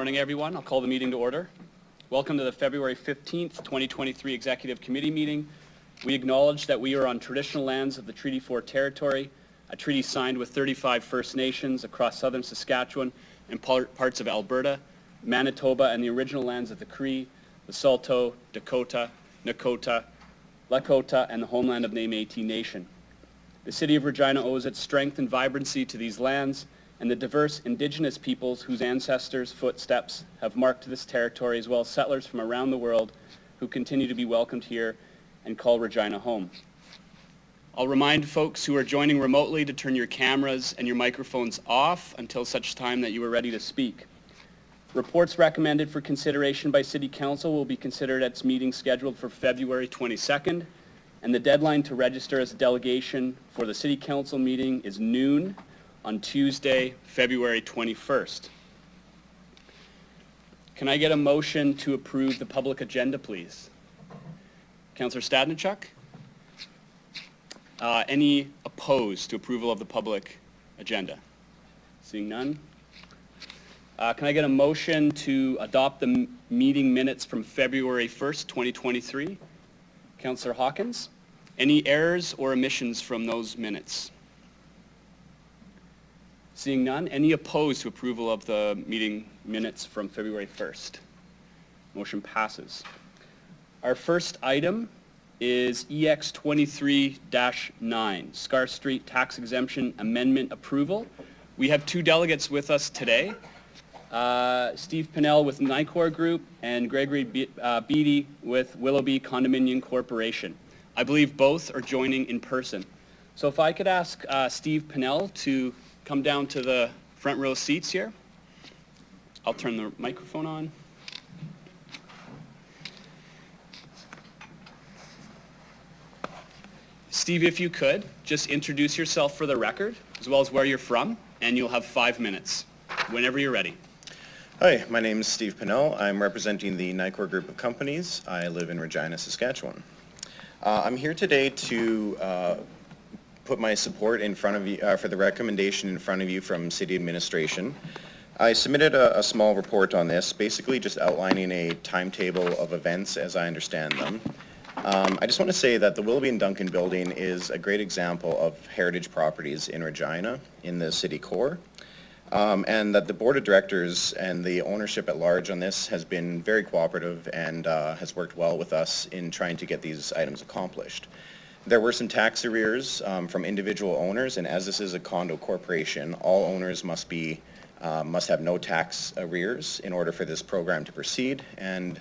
morning, everyone. I'll call the meeting to order. Welcome to the February 15th, 2023 Executive Committee meeting. We acknowledge that we are on traditional lands of the Treaty 4 territory, a treaty signed with 35 First Nations across southern Saskatchewan and parts of Alberta, Manitoba, and the original lands of the Cree, the Saulteaux, Dakota, Nakota, Lakota, and the homeland of the Métis Nation. The City of Regina owes its strength and vibrancy to these lands and the diverse Indigenous peoples whose ancestors' footsteps have marked this territory, as well as settlers from around the world who continue to be welcomed here and call Regina home. I'll remind folks who are joining remotely to turn your cameras and your microphones off until such time that you are ready to speak. Reports recommended for consideration by City Council will be considered at its meeting scheduled for February 22nd, and the deadline to register as a delegation for the City Council meeting is noon on Tuesday, February 21st. Can I get a motion to approve the public agenda, please? Councillor Stadnichuk? Any opposed to approval of the public agenda? Seeing none. Can I get a motion to adopt the meeting minutes from February 1st, 2023? Councillor Hawkins? Any errors or omissions from those minutes? Seeing none. Any opposed to approval of the meeting minutes from February 1st? Motion passes. Our first item is EX 23-9, Scar Street Tax Exemption Amendment Approval. We have two delegates with us today, Steve Pinnell with Nicor Group and Gregory Beatty with Willoughby Condominium Corporation. I believe both are joining in person. So if I could ask Steve Pinnell to come down to the front row seats here. I'll turn the microphone on. Steve, if you could, just introduce yourself for the record, as well as where you're from, and you'll have 5 minutes, whenever you're ready. Hi, my name is Steve Pinnell. I'm representing the Nicor Group of Companies. I live in Regina, Saskatchewan. I'm here today to put my support in front of you for the recommendation in front of you from City Administration. I submitted a small report on this, basically just outlining a timetable of events as I understand them. I just want to say that the Willoughby and Duncan building is a great example of heritage properties in Regina in the city core, and that the board of directors and the ownership at large on this has been very cooperative and has worked well with us in trying to get these items accomplished. There were some tax arrears from individual owners, and as this is a condo corporation, all owners must have no tax arrears in order for this program to proceed. And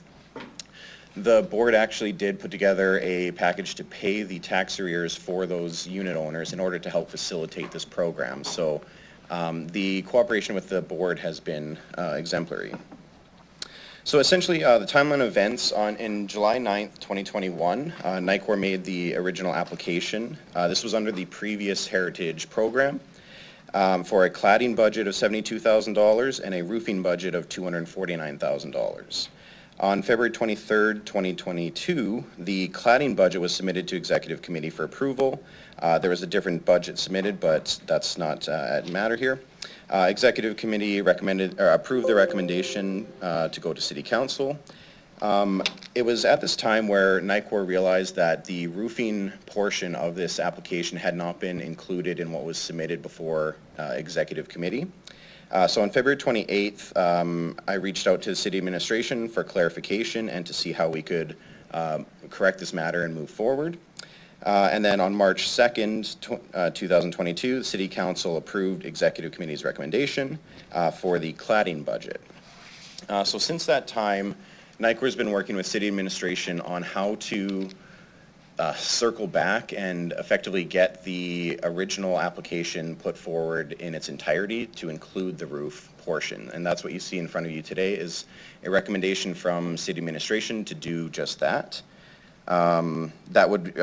the board actually did put together a package to pay the tax arrears for those unit owners in order to help facilitate this program. So the cooperation with the board has been exemplary. So essentially, the timeline of events in July 9th, 2021, Nicor made the original application. This was under the previous heritage program for a cladding budget of $72,000 and a roofing budget of $249,000. On February 23rd, 2022, the cladding budget was submitted to Executive Committee for approval. There was a different budget submitted, but that's not a matter here. Executive Committee approved the recommendation to go to City Council. It was at this time where Nicor realized that the roofing portion of this application had not been included in what was submitted before Executive Committee. So on February 28th, I reached out to the City Administration for clarification and to see how we could correct this matter and move forward. And then on March 2nd, 2022, the City Council approved Executive Committee's recommendation for the cladding budget. So since that time, Nicor has been working with City Administration on how to circle back and effectively get the original application put forward in its entirety to include the roof portion. And that's what you see in front of you today is a recommendation from City Administration to do just that. That would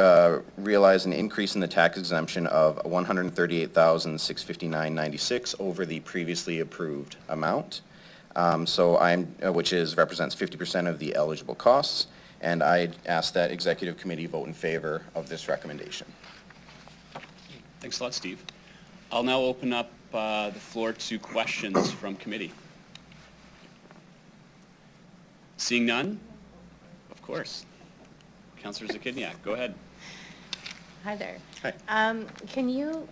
realize an increase in the tax exemption of $138,659.96 over the previously approved amount. Which represents 50% of the eligible costs, and I ask that Executive Committee vote in favor of this recommendation. Thanks a lot, Steve. I'll now open up the floor to questions from committee. Seeing none? Of course. Councillor Zakidniak, go ahead. Hi there. Hi. Can you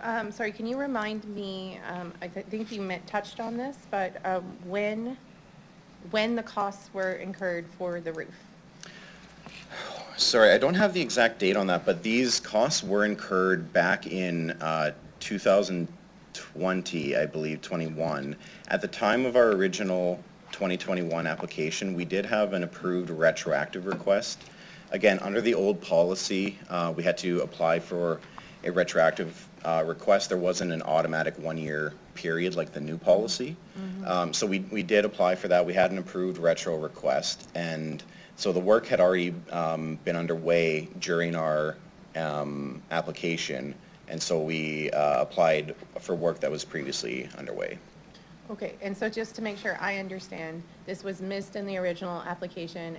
remind me, I think you touched on this, but when the costs were incurred for the roof? Sorry, I don't have the exact date on that, but these costs were incurred back in 2020, I believe, 21. At the time of our original 2021 application, we did have an approved retroactive request. Again, under the old policy, we had to apply for a retroactive request. There wasn't an automatic one-year period like the new policy. So we did apply for that. We had an approved retro request, and so the work had already been underway during our application, and so we applied for work that was previously underway. Okay, and so just to make sure I understand, this was missed in the original application,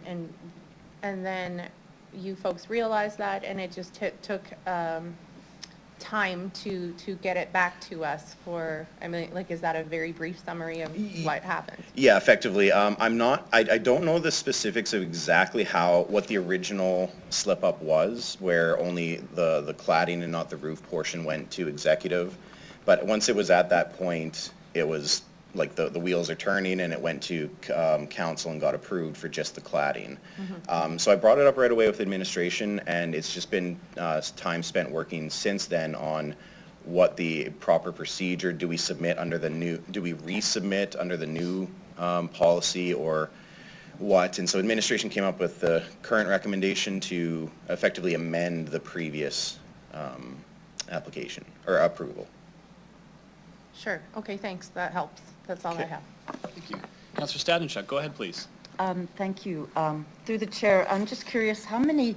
and then you folks realized that, and it just took time to get it back to us for, I mean, like, is that a very brief summary of what happened? Yeah, effectively. I don't know the specifics of exactly what the original slip-up was, where only the cladding and not the roof portion went to executive. But once it was at that point, it was like the wheels are turning, and it went to council and got approved for just the cladding. So I brought it up right away with administration, and it's just been time spent working since then on what the proper procedure, do we resubmit under the new policy, or what? And so administration came up with the current recommendation to effectively amend the previous application or approval. Sure, okay, thanks, that helps. That's all I have. Thank you. Councillor Stadenchuk, go ahead, please. Thank you. Through the chair, I'm just curious, how many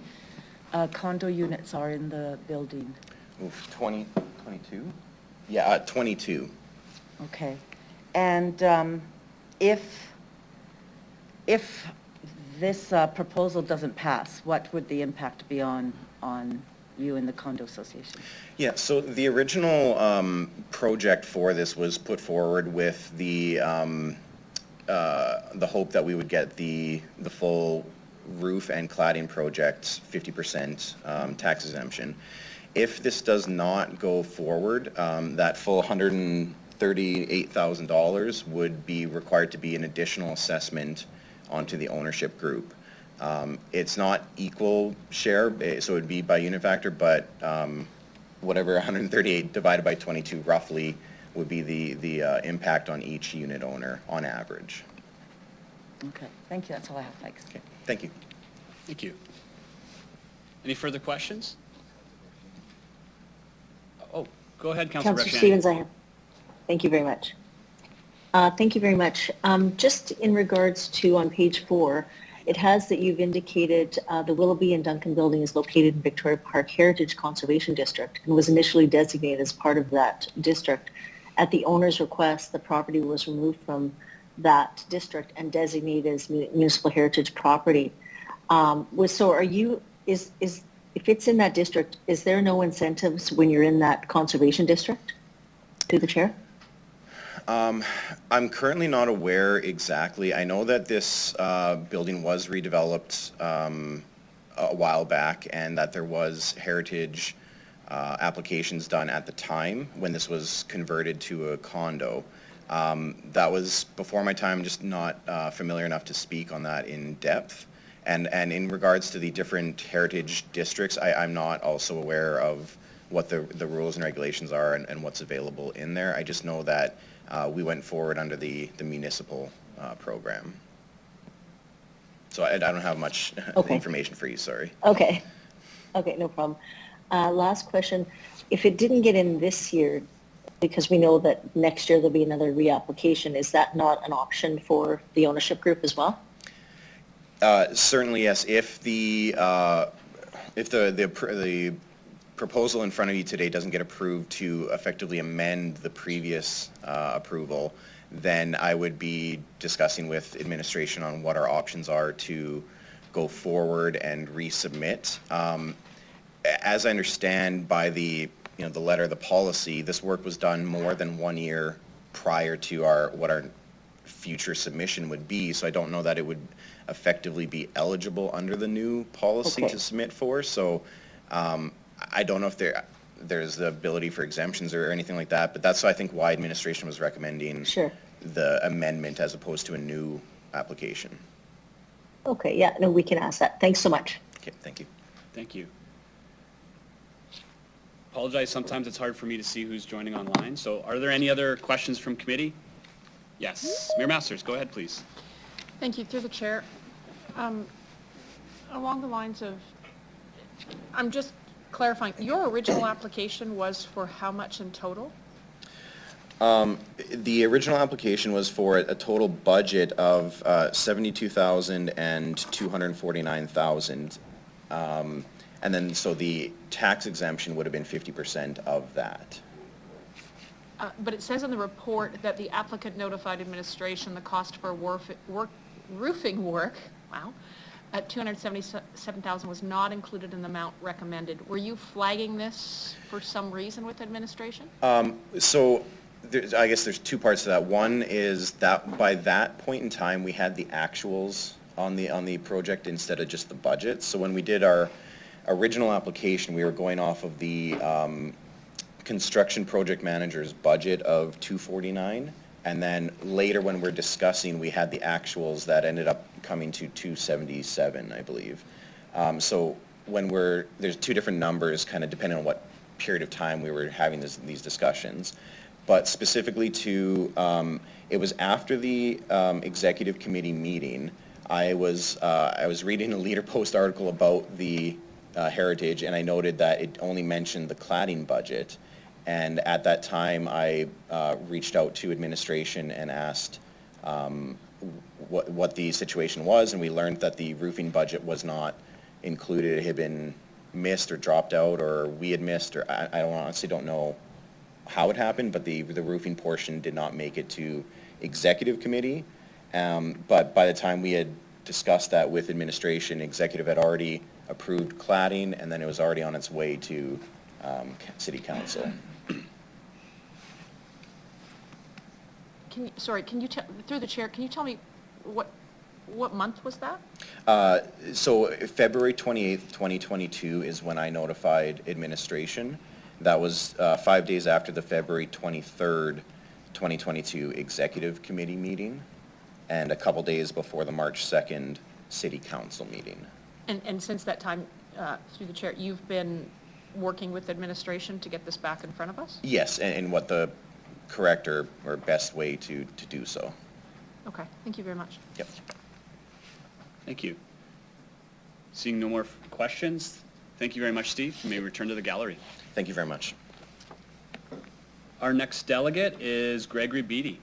condo units are in the building? 22? Yeah, 22. Okay. And if this proposal doesn't pass, what would the impact be on you and the condo association? Yeah, so the original project for this was put forward with the hope that we would get the full roof and cladding project 50% tax exemption. If this does not go forward, that full $138,000 would be required to be an additional assessment onto the ownership group. It's not equal share, so it would be by unit factor, but whatever 138 divided by 22 roughly would be the impact on each unit owner on average. Okay, thank you. That's all I have. Thanks. Okay, thank you. Thank you. Any further questions? Oh, go ahead, Councillor Councillor Stevens, thank you very much. Thank you very much. Just in regards to on page 4, it has that you've indicated the Willoughby and Duncan building is located in Victoria Park Heritage Conservation District and was initially designated as part of that district. At the owner's request, the property was removed from that district and designated as municipal heritage property. So are you, if it's in that district, is there no incentives when you're in that conservation district? Through the chair? I'm currently not aware exactly. I know that this building was redeveloped a while back, and that there was heritage applications done at the time when this was converted to a condo. That was before my time. I'm just not familiar enough to speak on that in depth. And in regards to the different heritage districts, I'm not also aware of what the rules and regulations are and what's available in there. I just know that we went forward under the municipal program. So I don't have much information for you, sorry. Okay, no problem. Last question. If it didn't get in this year, because we know that next year there'll be another reapplication, is that not an option for the ownership group as well? Certainly, yes. If the proposal in front of you today doesn't get approved to effectively amend the previous approval, then I would be discussing with administration on what our options are to go forward and resubmit. As I understand by the letter of the policy, this work was done more than 1 year prior to what our future submission would be, so I don't know that it would effectively be eligible under the new policy Okay. to submit for, so I don't know if there's the ability for exemptions or anything like that, but that's, I think, why administration was recommending Sure. the amendment as opposed to a new application. Okay, yeah, no, we can ask that. Thanks so much. Okay, thank you. Thank you. Apologize, sometimes it's hard for me to see who's joining online. So are there any other questions from committee? Yes, Mayor Masters, go ahead, please. Thank you. Through the chair. Along the lines of, I'm just clarifying, your original application was for how much in total? The original application was for a total budget of 72,000 and 249,000. And then, so the tax exemption would have been 50% of that. But it says in the report that the applicant notified administration the cost for roofing work, wow, at 277,000 was not included in the amount recommended. Were you flagging this for some reason with administration? So I guess there's two parts to that. One is that by that point in time, we had the actuals on the project instead of just the budget. So when we did our original application, we were going off of the construction project manager's budget of 249, and then later when we're discussing, we had the actuals that ended up coming to 277, I believe. So when there's two different numbers, kind of depending on what period of time we were having these discussions. But specifically to, it was after the executive committee meeting, I was reading a Leader Post article about the heritage, and I noted that it only mentioned the cladding budget. And at that time, I reached out to administration and asked what the situation was, and we learned that the roofing budget was not included. It had been missed or dropped out, or we had missed, or I honestly don't know how it happened, but the roofing portion did not make it to executive committee. But by the time we had discussed that with administration, executive had already approved cladding, and then it was already on its way to city council. Can you tell, through the chair, can you tell me what month was that? So February 28th, 2022 is when I notified administration. That was 5 days after the February 23rd, 2022 executive committee meeting, and a couple days before the March 2nd city council meeting. And since that time, through the chair, you've been working with administration to get this back in front of us? Yes, and what the correct or best way to do so. Okay, thank you very much. Yep. Thank you. Seeing no more questions, thank you very much, Steve. You may return to the gallery. Thank you very much. Our next delegate is Gregory Beatty.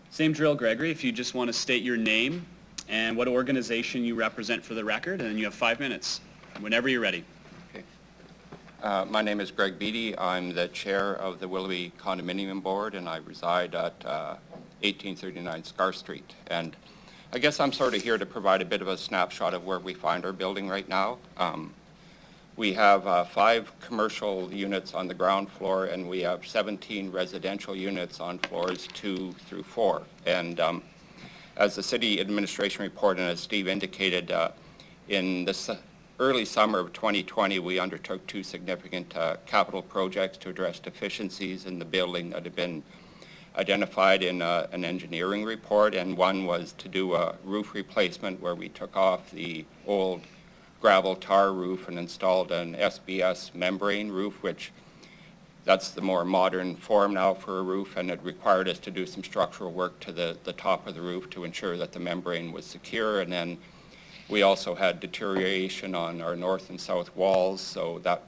Same drill, Gregory, if you just want to state your name and what organization you represent for the record, and then you have 5 minutes, whenever you're ready. Okay. My name is Greg Beatty. I'm the chair of the Willoughby Condominium Board, and I reside at 1839 Scar Street. And I guess I'm sort of here to provide a bit of a snapshot of where we find our building right now. We have 5 commercial units on the ground floor, and we have 17 residential units on floors 2 through 4. And as the city administration report and as Steve indicated, in this early summer of 2020, we undertook 2 significant capital projects to address deficiencies in the building that had been identified in an engineering report, and one was to do a roof replacement where we took off the old gravel tar roof and installed an SBS membrane roof, which that's the more modern form now for a roof, and it required us to do some structural work to the top of the roof to ensure that the membrane was secure. And then we also had deterioration on our north and south walls, so that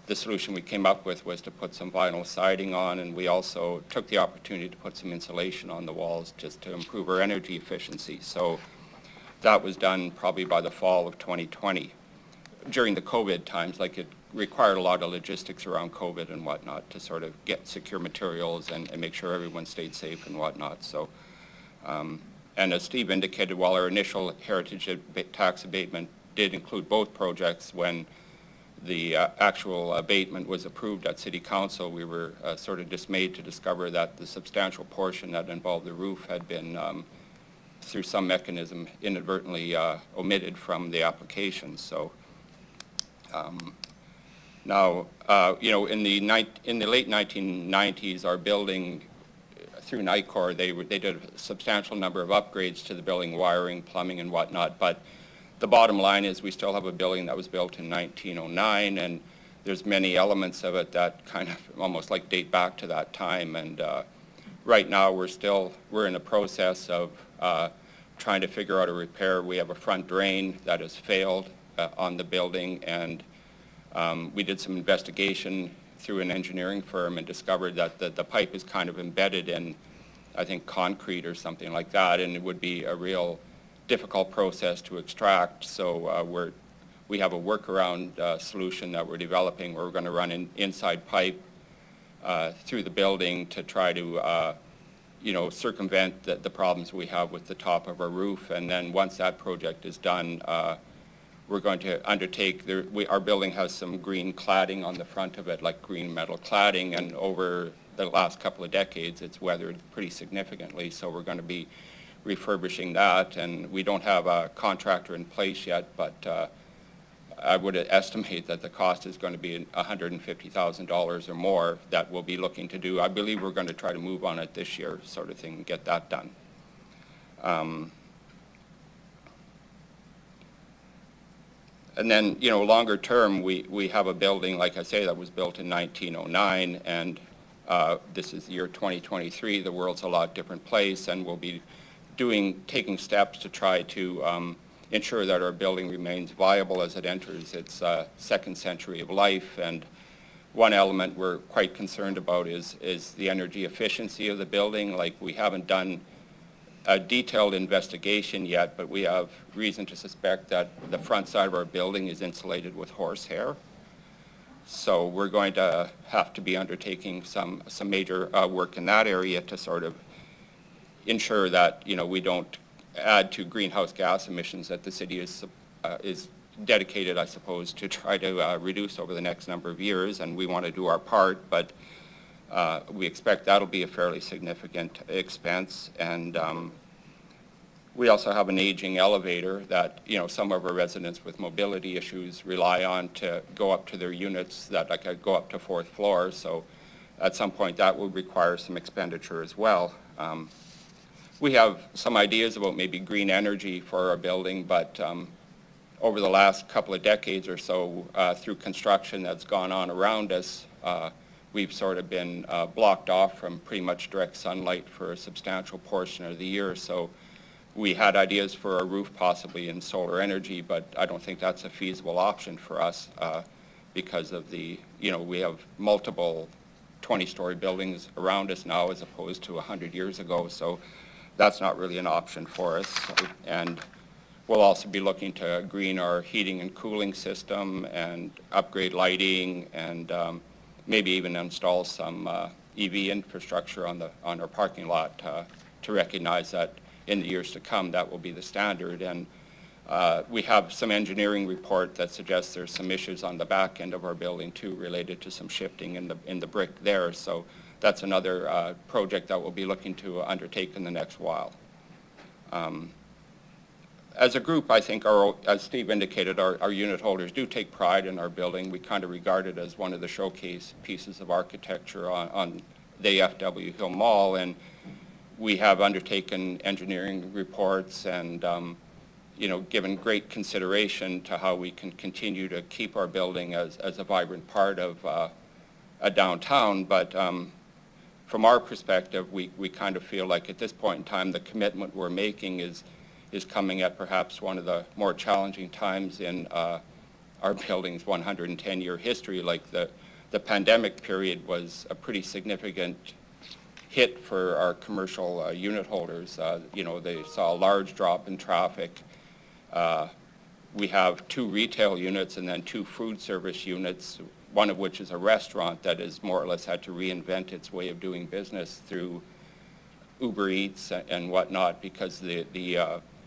the solution we came up with was to put some vinyl siding on, and we also took the opportunity to put some insulation on the walls just to improve our energy efficiency. So that was done probably by the fall of 2020. During the COVID times, like it required a lot of logistics around COVID and whatnot to sort of get secure materials and make sure everyone stayed safe and whatnot. So, and as Steve indicated, while our initial heritage tax abatement did include both projects, when the actual abatement was approved at City Council, we were sort of dismayed to discover that the substantial portion that involved the roof had been, through some mechanism, inadvertently omitted from the application. So now, you know, in the late 1990s, our building, through NICOR, they did a substantial number of upgrades to the building, wiring, plumbing, and whatnot. But the bottom line is we still have a building that was built in 1909, and there's many elements of it that kind of almost like date back to that time. And right now we're in the process of trying to figure out a repair. We have a front drain that has failed on the building, and we did some investigation through an engineering firm and discovered that the pipe is kind of embedded in, I think, concrete or something like that, and it would be a real difficult process to extract. So we have a workaround solution that we're developing where we're going to run an inside pipe through the building to try to you know, circumvent the problems we have with the top of our roof. And then once that project is done, we're going to undertake, our building has some green cladding on the front of it, like green metal cladding, and over the last couple of decades it's weathered pretty significantly, so we're going to be refurbishing that. And we don't have a contractor in place yet, but I would estimate that the cost is going to be $150,000 or more that we'll be looking to do. I believe we're going to try to move on it this year, sort of thing, and get that done. And then, you know, longer term, we have a building, like I say, that was built in 1909, and this is the year 2023. The world's a lot different place, and we'll be taking steps to try to ensure that our building remains viable as it enters its second century of life. And one element we're quite concerned about is the energy efficiency of the building. Like, we haven't done a detailed investigation yet, but we have reason to suspect that the front side of our building is insulated with horsehair. So we're going to have to be undertaking some major work in that area to sort of ensure that, you know, we don't add to greenhouse gas emissions that the city is dedicated, I suppose, to try to reduce over the next number of years. And we want to do our part, but we expect that'll be a fairly significant expense. And we also have an aging elevator that, you know, some of our residents with mobility issues rely on to go up to their units that go up to 4th floor. So at some point that will require some expenditure as well. We have some ideas about maybe green energy for our building, but over the last couple of decades or so, through construction that's gone on around us, we've sort of been blocked off from pretty much direct sunlight for a substantial portion of the year. So we had ideas for a roof possibly in solar energy, but I don't think that's a feasible option for us because of the, you know, we have multiple 20-story buildings around us now as opposed to 100 years ago. So that's not really an option for us. And we'll also be looking to green our heating and cooling system and upgrade lighting and maybe even install some EV infrastructure on our parking lot to recognize that in the years to come that will be the standard. And we have some engineering report that suggests there's some issues on the back end of our building too related to some shifting in the brick there. So that's another project that we'll be looking to undertake in the next while. As a group, I think, as Steve indicated, our unit holders do take pride in our building. We kind of regard it as one of the showcase pieces of architecture on the FW Hill Mall, and we have undertaken engineering reports and you know, given great consideration to how we can continue to keep our building as a vibrant part of a downtown. But from our perspective, we kind of feel like at this point in time, the commitment we're making is coming at perhaps one of the more challenging times in our building's 110-year history. Like the pandemic period was a pretty significant hit for our commercial unit holders. You know, they saw a large drop in traffic. We have 2 retail units and then 2 food service units, one of which is a restaurant that has more or less had to reinvent its way of doing business through Uber Eats and whatnot because the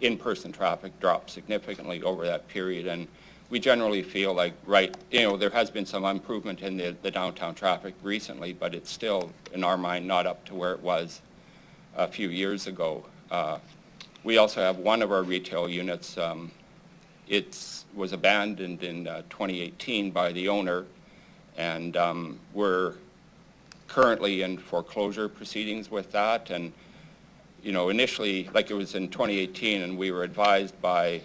in-person traffic dropped significantly over that period. And we generally feel like, right, there has been some improvement in the downtown traffic recently, but it's still, in our mind, not up to where it was a few years ago. We also have one of our retail units, it was abandoned in 2018 by the owner, and we're currently in foreclosure proceedings with that. And initially, like it was in 2018, and we were advised by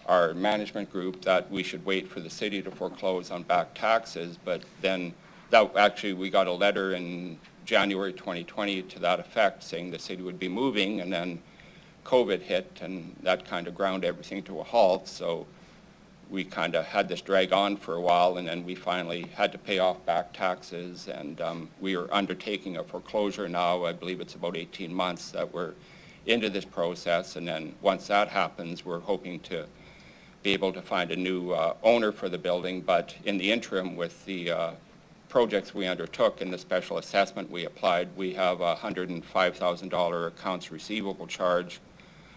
our management group that we should wait for the city to foreclose on back taxes, but then we got a letter in January 2020 to that effect, saying the city would be moving, and then COVID hit, and that kind of ground everything to a halt. So we kind of had this drag on for a while, and then we finally had to pay off back taxes, and we are undertaking a foreclosure now. I believe it's about 18 months that we're into this process, and then once that happens, we're hoping to be able to find a new owner for the building. But in the interim, with the projects we undertook and the special assessment we applied, we have a $105,000 accounts receivable charge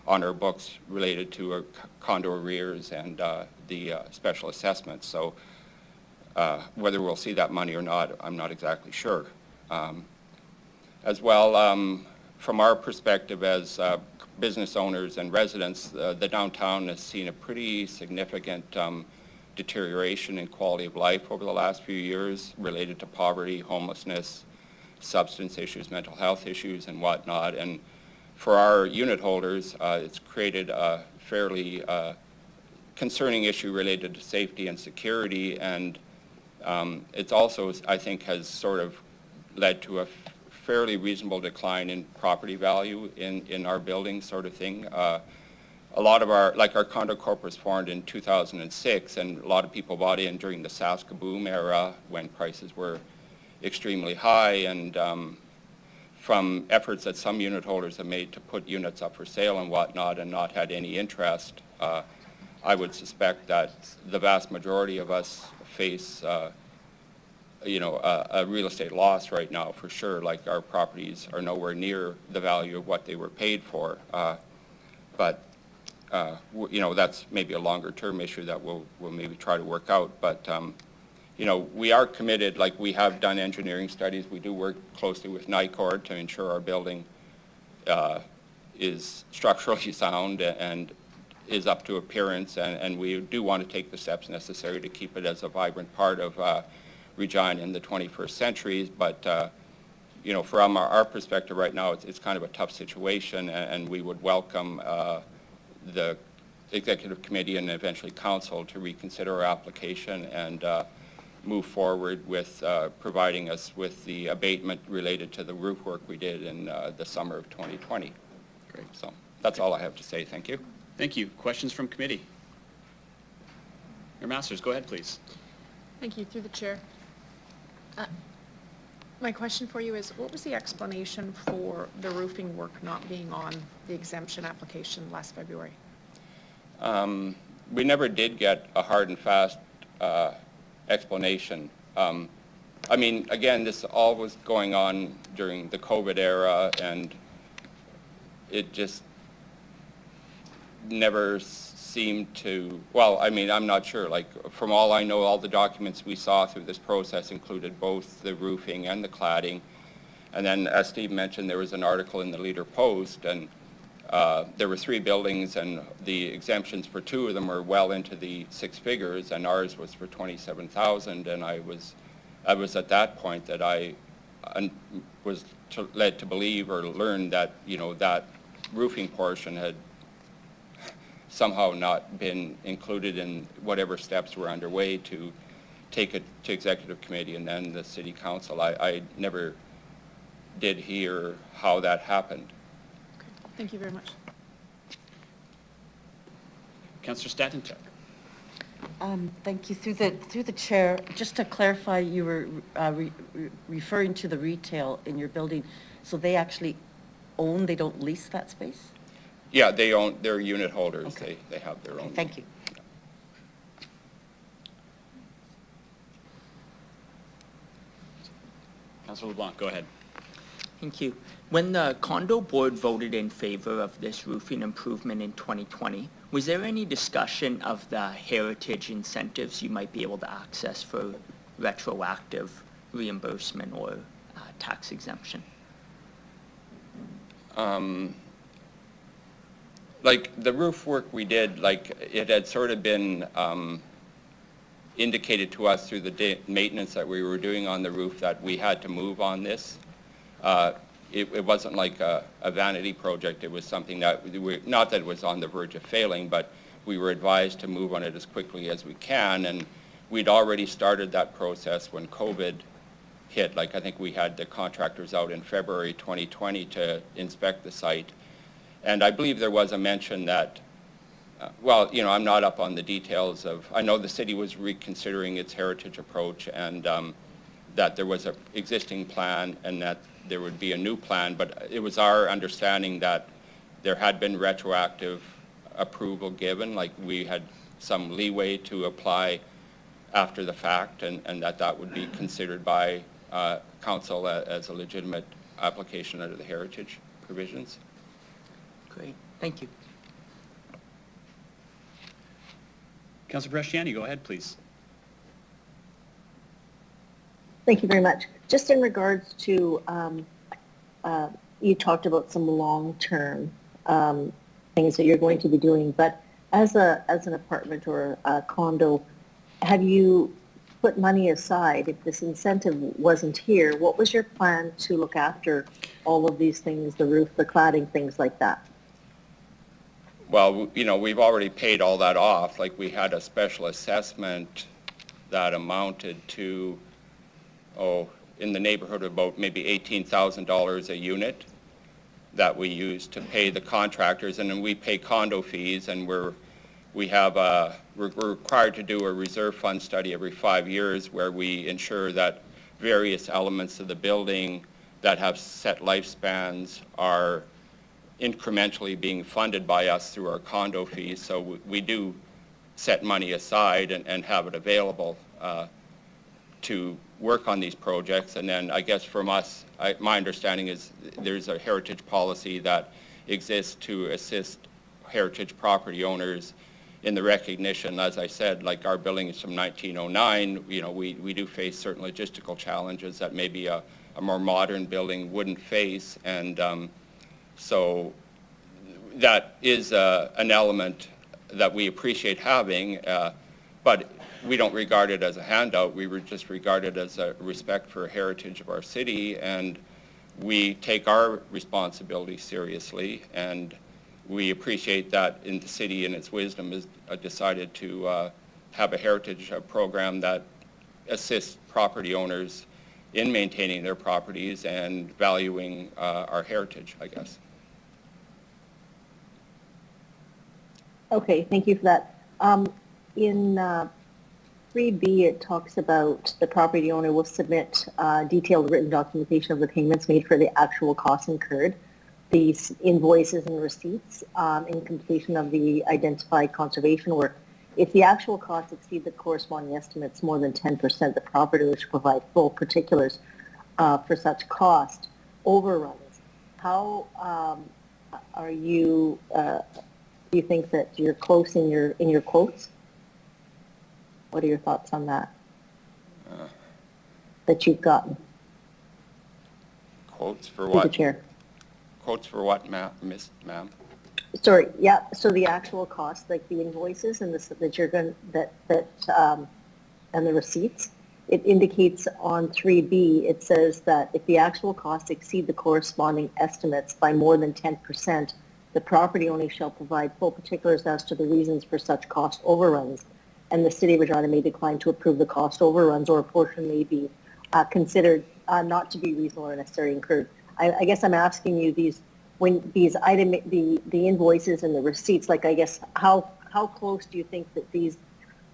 on our books related to condo arrears and the special assessment. So whether we'll see that money or not, I'm not exactly sure. As well, from our perspective as business owners and residents, the downtown has seen a pretty significant deterioration in quality of life over the last few years related to poverty, homelessness, substance issues, mental health issues, and whatnot. And for our unit holders, it's created a fairly concerning issue related to safety and security, and it's also, I think, has sort of led to a fairly reasonable decline in property value in our building, sort of thing. A lot of our condo corp was formed in 2006, and a lot of people bought in during the Saska boom era when prices were extremely high, and from efforts that some unit holders have made to put units up for sale and whatnot and not had any interest, I would suspect that the vast majority of us face a real estate loss right now for sure. Like, our properties are nowhere near the value of what they were paid for. But that's maybe a longer term issue that we'll maybe try to work out. But we are committed. Like, we have done engineering studies. We do work closely with NICOR to ensure our building is structurally sound and is up to appearance, and we do want to take the steps necessary to keep it as a vibrant part of Regina in the 21st century. But from our perspective right now, it's kind of a tough situation, and we would welcome the executive committee and eventually council to reconsider our application and move forward with providing us with the abatement related to the roof work we did in the summer of 2020. Great. So that's all I have to say. Thank you. Thank you. Questions from committee? Your Masters, go ahead, please. Thank you. Through the chair. My question for you is, what was the explanation for the roofing work not being on the exemption application last February? We never did get a hard and fast explanation. I mean, again, this all was going on during the COVID era, and it just never seemed to, well, I mean, I'm not sure. Like, from all I know, all the documents we saw through this process included both the roofing and the cladding. And then, as Steve mentioned, there was an article in the Leader Post, and there were 3 buildings, and the exemptions for 2 of them were well into the 6 figures, and ours was for $27,000. And I was at that point that I was led to believe or learn that that roofing portion had somehow not been included in whatever steps were underway to take it to executive committee and then the city council. I never did hear how that happened. Okay. Thank you very much. Councillor Statenchuk. Thank you. Through the chair, just to clarify, you were referring to the retail in your building, so they actually own, they don't lease that space? Yeah, they're unit holders. Okay. They have their own. Thank you. Councillor LeBlanc, go ahead. Thank you. When the condo board voted in favor of this roofing improvement in 2020, Was there any discussion of the heritage incentives you might be able to access for retroactive reimbursement or tax exemption? Like the roof work we did, like it had sort of been indicated to us through the maintenance that we were doing on the roof that we had to move on this. It wasn't like a vanity project. It was something that, not that it was on the verge of failing, but we were advised to move on it as quickly as we can. And we'd already started that process when COVID hit. Like I think we had the contractors out in February 2020 to inspect the site. And I believe there was a mention that, well, you know, I'm not up on the details of, I know the city was reconsidering its heritage approach and that there was an existing plan and that there would be a new plan, but it was our understanding that there had been retroactive approval given, like we had some leeway to apply after the fact and that would be considered by council as a legitimate application under the heritage provisions. Great, thank you. Councillor Bresciani, go ahead, please. Thank you very much. Just in regards to, you talked about some long-term things that you're going to be doing, but as an apartment or a condo, have you put money aside? If this incentive wasn't here, what was your plan to look after all of these things, the roof, the cladding, things like that? Well, you know, we've already paid all that off. Like we had a special assessment that amounted to, in the neighborhood of about maybe $18,000 a unit that we used to pay the contractors, and then we pay condo fees, and we're required to do a reserve fund study every 5 years where we ensure that various elements of the building that have set lifespans are incrementally being funded by us through our condo fees. So we do set money aside and have it available to work on these projects. And then I guess from us, my understanding is there's a heritage policy that exists to assist heritage property owners in the recognition. As I said, like our building is from 1909, you know, we do face certain logistical challenges that maybe a more modern building wouldn't face. And so that is an element that we appreciate having, but we don't regard it as a handout. We would just regard it as a respect for heritage of our city, and we take our responsibility seriously, and we appreciate that in the city in its wisdom has decided to have a heritage program that assists property owners in maintaining their properties and valuing our heritage, I guess. Okay, thank you for that. In 3B, it talks about the property owner will submit detailed written documentation of the payments made for the actual costs incurred, these invoices and receipts in completion of the identified conservation work. If the actual costs exceed the corresponding estimates more than 10%, the property owner should provide full particulars for such cost overruns. How are you? Do you think that you're close in your quotes? What are your thoughts on that? That you've gotten? Quotes for Through what? the chair. Quotes for what, ma'am? Sorry, yeah, so the actual cost, like the invoices and that you're going and the receipts, it indicates on 3B, it says that if the actual costs exceed the corresponding estimates by more than 10%, the property owner shall provide full particulars as to the reasons for such cost overruns, and the City of Regina may decline to approve the cost overruns, or a portion may be considered not to be reasonable or necessarily incurred. I guess I'm asking you the invoices and the receipts, like I guess how close do you think that these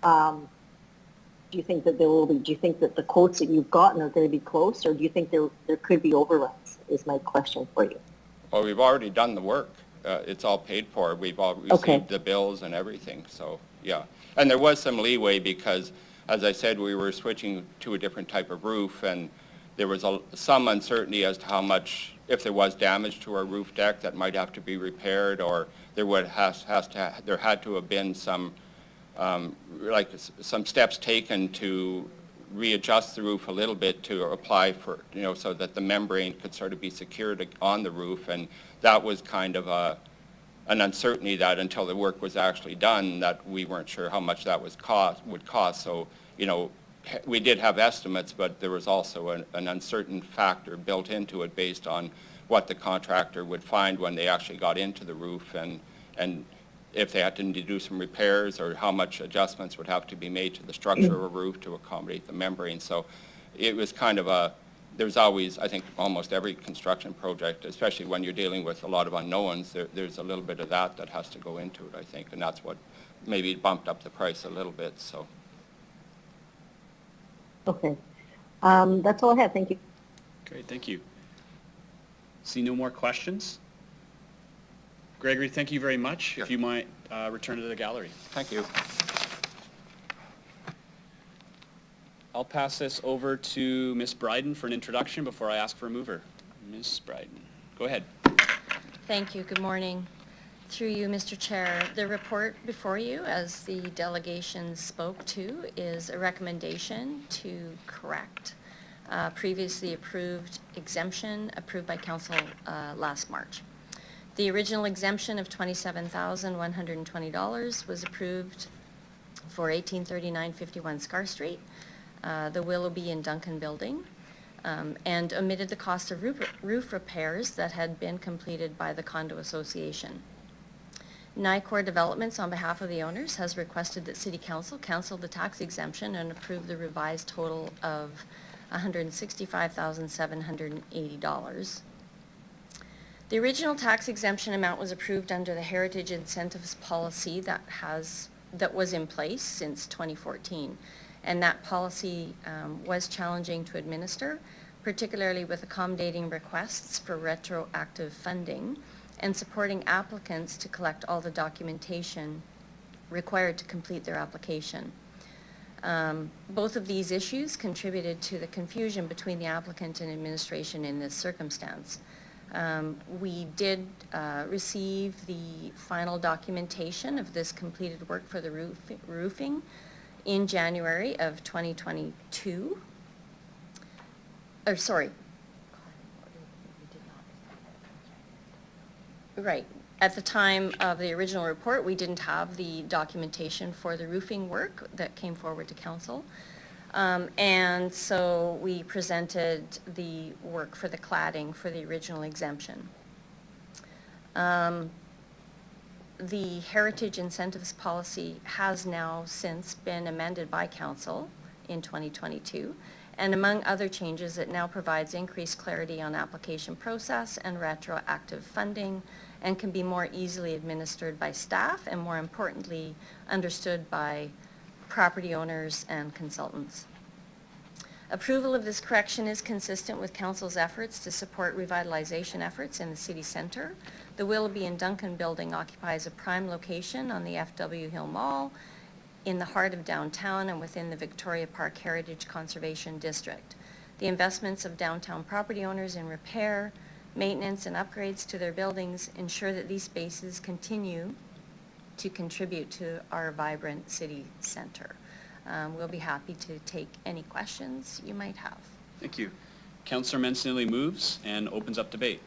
do you think that there will be? Do you think that the quotes that you've gotten are going to be close, or do you think there could be overruns? Is my question for you. Well, we've already done the work. It's all paid for. We've all received the bills and everything. So yeah, and there was some leeway because, as I said, we were switching to a different type of roof, and there was some uncertainty as to how much, if there was damage to our roof deck that might have to be repaired, or there there had to have been some some steps taken to readjust the roof a little bit to apply for, so that the membrane could sort of be secured on the roof. And that was kind of an uncertainty that until the work was actually done, that we weren't sure how much that would cost. So, we did have estimates, but there was also an uncertain factor built into it based on what the contractor would find when they actually got into the roof, and if they had to do some repairs, or how much adjustments would have to be made to the structure of a roof to accommodate the membrane. So it was kind of there's always, I think, almost every construction project, especially when you're dealing with a lot of unknowns, there's a little bit of that has to go into it, I think, and that's what maybe bumped up the price a little bit, so. Okay. That's all I have. Thank you. Great, thank you. See no more questions? Gregory, thank you very much. Sure. If you might return to the gallery. Thank you. I'll pass this over to Ms. Bryden for an introduction before I ask for a mover. Ms. Bryden, go ahead. Thank you. Good morning. Through you, Mr. Chair, the report before you, as the delegation spoke to, is a recommendation to correct previously approved exemption approved by Council last March. The original exemption of $27,120 was approved for 1839 51 Scar Street, the Willoughby and Duncan building, and omitted the cost of roof repairs that had been completed by the condo association. NICOR Developments, on behalf of the owners, has requested that City Council cancel the tax exemption and approve the revised total of $165,780. The original tax exemption amount was approved under the Heritage Incentives Policy that was in place since 2014, and that policy was challenging to administer, particularly with accommodating requests for retroactive funding and supporting applicants to collect all the documentation required to complete their application. Both of these issues contributed to the confusion between the applicant and administration in this circumstance. We did receive the final documentation of this completed work for the roofing in January of 2022. Or sorry. Right. At the time of the original report, we didn't have the documentation for the roofing work that came forward to council. And so we presented the work for the cladding for the original exemption. The Heritage Incentives Policy has now since been amended by council in 2022. And among other changes, it now provides increased clarity on application process and retroactive funding, and can be more easily administered by staff and, more importantly, understood by property owners and consultants. Approval of this correction is consistent with council's efforts to support revitalization efforts in the city centre. The Willoughby and Duncan building occupies a prime location on the FW Hill Mall in the heart of downtown and within the Victoria Park Heritage Conservation District. The investments of downtown property owners in repair, maintenance, and upgrades to their buildings ensure that these spaces continue to contribute to our vibrant city centre. We'll be happy to take any questions you might have. Thank you. Councillor Mancinelli moves and opens up debate.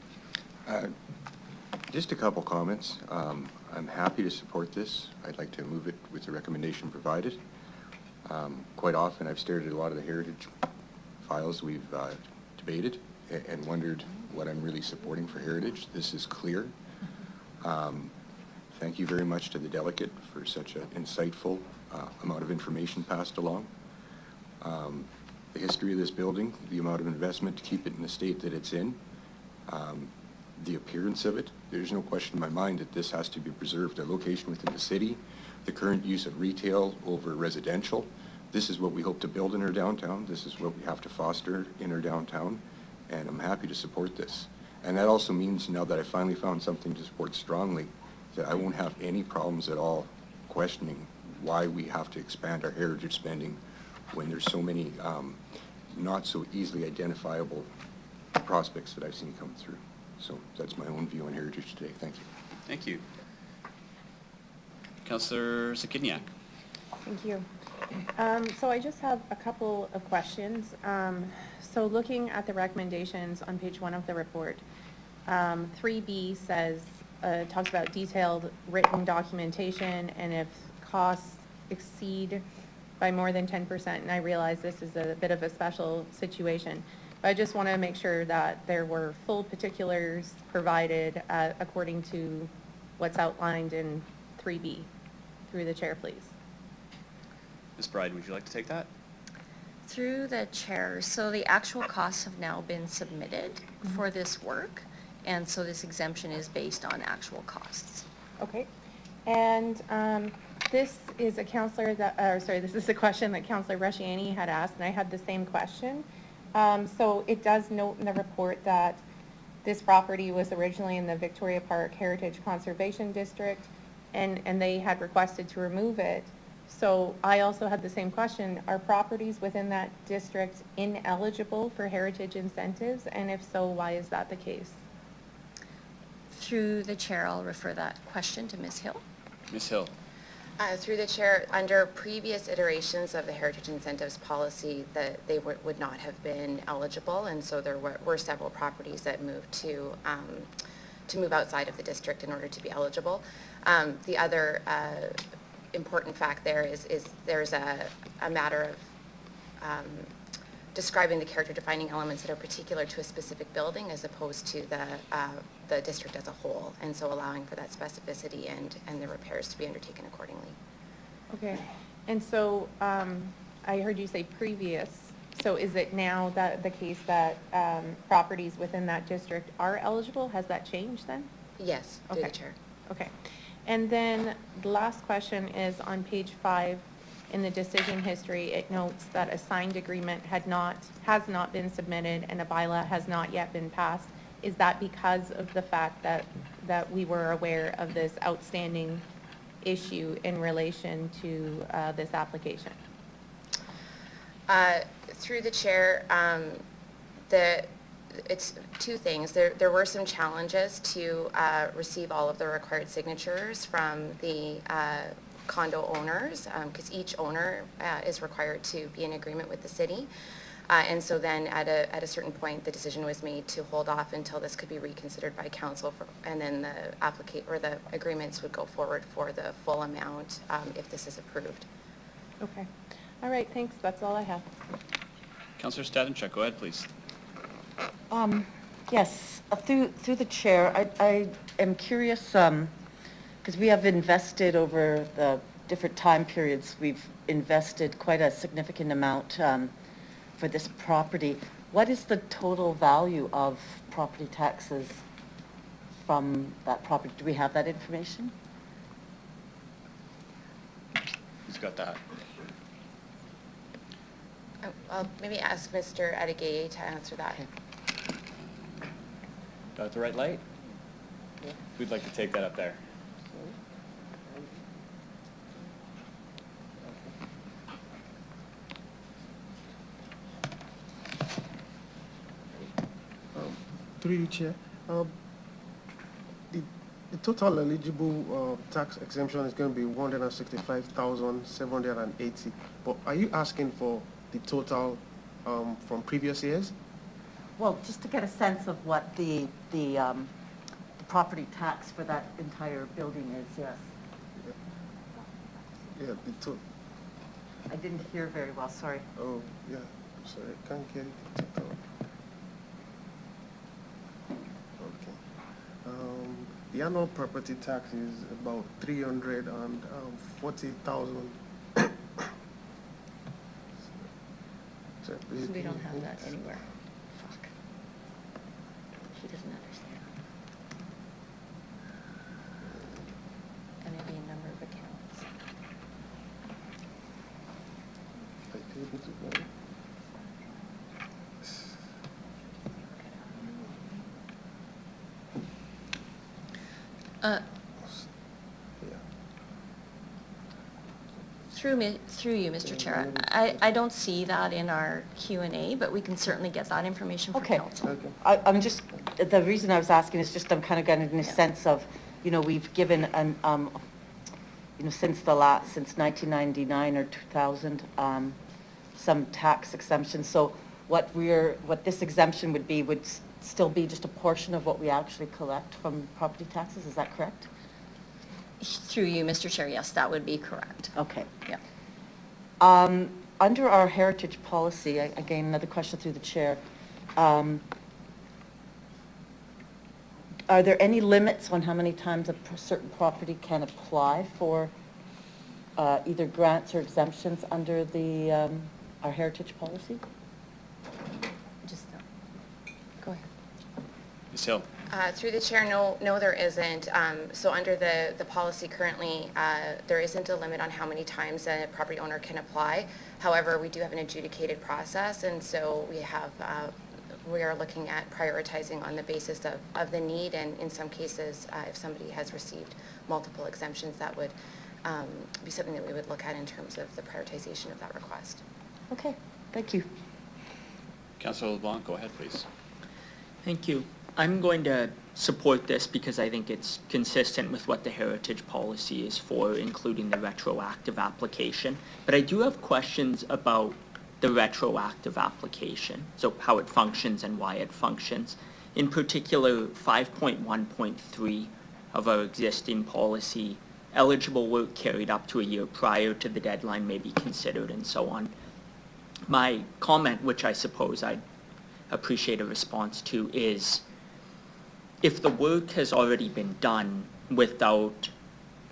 Just a couple comments. I'm happy to support this. I'd like to move it with the recommendation provided. Quite often I've stared at a lot of the heritage files we've debated and wondered what I'm really supporting for heritage. This is clear. Thank you very much to the delegate for such an insightful amount of information passed along. The history of this building, the amount of investment to keep it in the state that it's in, the appearance of it. There's no question in my mind that this has to be preserved. The location within the city, the current use of retail over residential. This is what we hope to build in our downtown. This is what we have to foster in our downtown, and I'm happy to support this. And that also means, now that I finally found something to support strongly, that I won't have any problems at all questioning why we have to expand our heritage spending when there's so many not so easily identifiable prospects that I've seen come through. So that's my own view on heritage today. Thank you. Thank you. Councillor Zakidniak. Thank you. So I just have a couple of questions. So looking at the recommendations on page 1 of the report, 3B says, talks about detailed written documentation, and if costs exceed by more than 10%, and I realize this is a bit of a special situation, but I just want to make sure that there were full particulars provided according to what's outlined in 3B. Through the chair, please. Ms. Bride, would you like to take that? Through the chair, so the actual costs have now been submitted for this work, and so this exemption is based on actual costs. Okay. And this is a counselor that, this is a question that Councillor Reshiani had asked, and I had the same question. So it does note in the report that this property was originally in the Victoria Park Heritage Conservation District, and they had requested to remove it. So I also had the same question. Are properties within that district ineligible for heritage incentives? And if so, why is that the case? Through the chair, I'll refer that question to Ms. Hill. Ms. Hill. Through the chair, under previous iterations of the heritage incentives policy, that they would not have been eligible, and so there were several properties that moved to move outside of the district in order to be eligible. The other important fact there is there's a matter of describing the character defining elements that are particular to a specific building as opposed to the district as a whole, and so allowing for that specificity and the repairs to be undertaken accordingly. Okay. And so I heard you say previous. So is it now that the case that properties within that district are eligible? Has that changed then? Yes, through Okay. the chair. Okay. And then the last question is on page 5 in the decision history. It notes that a signed agreement has not been submitted and a bylaw has not yet been passed. Is that because of the fact that we were aware of this outstanding issue in relation to this application? Through the chair, it's two things. There were some challenges to receive all of the required signatures from the condo owners, because each owner is required to be in agreement with the city. And so then at a certain point, the decision was made to hold off until this could be reconsidered by council, and then the agreements would go forward for the full amount if this is approved. Okay. All right, thanks. That's all I have. Councillor Stadenchuk, go ahead, please. Yes, through the chair, I am curious, because we have invested over the different time periods, we've invested quite a significant amount for this property. What is the total value of property taxes from that property? Do we have that information? Who's got that? I'll maybe ask Mr. Adegeye to answer that. Got the right light? Yeah. We'd like to take that up there. Through you, Chair. The total eligible tax exemption is going to be 165,780. But are you asking for the total from previous years? Well, just to get a sense of what the property tax for that entire building is, yes. Yeah, the total. I didn't hear very well, sorry. Oh, yeah. Sorry, I can't get it. Total. Okay. The annual property tax is about 340,000. We don't have that anywhere. Fuck. He doesn't understand. And maybe a number of accounts. Through you, Mr. Chair. I don't see that in our Q&A, but we can certainly get that information from Okay. council. I'm just, the reason I was asking is just I'm kind of getting a sense of, you know, we've given an, you know, since 1999 or 2000, some tax exemptions. So what this exemption would be would still be just a portion of what we actually collect from property taxes. Is that correct? Through you, Mr. Chair, yes, that would be correct. Okay. Yeah. Under our heritage policy, again, another question through the chair. Are there any limits on how many times a certain property can apply for either grants or exemptions under the our heritage policy? Just, go ahead. Ms. Hill. Through the chair, no, there isn't. So under the policy currently, there isn't a limit on how many times a property owner can apply. However, we do have an adjudicated process, and so we are looking at prioritizing on the basis of the need, and in some cases, if somebody has received multiple exemptions, that would be something that we would look at in terms of the prioritization of that request. Okay, thank you. Councillor LeBlanc, go ahead, please. Thank you. I'm going to support this because I think it's consistent with what the heritage policy is for, including the retroactive application. But I do have questions about the retroactive application, so how it functions and why it functions. In particular, 5.1.3 of our existing policy, eligible work carried up to a year prior to the deadline may be considered, and so on. My comment, which I suppose I'd appreciate a response to, is if the work has already been done without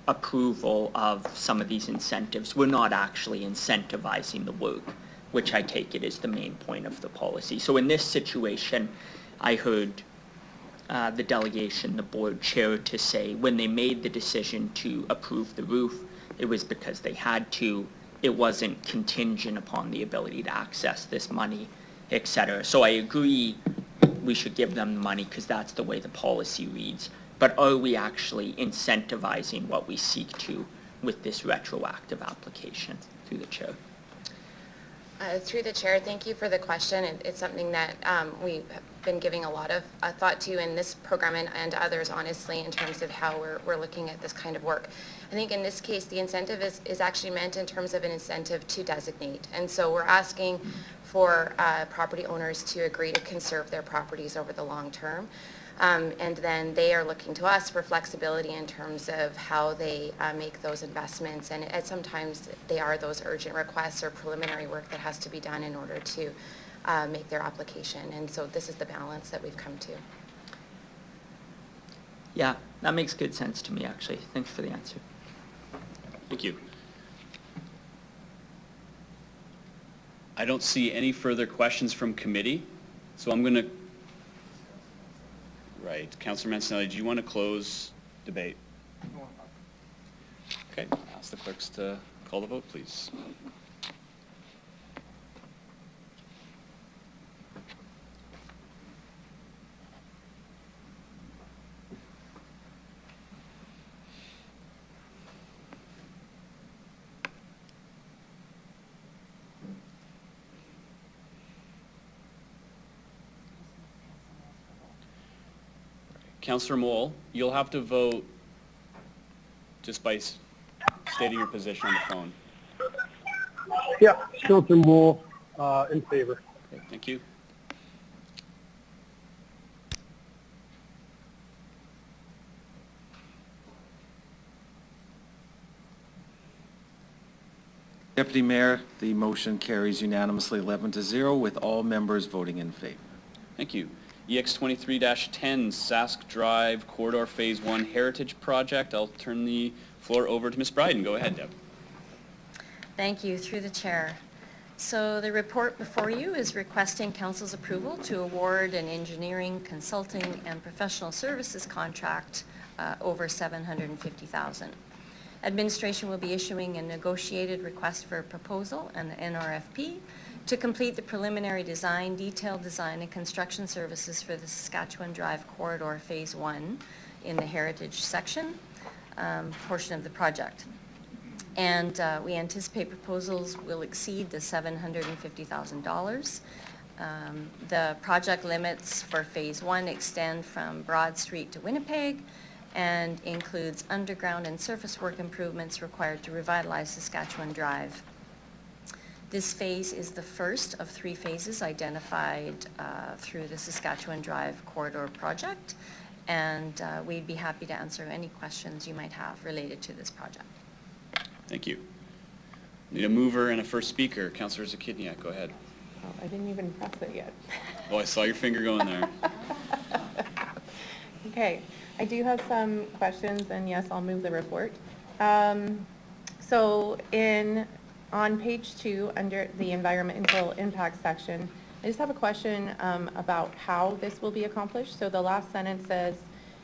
approval of some of these incentives, we're not actually incentivizing the work, which I take it is the main point of the policy. So in this situation, I heard the delegation, the board chair, to say when they made the decision to approve the roof, it was because they had to. It wasn't contingent upon the ability to access this money, etc. So I agree we should give them the money because that's the way the policy reads. But are we actually incentivizing what we seek to with this retroactive application? Through the chair. Through the chair, thank you for the question. It's something that we've been giving a lot of thought to in this program and others, honestly, in terms of how we're looking at this kind of work. I think in this case, the incentive is actually meant in terms of an incentive to designate. And so we're asking for property owners to agree to conserve their properties over the long term. And then they are looking to us for flexibility in terms of how they make those investments. And sometimes they are those urgent requests or preliminary work that has to be done in order to make their application. And so this is the balance that we've come to. Yeah, that makes good sense to me, actually. Thanks for the answer. Thank you. I don't see any further questions from committee, so I'm going to... Right. Councillor Mancinelli, do you want to close debate? Okay. Ask the clerks to call the vote, please. Councillor Moll, you'll have to vote just by stating your position on the phone. Yeah, Councillor Moll, in favor. Okay, thank you. Deputy Mayor, the motion carries unanimously 11-0 with all members voting in favor. Thank you. EX 23-10 Sask Drive Corridor Phase 1 Heritage Project. I'll turn the floor over to Ms. Bryden. Go ahead, Deb. Thank you. Through the chair. So the report before you is requesting council's approval to award an engineering, consulting, and professional services contract over $750,000. Administration will be issuing a negotiated request for proposal, an NRFP, to complete the preliminary design, detailed design, and construction services for the Saskatchewan Drive Corridor Phase 1 in the Heritage section portion of the project. And we anticipate proposals will exceed the $750,000. The project limits for Phase 1 extend from Broad Street to Winnipeg and includes underground and surface work improvements required to revitalize Saskatchewan Drive. This phase is the first of 3 phases identified through the Saskatchewan Drive Corridor project, and we'd be happy to answer any questions you might have related to this project. Thank you. Need a mover and a first speaker. Councillor Zakidniak, go ahead. Oh, I didn't even press it yet. Oh, I saw your finger going there. Okay, I do have some questions, and yes, I'll move the report. So on page 2, under the environmental impact section, I just have a question about how this will be accomplished. So the last sentence says,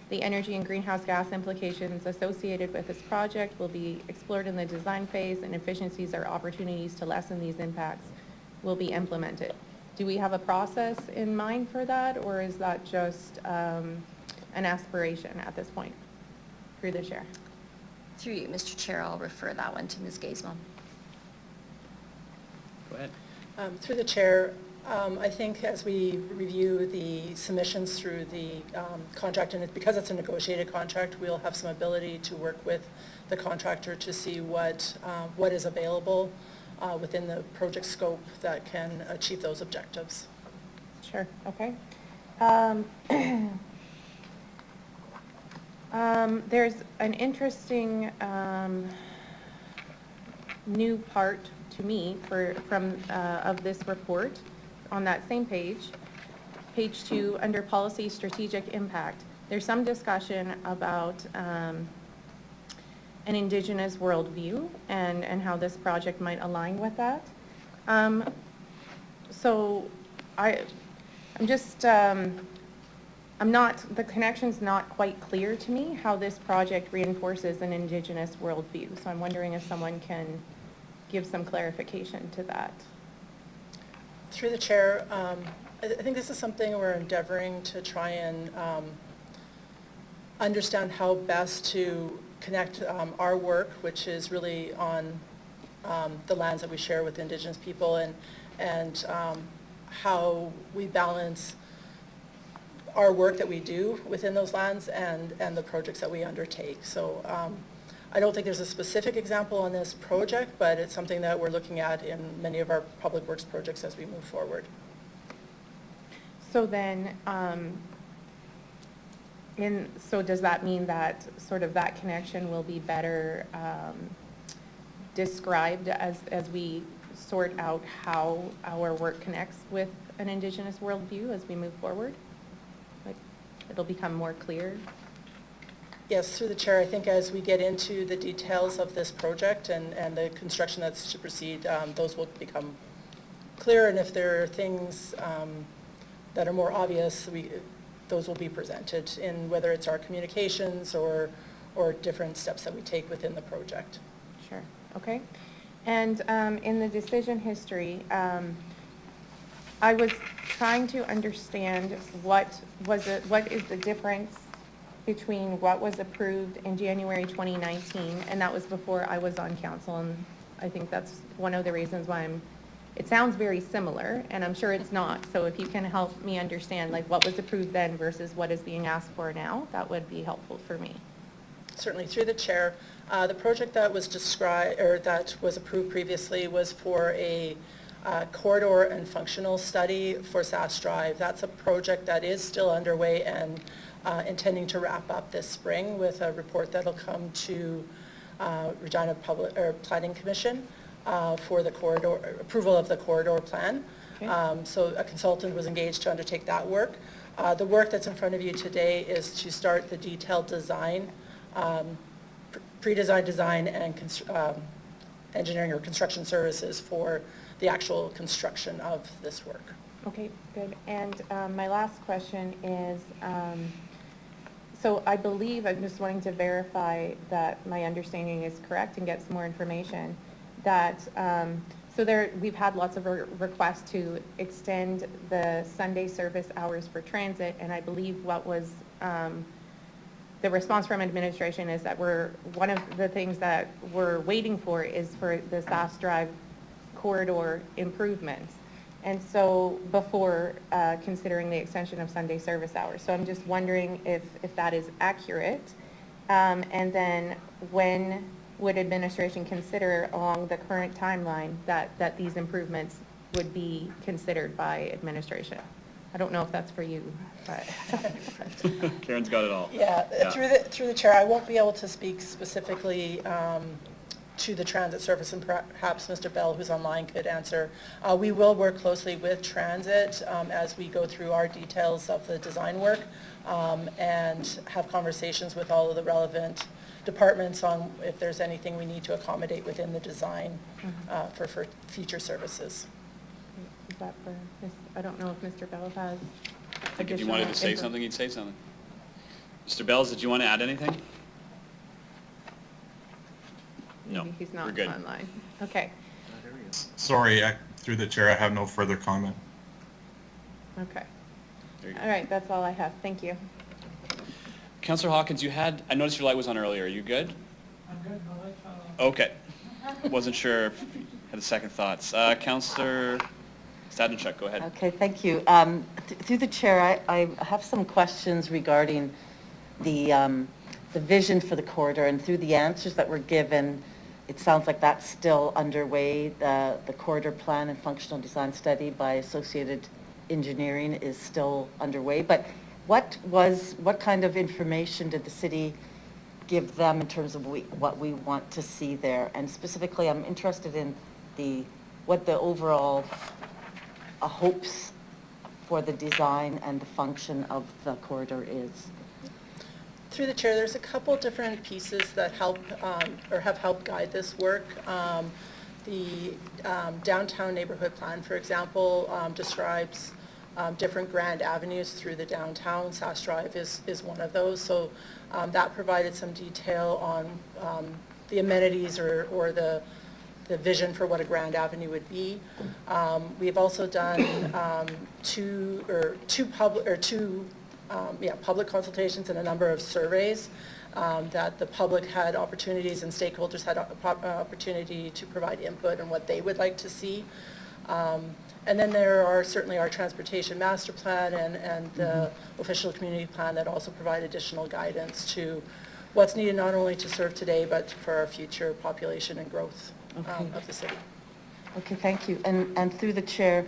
the energy and greenhouse gas implications associated with this project will be explored in the design phase, and efficiencies or opportunities to lessen these impacts will be implemented. Do we have a process in mind for that, or is that just an aspiration at this point? Through the chair. Through you, Mr. Chair, I'll refer that one to Ms. Gaismo. Go ahead. Through the chair, I think as we review the submissions through the contract, and because it's a negotiated contract, we'll have some ability to work with the contractor to see what is available within the project scope that can achieve those objectives. Sure, okay. There's an interesting new part to me of this report on that same page, page 2, under policy strategic impact. There's some discussion about an Indigenous worldview and how this project might align with that. So the connection's not quite clear to me how this project reinforces an Indigenous worldview. So I'm wondering if someone can give some clarification to that. Through the chair, I think this is something we're endeavoring to try and understand how best to connect our work, which is really on the lands that we share with Indigenous people, and how we balance our work that we do within those lands and the projects that we undertake. So I don't think there's a specific example on this project, but it's something that we're looking at in many of our public works projects as we move forward. So then, so does that mean that sort of that connection will be better described as we sort out how our work connects with an Indigenous worldview as we move forward? Like, it'll become more clear? Yes, through the chair, I think as we get into the details of this project and the construction that's to proceed, those will become clear, and if there are things that are more obvious, those will be presented in whether it's our communications or different steps that we take within the project. Sure, okay. And in the decision history, I was trying to understand what is the difference between what was approved in January 2019, and that was before I was on council, and I think that's one of the reasons why it sounds very similar, and I'm sure it's not. So if you can help me understand like what was approved then versus what is being asked for now, that would be helpful for me. Certainly, through the chair, the project that was described, or that was approved previously, was for a corridor and functional study for Sask Drive. That's a project that is still underway and intending to wrap up this spring with a report that'll come to Regina Planning Commission for the corridor approval of the corridor plan. Okay. So a consultant was engaged to undertake that work. The work that's in front of you today is to start the detailed design, pre-design, design, and engineering or construction services for the actual construction of this work. Okay, good. And my last question is, so I believe, I'm just wanting to verify that my understanding is correct and get some more information, that, we've had lots of requests to extend the Sunday service hours for transit, and I believe what was the response from administration is that one of the things that we're waiting for is for the SAS Drive corridor improvements. And so before considering the extension of Sunday service hours. So I'm just wondering if that is accurate. And then when would administration consider along the current timeline that these improvements would be considered by administration? I don't know if that's for you, but. Karen's got it all. Yeah, through the chair, I won't be able to speak specifically to the transit service, and perhaps Mr. Bell, who's online, could answer. We will work closely with transit as we go through our details of the design work and have conversations with all of the relevant departments on if there's anything we need to accommodate within the design for future services. Is that for I don't know if Mr. Bell has. I think if you wanted to say something, you'd say something. Mr. Bells, did you want to add anything? No, Maybe he's not we're good. online. Okay. Sorry, through the chair, I have no further comment. Okay. All right, that's all I have. Thank you. Councillor Hawkins, I noticed your light was on earlier. Are you good? I'm good. My light's on. Okay. Wasn't sure if you had a second thoughts. Councillor Stadnicek, go ahead. Okay, thank you. Through the chair, I have some questions regarding the vision for the corridor, and through the answers that were given, it sounds like that's still underway. The corridor plan and functional design study by Associated Engineering is still underway, but what kind of information did the city give them in terms of what we want to see there? And specifically, I'm interested in what the overall hopes for the design and the function of the corridor is. Through the chair, there's a couple different pieces that help or have helped guide this work. The downtown neighborhood plan, for example, describes different grand avenues through the downtown. SAS Drive is one of those. So that provided some detail on the amenities or the vision for what a grand avenue would be. We've also done two public consultations and a number of surveys that the public had opportunities and stakeholders had opportunity to provide input on what they would like to see. And then there are certainly our transportation master plan and the official community plan that also provide additional guidance to what's needed not only to serve today but for our future population and growth of the city. Okay, thank you. And through the chair,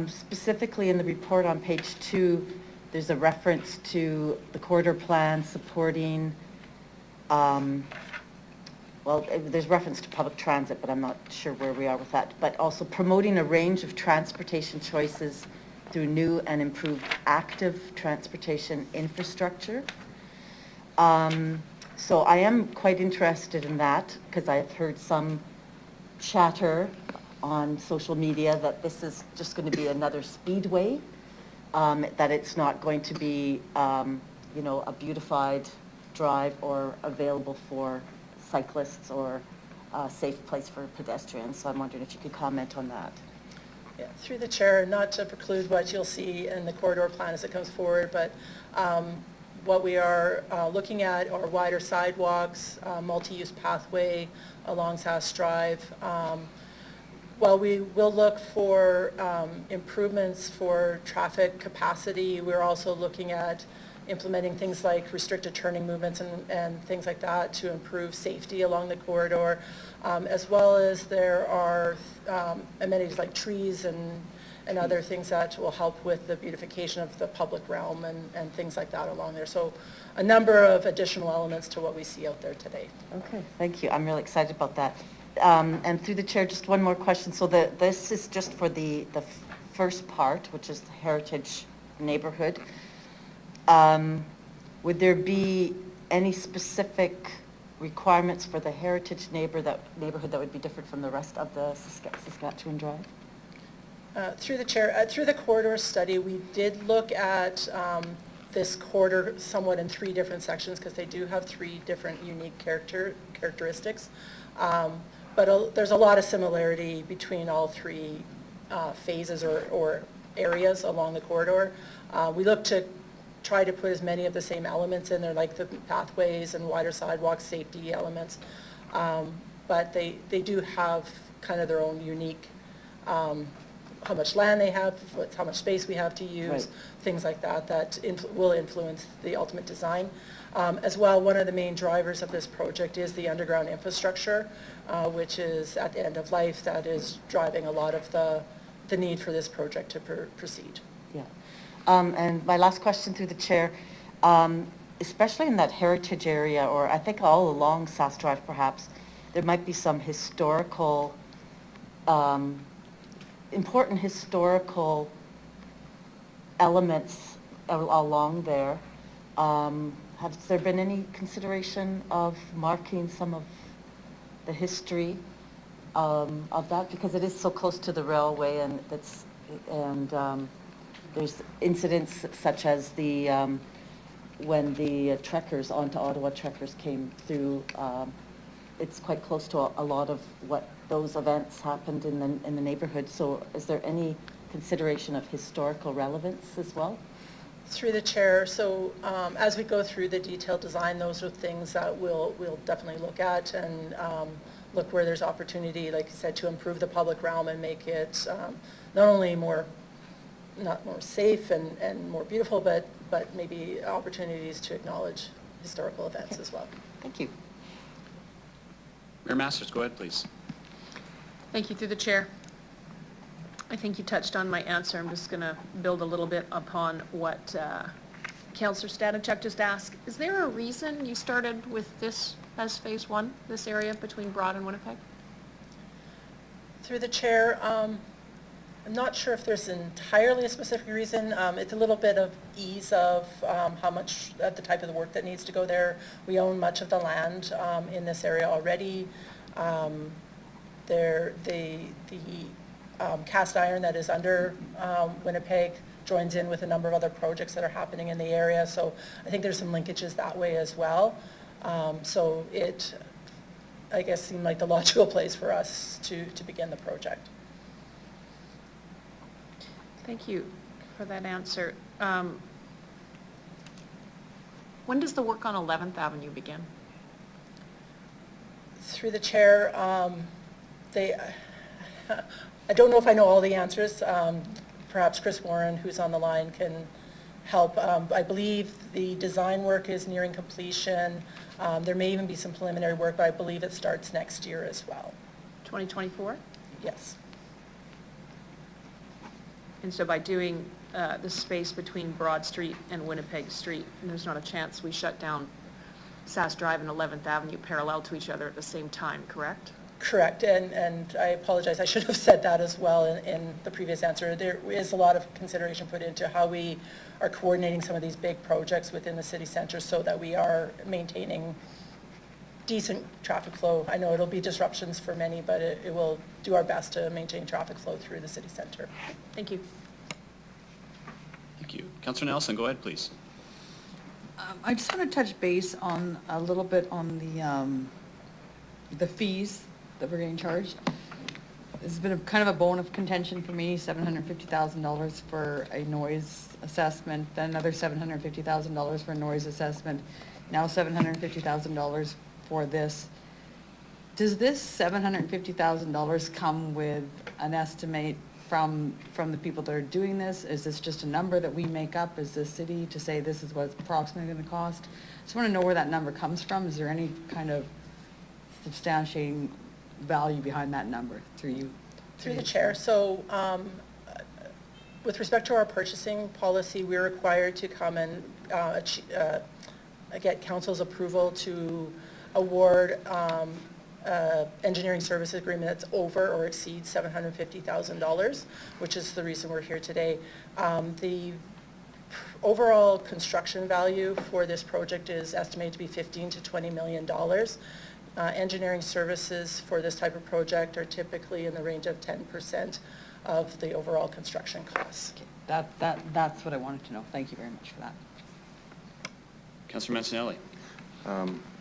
specifically in the report on page 2, there's a reference to the corridor plan supporting, there's reference to public transit, but I'm not sure where we are with that, but also promoting a range of transportation choices through new and improved active transportation infrastructure. So I am quite interested in that because I've heard some chatter on social media that this is just going to be another speedway, that it's not going to be, a beautified drive or available for cyclists or a safe place for pedestrians. So I'm wondering if you could comment on that. Yeah, through the chair, not to preclude what you'll see in the corridor plan as it comes forward, but what we are looking at are wider sidewalks, multi-use pathway along SAS Drive. While we will look for improvements for traffic capacity, we're also looking at implementing things like restricted turning movements and things like that to improve safety along the corridor, as well as there are amenities like trees and other things that will help with the beautification of the public realm and things like that along there. So a number of additional elements to what we see out there today. Okay, thank you. I'm really excited about that. And through the chair, just one more question. So this is just for the first part, which is the heritage neighborhood. Would there be any specific requirements for the heritage neighborhood that would be different from the rest of the Saskatchewan Drive? Through the chair, through the corridor study, we did look at this corridor somewhat in 3 different sections because they do have 3 different unique characteristics. But there's a lot of similarity between all 3 phases or areas along the corridor. We look to try to put as many of the same elements in there, like the pathways and wider sidewalks, safety elements. But they do have kind of their own unique, how much land they have, how much space we have to use, Right. things like that, will influence the ultimate design. As well, one of the main drivers of this project is the underground infrastructure, which is at the end of life, that is driving a lot of the need for this project to proceed. Yeah. And my last question through the chair, especially in that heritage area, or I think all along Sass Drive perhaps, there might be some historical, important historical elements along there. Has there been any consideration of marking some of the history of that? Because it is so close to the railway, and there's incidents such as the when the trekkers onto Ottawa trekkers came through. It's quite close to a lot of what those events happened in the neighborhood. So is there any consideration of historical relevance as well? Through the chair, so as we go through the detailed design, those are things that we'll definitely look at and look where there's opportunity, like you said, to improve the public realm and make it not only more safe and more beautiful, but maybe opportunities to acknowledge historical events as well. Thank you. Mayor Masters, go ahead, please. Thank you, through the chair. I think you touched on my answer. I'm just going to build a little bit upon what Councillor Stanachuk just asked. Is there a reason you started with this as phase one, this area between Broad and Winnipeg? Through the chair, I'm not sure if there's entirely a specific reason. It's a little bit of ease of how much, the type of the work that needs to go there. We own much of the land in this area already. Cast iron that is under Winnipeg joins in with a number of other projects that are happening in the area. So I think there's some linkages that way as well. So it, I guess, seemed like the logical place for us to begin the project. Thank you for that answer. When does the work on 11th Avenue begin? Through the chair, I don't know if I know all the answers. Perhaps Chris Warren, who's on the line, can help. I believe the design work is nearing completion. There may even be some preliminary work, but I believe it starts next year as well. 2024? Yes. And so by doing the space between Broad Street and Winnipeg Street, there's not a chance we shut down Sass Drive and 11th Avenue parallel to each other at the same time, correct? Correct, and I apologize, I should have said that as well in the previous answer. There is a lot of consideration put into how we are coordinating some of these big projects within the city centre so that we are maintaining decent traffic flow. I know it'll be disruptions for many, but it will do our best to maintain traffic flow through the city centre. Thank you. Thank you. Councillor Nelson, go ahead, please. I just want to touch base on a little bit on the fees that we're getting charged. This has been kind of a bone of contention for me, $750,000 for a noise assessment, then another $750,000 for a noise assessment, now $750,000 for this. Does this $750,000 come with an estimate from the people that are doing this? Is this just a number that we make up as the city to say this is what it's approximately going to cost? Just want to know where that number comes from. Is there any kind of substantiating value behind that number through you? Through the chair. So with respect to our purchasing policy, we're required to come and get council's approval to award engineering services agreement that's over or exceeds $750,000, which is the reason we're here today. The overall construction value for this project is estimated to be $15 to $20 million. Engineering services for this type of project are typically in the range of 10% of the overall construction costs. Okay. That's what I wanted to know. Thank you very much for that. Councillor Mancinelli.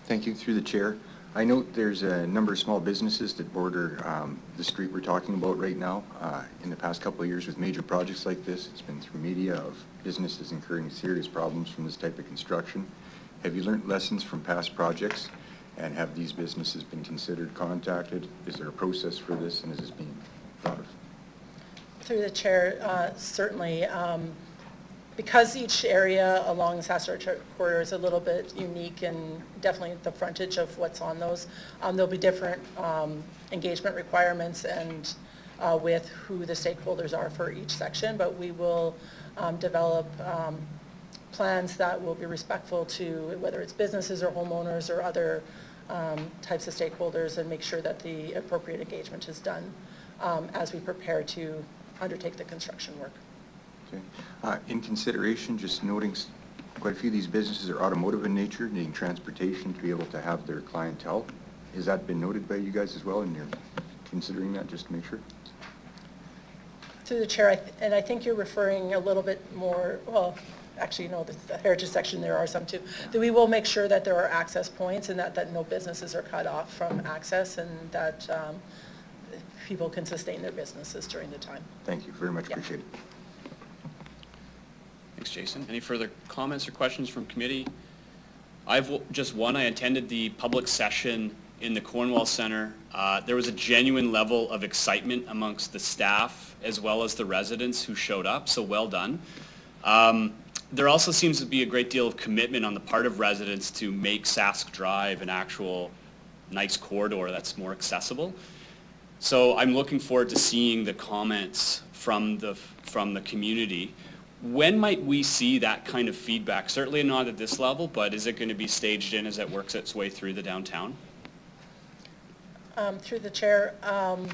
Thank you, through the chair. I note there's a number of small businesses that border the street we're talking about right now. In the past couple of years with major projects like this, it's been through media of businesses incurring serious problems from this type of construction. Have you learned lessons from past projects, and have these businesses been considered, contacted? Is there a process for this, and is this being thought of? Through the chair, certainly. Because each area along the Saskatchewan corridor is a little bit unique, and definitely the frontage of what's on those, there'll be different engagement requirements and with who the stakeholders are for each section, but we will develop plans that will be respectful to whether it's businesses or homeowners or other types of stakeholders, and make sure that the appropriate engagement is done as we prepare to undertake the construction work. Okay. In consideration, just noting quite a few of these businesses are automotive in nature, needing transportation to be able to have their clientele. Has that been noted by you guys as well, and you're considering that, just to make sure? Through the chair, and I think you're referring a little bit more, well, actually, no, the heritage section, there are some too, that we will make sure that there are access points and that no businesses are cut off from access, and that people can sustain their businesses during the time. Thank you very much. Yeah. Appreciate it. Thanks, Jason. Any further comments or questions from committee? Just one. I attended the public session in the Cornwall Centre. There was a genuine level of excitement amongst the staff as well as the residents who showed up, so well done. There also seems to be a great deal of commitment on the part of residents to make Sask Drive an actual nice corridor that's more accessible. So I'm looking forward to seeing the comments from the community. When might we see that kind of feedback? Certainly not at this level, but is it going to be staged in as it works its way through the downtown? Through the chair, I'm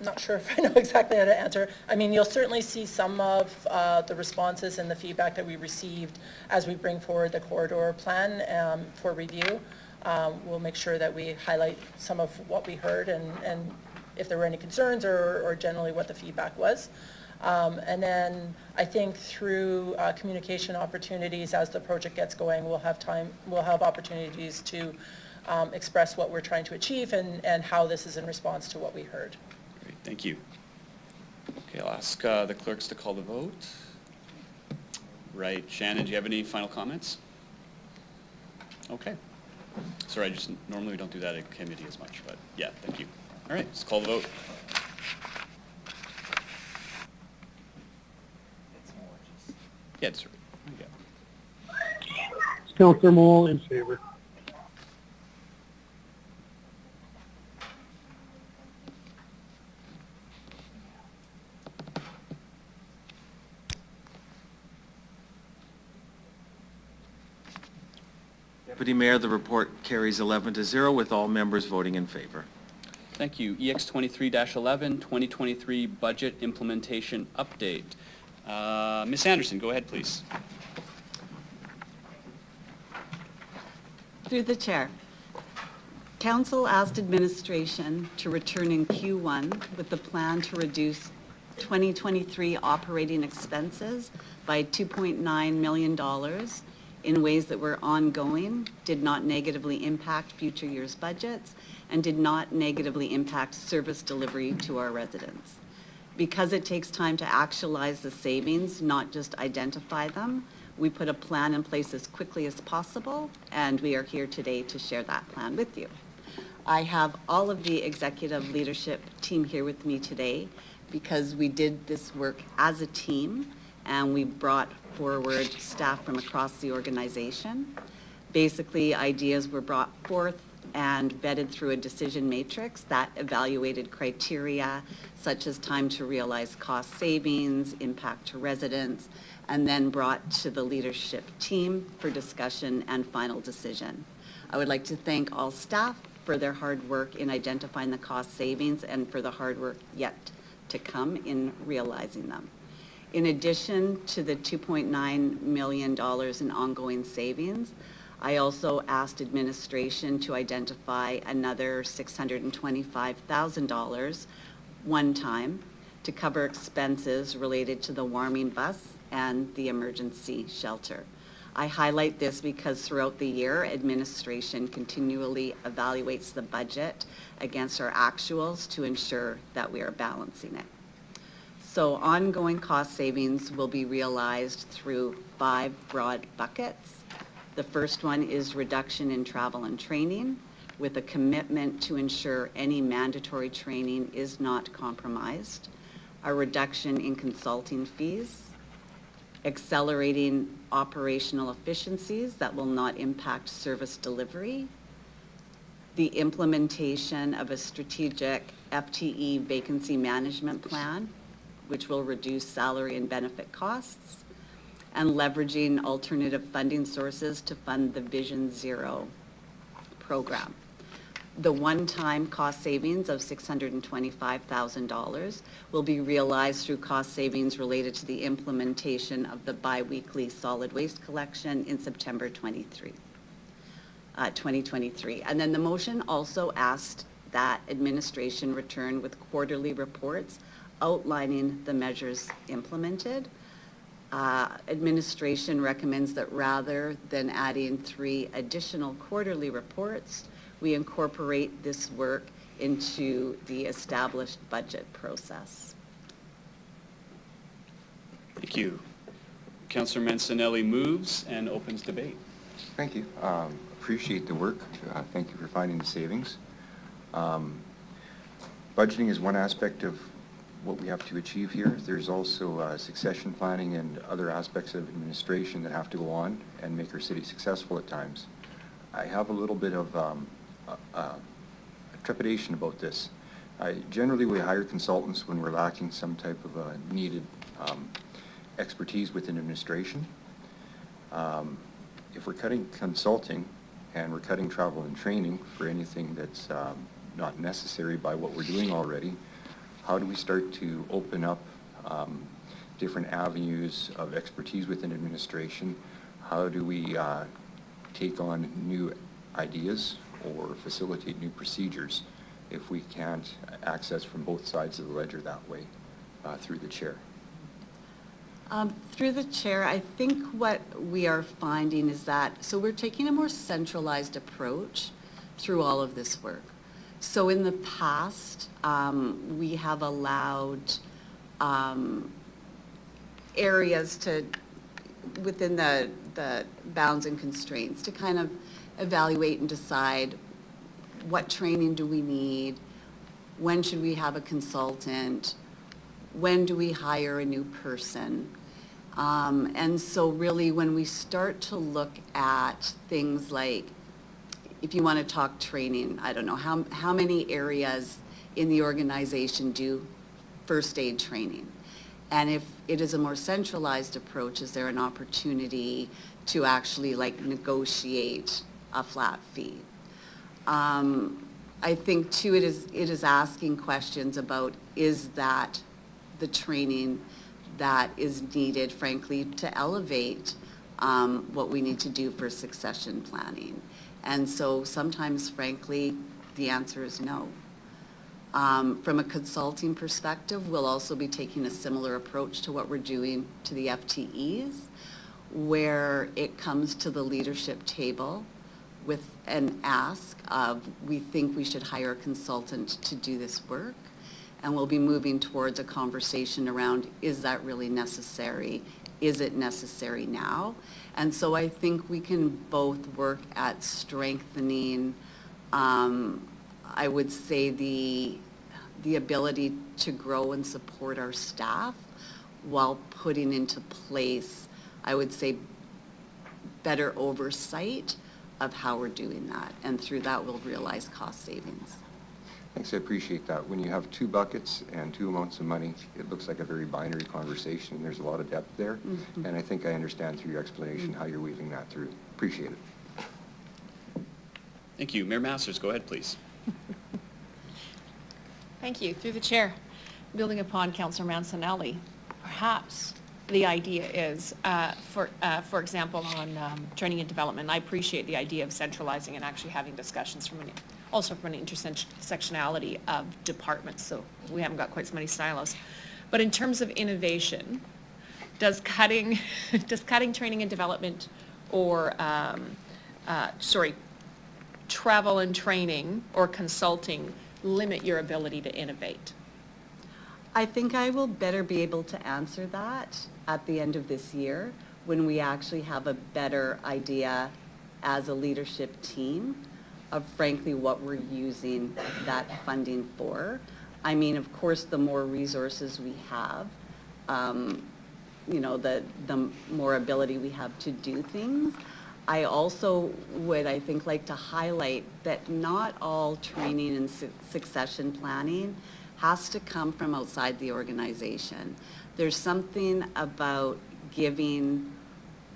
not sure if I know exactly how to answer. I mean, you'll certainly see some of the responses and the feedback that we received as we bring forward the corridor plan for review. We'll make sure that we highlight some of what we heard and if there were any concerns or generally what the feedback was. And then I think through communication opportunities as the project gets going, we'll have opportunities to express what we're trying to achieve and how this is in response to what we heard. Great, thank you. Okay, I'll ask the clerks to call the vote. Right, Shannon, do you have any final comments? Okay. Sorry, normally we don't do that at committee as much, but yeah, thank you. All right, let's call the vote. Yeah, it's okay. Councillor Moll in favor. Deputy Mayor, the report carries 11-0 with all members voting in favor. Thank you. EX 23-11, 2023 budget implementation update. Ms. Anderson, go ahead, please. Through the chair. Council asked administration to return in Q1 with the plan to reduce 2023 operating expenses by $2.9 million in ways that were ongoing, did not negatively impact future years' budgets, and did not negatively impact service delivery to our residents. Because it takes time to actualize the savings, not just identify them, we put a plan in place as quickly as possible, and we are here today to share that plan with you. I have all of the executive leadership team here with me today because we did this work as a team, and we brought forward staff from across the organization. Basically, ideas were brought forth and vetted through a decision matrix that evaluated criteria such as time to realize cost savings, impact to residents, and then brought to the leadership team for discussion and final decision. I would like to thank all staff for their hard work in identifying the cost savings and for the hard work yet to come in realizing them. In addition to the $2.9 million in ongoing savings, I also asked administration to identify another $625,000 one time to cover expenses related to the warming bus and the emergency shelter. I highlight this because throughout the year, administration continually evaluates the budget against our actuals to ensure that we are balancing it. So ongoing cost savings will be realized through 5 broad buckets. The first one is reduction in travel and training, with a commitment to ensure any mandatory training is not compromised, a reduction in consulting fees, accelerating operational efficiencies that will not impact service delivery, the implementation of a strategic FTE vacancy management plan, which will reduce salary and benefit costs, and leveraging alternative funding sources to fund the Vision Zero program. The one-time cost savings of $625,000 will be realized through cost savings related to the implementation of the biweekly solid waste collection in September 2023. And then the motion also asked that administration return with quarterly reports outlining the measures implemented. Administration recommends that rather than adding 3 additional quarterly reports, we incorporate this work into the established budget process. Thank you. Councillor Mancinelli moves and opens debate. Thank you. Appreciate the work. Thank you for finding the savings. Budgeting is one aspect of what we have to achieve here. There's also succession planning and other aspects of administration that have to go on and make our city successful at times. I have a little bit of trepidation about this. Generally, we hire consultants when we're lacking some type of needed expertise within administration. If we're cutting consulting and we're cutting travel and training for anything that's not necessary by what we're doing already, how do we start to open up different avenues of expertise within administration? How do we take on new ideas or facilitate new procedures if we can't access from both sides of the ledger that way through the chair? Through the chair, I think what we are finding is that, so we're taking a more centralized approach through all of this work. So in the past, we have allowed areas to, within the bounds and constraints, to kind of evaluate and decide what training do we need, when should we have a consultant, when do we hire a new person. And so really when we start to look at things like, if you want to talk training, I don't know, how many areas in the organization do first aid training? And if it is a more centralized approach, is there an opportunity to actually like negotiate a flat fee? I think too, it is asking questions about, is that the training that is needed, frankly, to elevate what we need to do for succession planning? And so sometimes, frankly, the answer is no. From a consulting perspective, we'll also be taking a similar approach to what we're doing to the FTEs, where it comes to the leadership table with an ask of, we think we should hire a consultant to do this work. And we'll be moving towards a conversation around, is that really necessary? Is it necessary now? And so I think we can both work at strengthening, I would say, the ability to grow and support our staff while putting into place, I would say, better oversight of how we're doing that. And through that, we'll realize cost savings. Thanks, I appreciate that. When you have 2 buckets and 2 amounts of money, it looks like a very binary conversation. There's a lot of depth there, and I think I understand through your explanation how you're weaving that through. Appreciate it. Thank you. Mayor Masters, go ahead, please. Thank you. Through the chair, building upon Councillor Mancinelli, perhaps the idea is, for example, on training and development, I appreciate the idea of centralizing and actually having discussions also from an intersectionality of departments, so we haven't got quite so many silos. But in terms of innovation, does cutting training and development or, travel and training or consulting limit your ability to innovate? I think I will better be able to answer that at the end of this year when we actually have a better idea as a leadership team of frankly what we're using that funding for. I mean, of course, the more resources we have, you know, the more ability we have to do things. I also would, I think, like to highlight that not all training and succession planning has to come from outside the organization. There's something about giving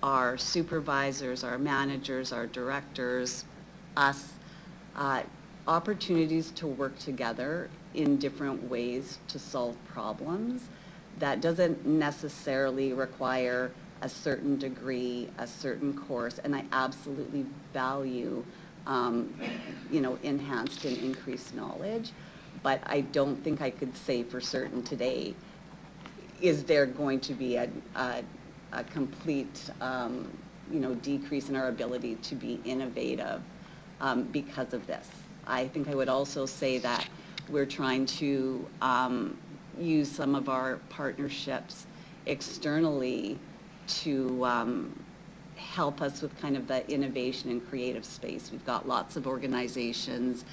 our supervisors, our managers, our directors, us, opportunities to work together in different ways to solve problems that doesn't necessarily require a certain degree, a certain course, and I absolutely value, you know, enhanced and increased knowledge, but I don't think I could say for certain today, is there going to be a complete, you know, decrease in our ability to be innovative because of this. I think I would also say that we're trying to use some of our partnerships externally to help us with kind of the innovation and creative space. We've got lots of organizations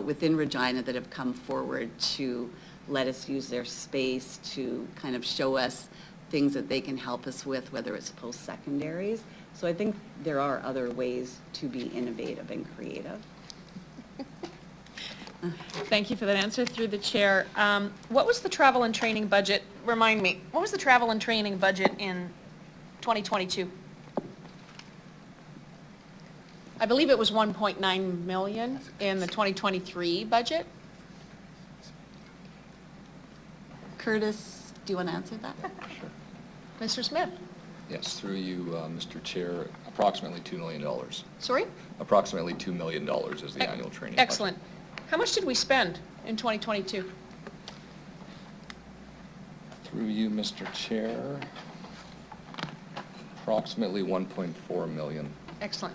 within Regina that have come forward to let us use their space to kind of show us things that they can help us with, whether it's post-secondaries. So I think there are other ways to be innovative and creative. Thank you for that answer through the chair. What was the travel and training budget? Remind me, what was the travel and training budget in 2022? I believe it was 1.9 million in the 2023 budget. Curtis, do you want to answer that? Sure. Mr. Smith? Yes, through you, Mr. Chair, approximately $2 million. Sorry? Approximately $2 million is the annual training budget. Excellent. How much did we spend in 2022? Through you, Mr. Chair, approximately 1.4 million. Excellent.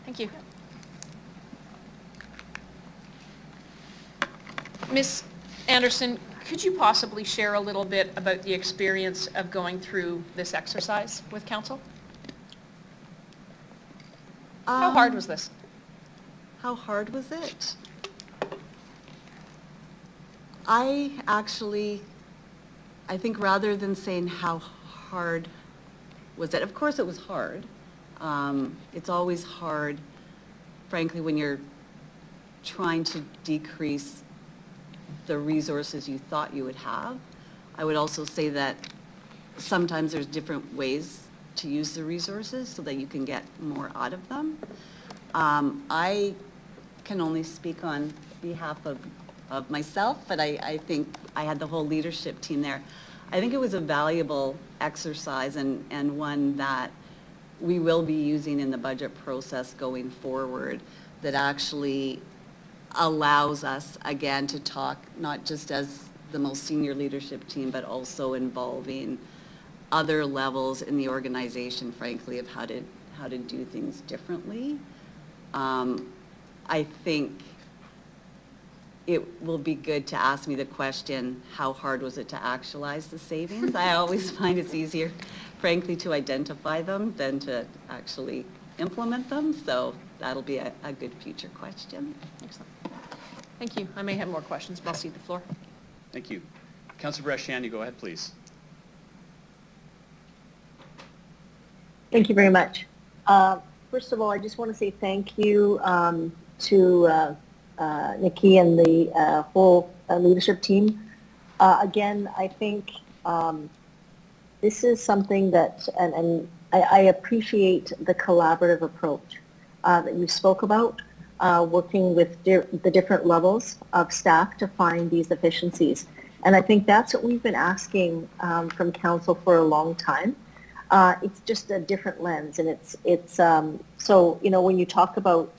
Thank you. Ms. Anderson, could you possibly share a little bit about the experience of going through this exercise with council? How hard was this? How hard was it? I think rather than saying how hard was it, of course it was hard. It's always hard, frankly, when you're trying to decrease the resources you thought you would have. I would also say that sometimes there's different ways to use the resources so that you can get more out of them. I can only speak on behalf of myself, but I think I had the whole leadership team there. I think it was a valuable exercise and one that we will be using in the budget process going forward that actually allows us, again, to talk not just as the most senior leadership team, but also involving other levels in the organization, frankly, of how to do things differently. I think it will be good to ask me the question, how hard was it to actualize the savings? I always find it's easier, frankly, to identify them than to actually implement them. So that'll be a good future question. Excellent. Thank you. I may have more questions, but I'll cede the floor. Thank you. Councilor Bresciani, go ahead, please. Thank you very much. First of all, I just want to say thank you to Nikki and the whole leadership team. Again, I think this is something that, and I appreciate the collaborative approach that you spoke about, working with the different levels of staff to find these efficiencies. And I think that's what we've been asking from council for a long time. It's just a different lens, and it's so, you know, when you talk about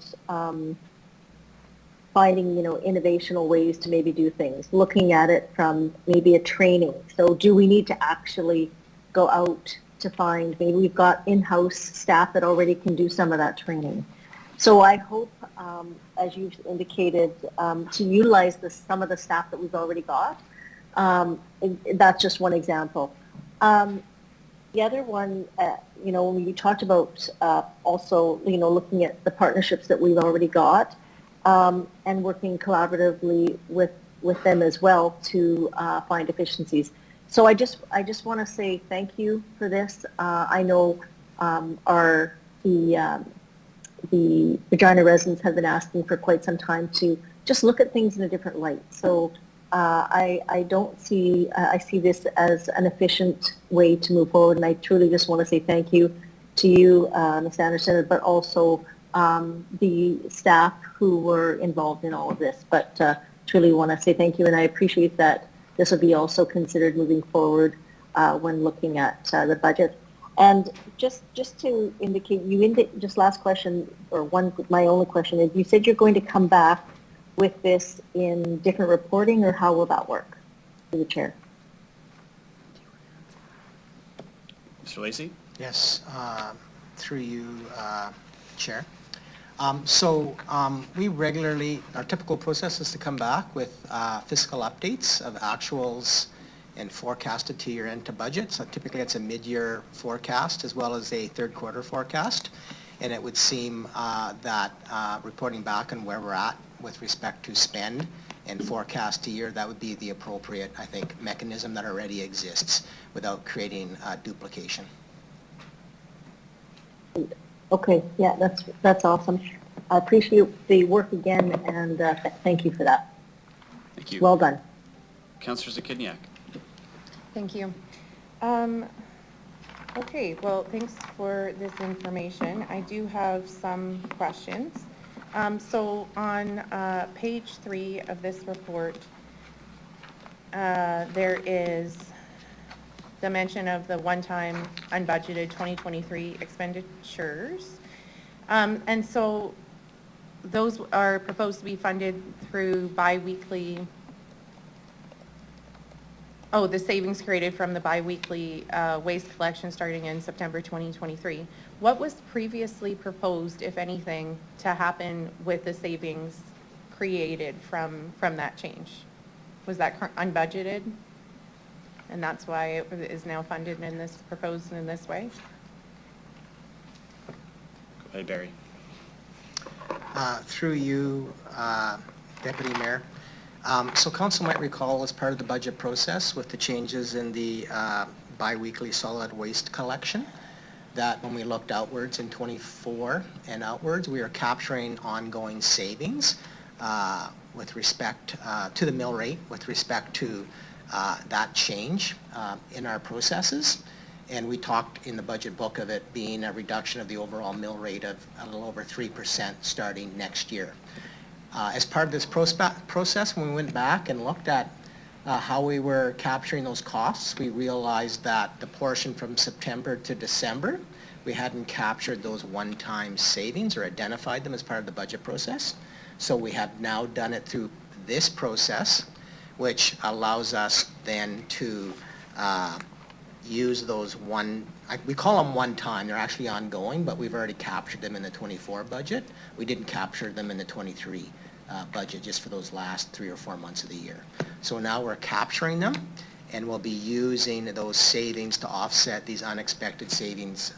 finding, you know, innovational ways to maybe do things, looking at it from maybe a training. So do we need to actually go out to find, maybe we've got in-house staff that already can do some of that training. So I hope, as you've indicated, to utilize some of the staff that we've already got. That's just one example. The other one, when you talked about also, looking at the partnerships that we've already got and working collaboratively with them as well to find efficiencies. So I just want to say thank you for this. I know the Regina residents have been asking for quite some time to just look at things in a different light. So I don't see, I see this as an efficient way to move forward, and I truly just want to say thank you to you, Ms. Anderson, but also the staff who were involved in all of this. But truly want to say thank you, and I appreciate that this will be also considered moving forward when looking at the budget. And just to indicate, just last question, or my only question is, you said you're going to come back with this in different reporting, or how will that work through the chair? Mr. Lacey? Yes, through you, Chair. We regularly, our typical process is to come back with fiscal updates of actuals and forecasted to year end to budget. So typically it's a mid-year forecast as well as a third quarter forecast. And it would seem that reporting back on where we're at with respect to spend and forecast a year, that would be the appropriate, I think, mechanism that already exists without creating duplication. Okay, yeah, that's awesome. I appreciate the work again, and thank you for that. Thank you. Well done. Councillor Zakidniak. Thank you. Okay, well, thanks for this information. I do have some questions. So on page 3 of this report, there is the mention of the one-time unbudgeted 2023 expenditures. And so those are proposed to be funded through bi-weekly, the savings created from the bi-weekly waste collection starting in September 2023. What was previously proposed, if anything, to happen with the savings created from that change? Was that unbudgeted? And that's why it is now funded in this, proposed in this way? Go ahead, Barry. Through you, Deputy Mayor. So Council might recall, as part of the budget process with the changes in the bi-weekly solid waste collection, that when we looked outwards in 24 and outwards, we are capturing ongoing savings with respect to the mill rate, with respect to that change in our processes. And we talked in the budget book of it being a reduction of the overall mill rate of a little over 3% starting next year. As part of this process, when we went back and looked at how we were capturing those costs, we realized that the portion from September to December, we hadn't captured those one-time savings or identified them as part of the budget process. So we have now done it through this process, which allows us then to use those we call them one-time, they're actually ongoing, but we've already captured them in the 24 budget. We didn't capture them in the 23 budget just for those last 3 or 4 months of the year. So now we're capturing them, and we'll be using those savings to offset these unexpected savings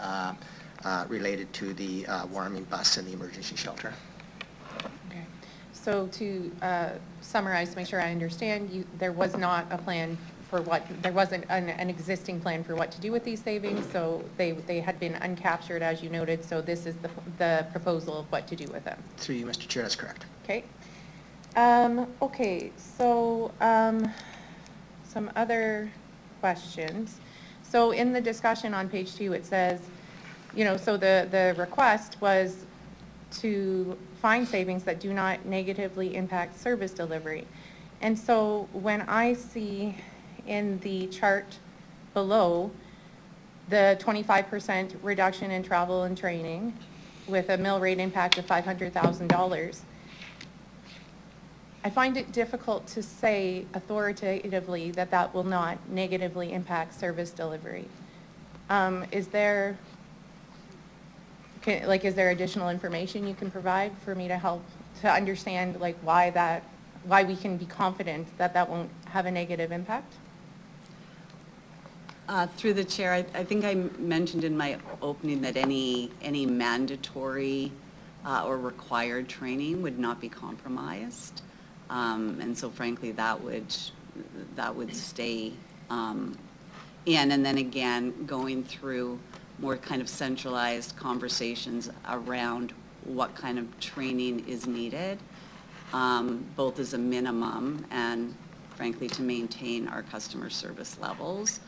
related to the warming bus and the emergency shelter. Okay. So to summarize, to make sure I understand, there was not a plan for there wasn't an existing plan for what to do with these savings, so they had been uncaptured, as you noted, so this is the proposal of what to do with them. Through you, Mr. Chair, that's correct. Okay. Okay, so some other questions. So in the discussion on page 2, it says, so the request was to find savings that do not negatively impact service delivery. And so when I see in the chart below the 25% reduction in travel and training with a mill rate impact of $500,000, I find it difficult to say authoritatively that that will not negatively impact service delivery. Is there, is there additional information you can provide for me to help to understand like why we can be confident that that won't have a negative impact? Through the chair, I think I mentioned in my opening that any mandatory or required training would not be compromised. And so frankly, that would stay in. And then again, going through more kind of centralized conversations around what kind of training is needed, both as a minimum and frankly to maintain our customer service levels.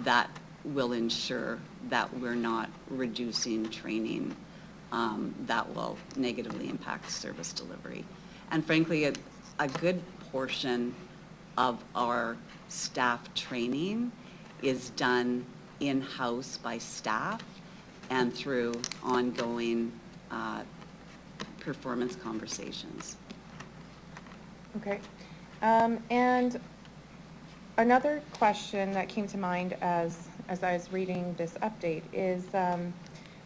That will ensure that we're not reducing training that will negatively impact service delivery. And frankly, a good portion of our staff training is done in-house by staff and through ongoing performance conversations. Okay. And another question that came to mind as I was reading this update is,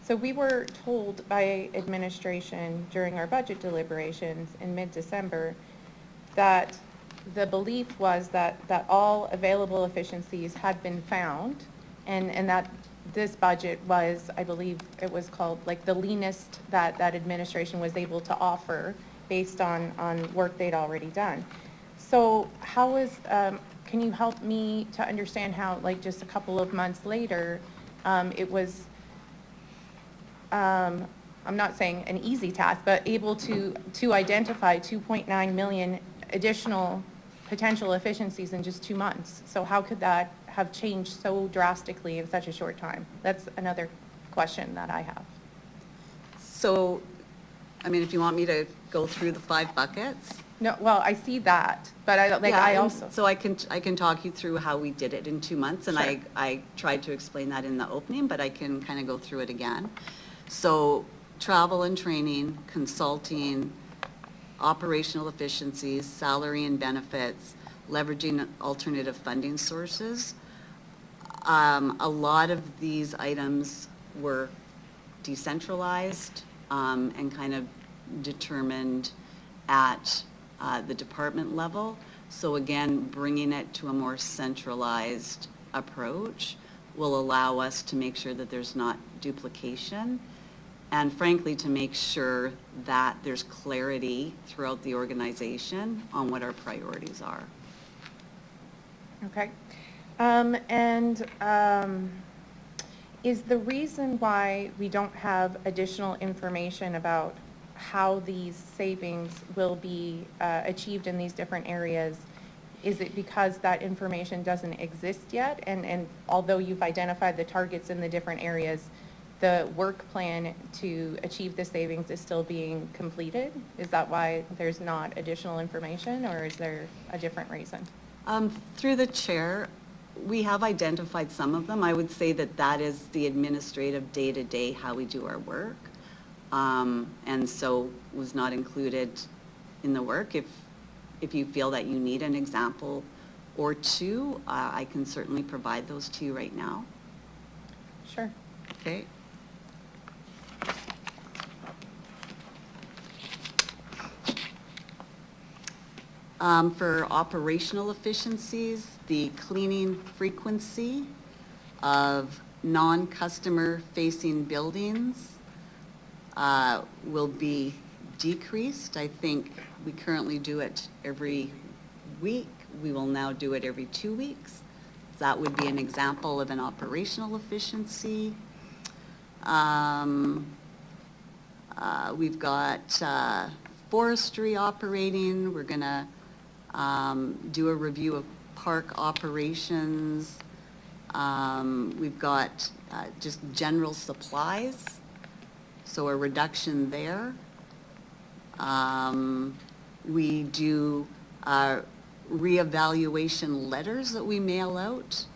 so we were told by administration during our budget deliberations in mid-December that the belief was that all available efficiencies had been found, and that this budget was, I believe it was called like the leanest that administration was able to offer based on work they'd already done. So how is, can you help me to understand how, like just a couple of months later, it was, I'm not saying an easy task, but able to identify 2.9 million additional potential efficiencies in just 2 months. So how could that have changed so drastically in such a short time? That's another question that I have. So, I mean, if you want me to go through the 5 buckets. No, well, I see that, but I also. So I can talk you through how we did it in 2 months, and Sure. I tried to explain that in the opening, but I can kind of go through it again. So travel and training, consulting, operational efficiencies, salary and benefits, leveraging alternative funding sources. A lot of these items were decentralized and kind of determined at the department level. So again, bringing it to a more centralized approach will allow us to make sure that there's not duplication, and frankly to make sure that there's clarity throughout the organization on what our priorities are. Okay. Is the reason why we don't have additional information about how these savings will be achieved in these different areas, is it because that information doesn't exist yet? And although you've identified the targets in the different areas, the work plan to achieve the savings is still being completed? Is that why there's not additional information, or is there a different reason? Through the chair, we have identified some of them. I would say that that is the administrative day-to-day how we do our work, and so was not included in the work. If you feel that you need an example or two, I can certainly provide those to you right now. Sure. Okay. For operational efficiencies, the cleaning frequency of non-customer facing buildings will be decreased. I think we currently do it every week. We will now do it every 2 weeks. That would be an example of an operational efficiency. We've got forestry operating. We're going to do a review of park operations. We've got just general supplies, so a reduction there. We do reevaluation letters that we mail out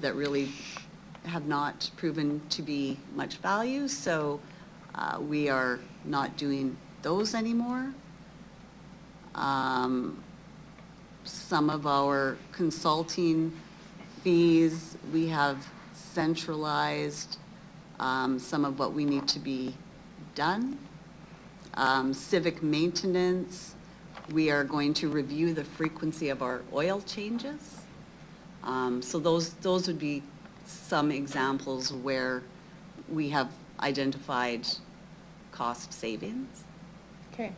that really have not proven to be much value, so we are not doing those anymore. Some of our consulting fees, we have centralized some of what we need to be done. Civic maintenance, we are going to review the frequency of our oil changes. So those would be some examples where we have identified cost savings. Okay.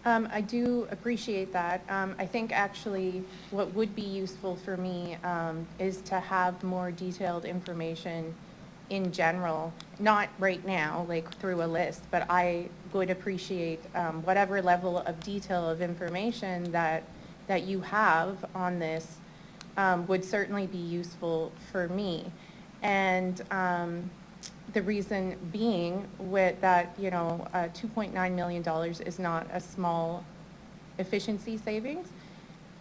I do appreciate that. I think actually what would be useful for me is to have more detailed information in general, not right now, like through a list, but I would appreciate whatever level of detail of information that you have on this would certainly be useful for me. And the reason being with that, you know, $2.9 million is not a small efficiency savings.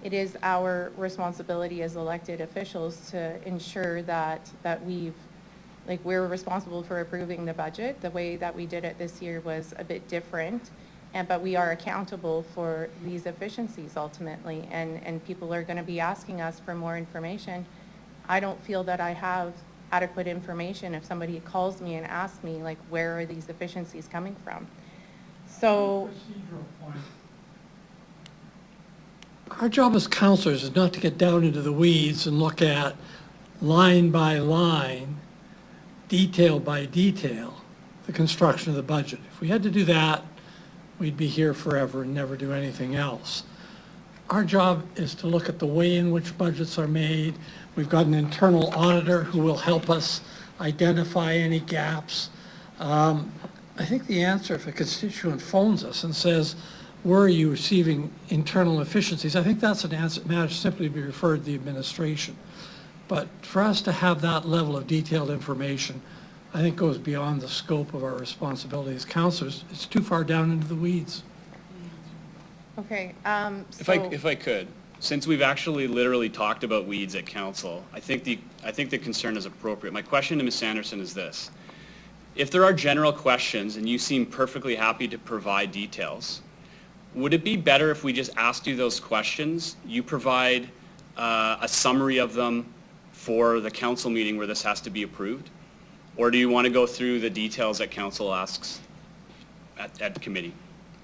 It is our responsibility as elected officials to ensure that we're responsible for approving the budget. The way that we did it this year was a bit different, but we are accountable for these efficiencies ultimately, and people are going to be asking us for more information. I don't feel that I have adequate information if somebody calls me and asks me, like, where are these efficiencies coming from? So, Procedural point. Our job as counselors is not to get down into the weeds and look at line by line, detail by detail, the construction of the budget. If we had to do that, we'd be here forever and never do anything else. Our job is to look at the way in which budgets are made. We've got an internal auditor who will help us identify any gaps. I think the answer, if a constituent phones us and says, where are you receiving internal efficiencies? I think that's an answer, matter simply to be referred to the administration. But for us to have that level of detailed information, I think goes beyond the scope of our responsibility as counselors. It's too far down into the weeds. okay, If I could, since we've actually literally talked about weeds at council, I think the concern is appropriate. My question to Ms. Sanderson is this. If there are general questions and you seem perfectly happy to provide details, would it be better if we just asked you those questions, you provide a summary of them for the council meeting where this has to be approved? Or do you want to go through the details that council asks at committee?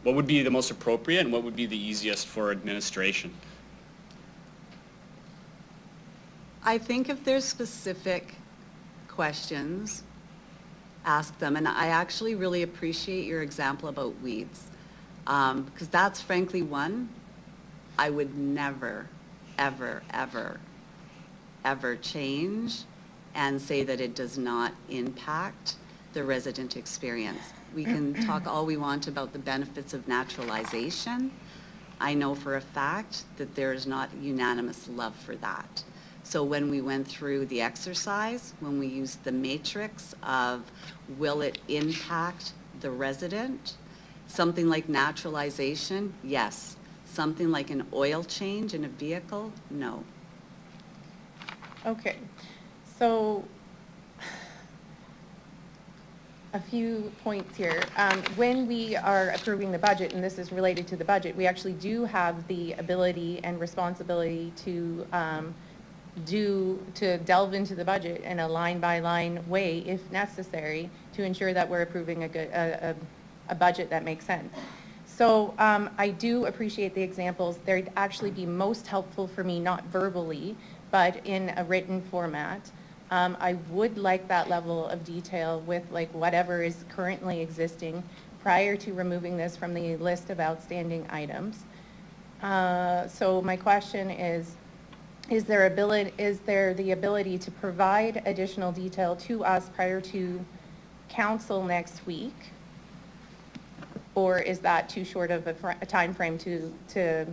What would be the most appropriate and what would be the easiest for administration? I think if there's specific questions, ask them. And I actually really appreciate your example about weeds. Because that's frankly one I would never, ever, ever, ever change and say that it does not impact the resident experience. We can talk all we want about the benefits of naturalization. I know for a fact that there is not unanimous love for that. So when we went through the exercise, when we used the matrix of will it impact the resident, something like naturalization, yes. Something like an oil change in a vehicle, no. okay. So, a few points here. When we are approving the budget, and this is related to the budget, we actually do have the ability and responsibility to delve into the budget in a line-by-line way, if necessary, to ensure that we're approving a budget that makes sense. So I do appreciate the examples. They'd actually be most helpful for me, not verbally, but in a written format. I would like that level of detail with like whatever is currently existing prior to removing this from the list of outstanding items. So my question is there the ability to provide additional detail to us prior to council next week? Or is that too short of a time frame to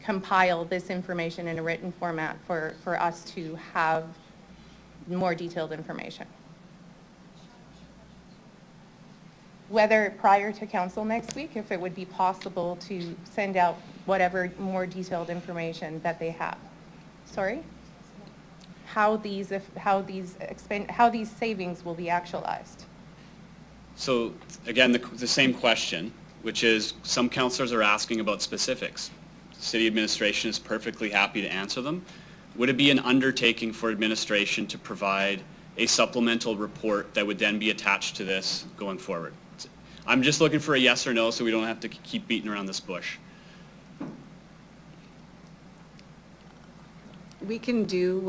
compile this information in a written format for us to have more detailed information? Whether prior to council next week, if it would be possible to send out whatever more detailed information that they have. Sorry? How these savings will be actualized. So again, the same question, which is some councillors are asking about specifics. City administration is perfectly happy to answer them. Would it be an undertaking for administration to provide a supplemental report that would then be attached to this going forward? I'm just looking for a yes or no so we don't have to keep beating around this bush. We can do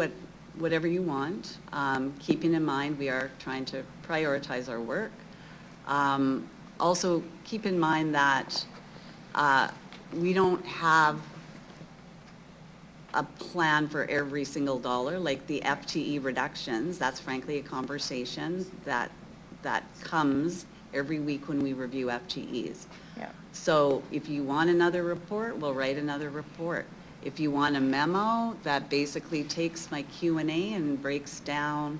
whatever you want, keeping in mind we are trying to prioritize our work. Also, keep in mind that we don't have a plan for every single dollar, like the FTE reductions. That's frankly a conversation that comes every week when we review FTEs. Yeah. So if you want another report, we'll write another report. If you want a memo that basically takes my Q&A and breaks down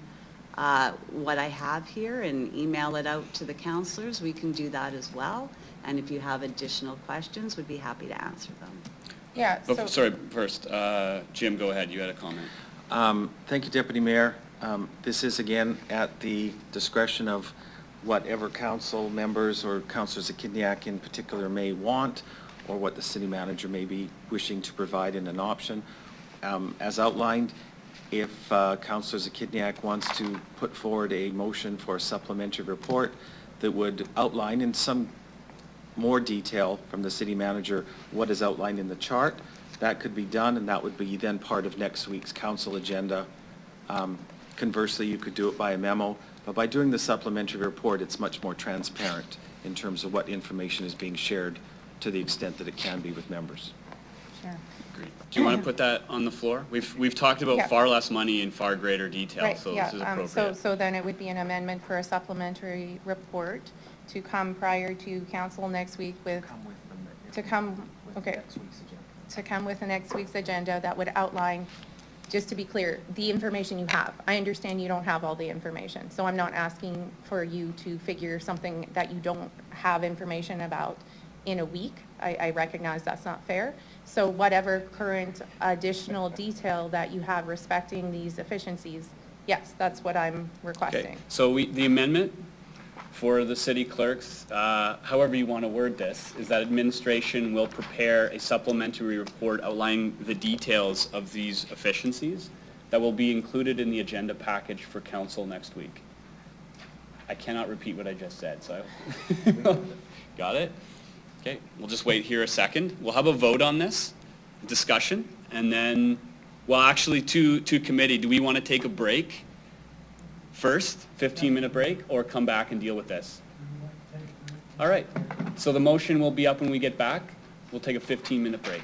what I have here and email it out to the councillors, we can do that as well. And if you have additional questions, we'd be happy to answer them. Yeah, Oh, sorry, first, Jim, go ahead. You had a comment. Thank you, Deputy Mayor. This is again at the discretion of whatever council members or councillors of Kidniak in particular may want, or what the city manager may be wishing to provide in an option. As outlined, if councillors of Kidniak wants to put forward a motion for a supplementary report that would outline in some more detail from the city manager what is outlined in the chart, that could be done, and that would be then part of next week's council agenda. Conversely, you could do it by a memo, but by doing the supplementary report, it's much more transparent in terms of what information is being shared to the extent that it can be with members. Sure. Agreed. Do you want to put that on the floor? We've talked about Yeah. far less money in far greater detail, Right, so yeah, this is appropriate. so then it would be an amendment for a supplementary report to come prior to council next week with, to come with the next week's agenda that would outline, just to be clear, the information you have. I understand you don't have all the information, so I'm not asking for you to figure something that you don't have information about in a week. I recognize that's not fair. So whatever current additional detail that you have respecting these efficiencies, yes, that's what I'm requesting. Okay, so the amendment for the city clerks, however you want to word this, is that administration will prepare a supplementary report outlining the details of these efficiencies that will be included in the agenda package for council next week. I cannot repeat what I just said, so got it? Okay, we'll just wait here a second. We'll have a vote on this, discussion, and then, well, actually, to committee, do we want to take a break first, 15-minute break, or come back and deal with this? All right, so the motion will be up when we get back. We'll take a 15-minute break.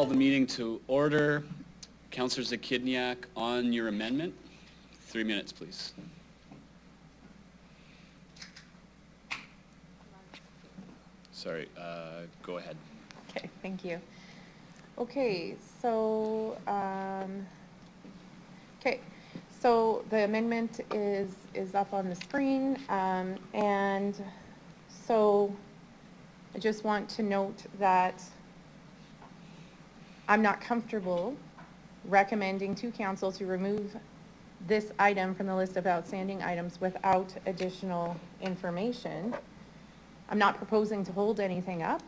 call the meeting to order. Councillor Zakidniak, on your amendment, 3 minutes, please. Sorry, go ahead. Okay, thank you. Okay, so, so the amendment is up on the screen, and so I just want to note that I'm not comfortable recommending to council to remove this item from the list of outstanding items without additional information. I'm not proposing to hold anything up.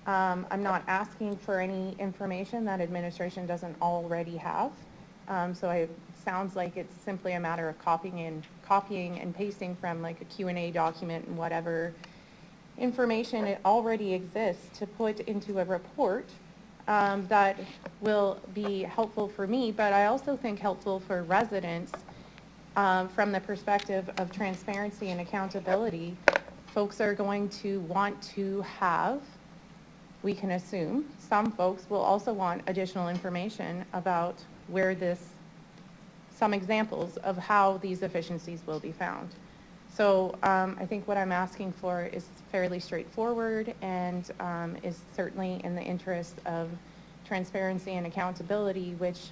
I'm not asking for any information that administration doesn't already have. So it sounds like it's simply a matter of copying and pasting from like a Q&A document and whatever information it already exists to put into a report that will be helpful for me, but I also think helpful for residents from the perspective of transparency and accountability. Folks are going to want to have, we can assume, some folks will also want additional information about where some examples of how these efficiencies will be found. So I think what I'm asking for is fairly straightforward and is certainly in the interest of transparency and accountability, which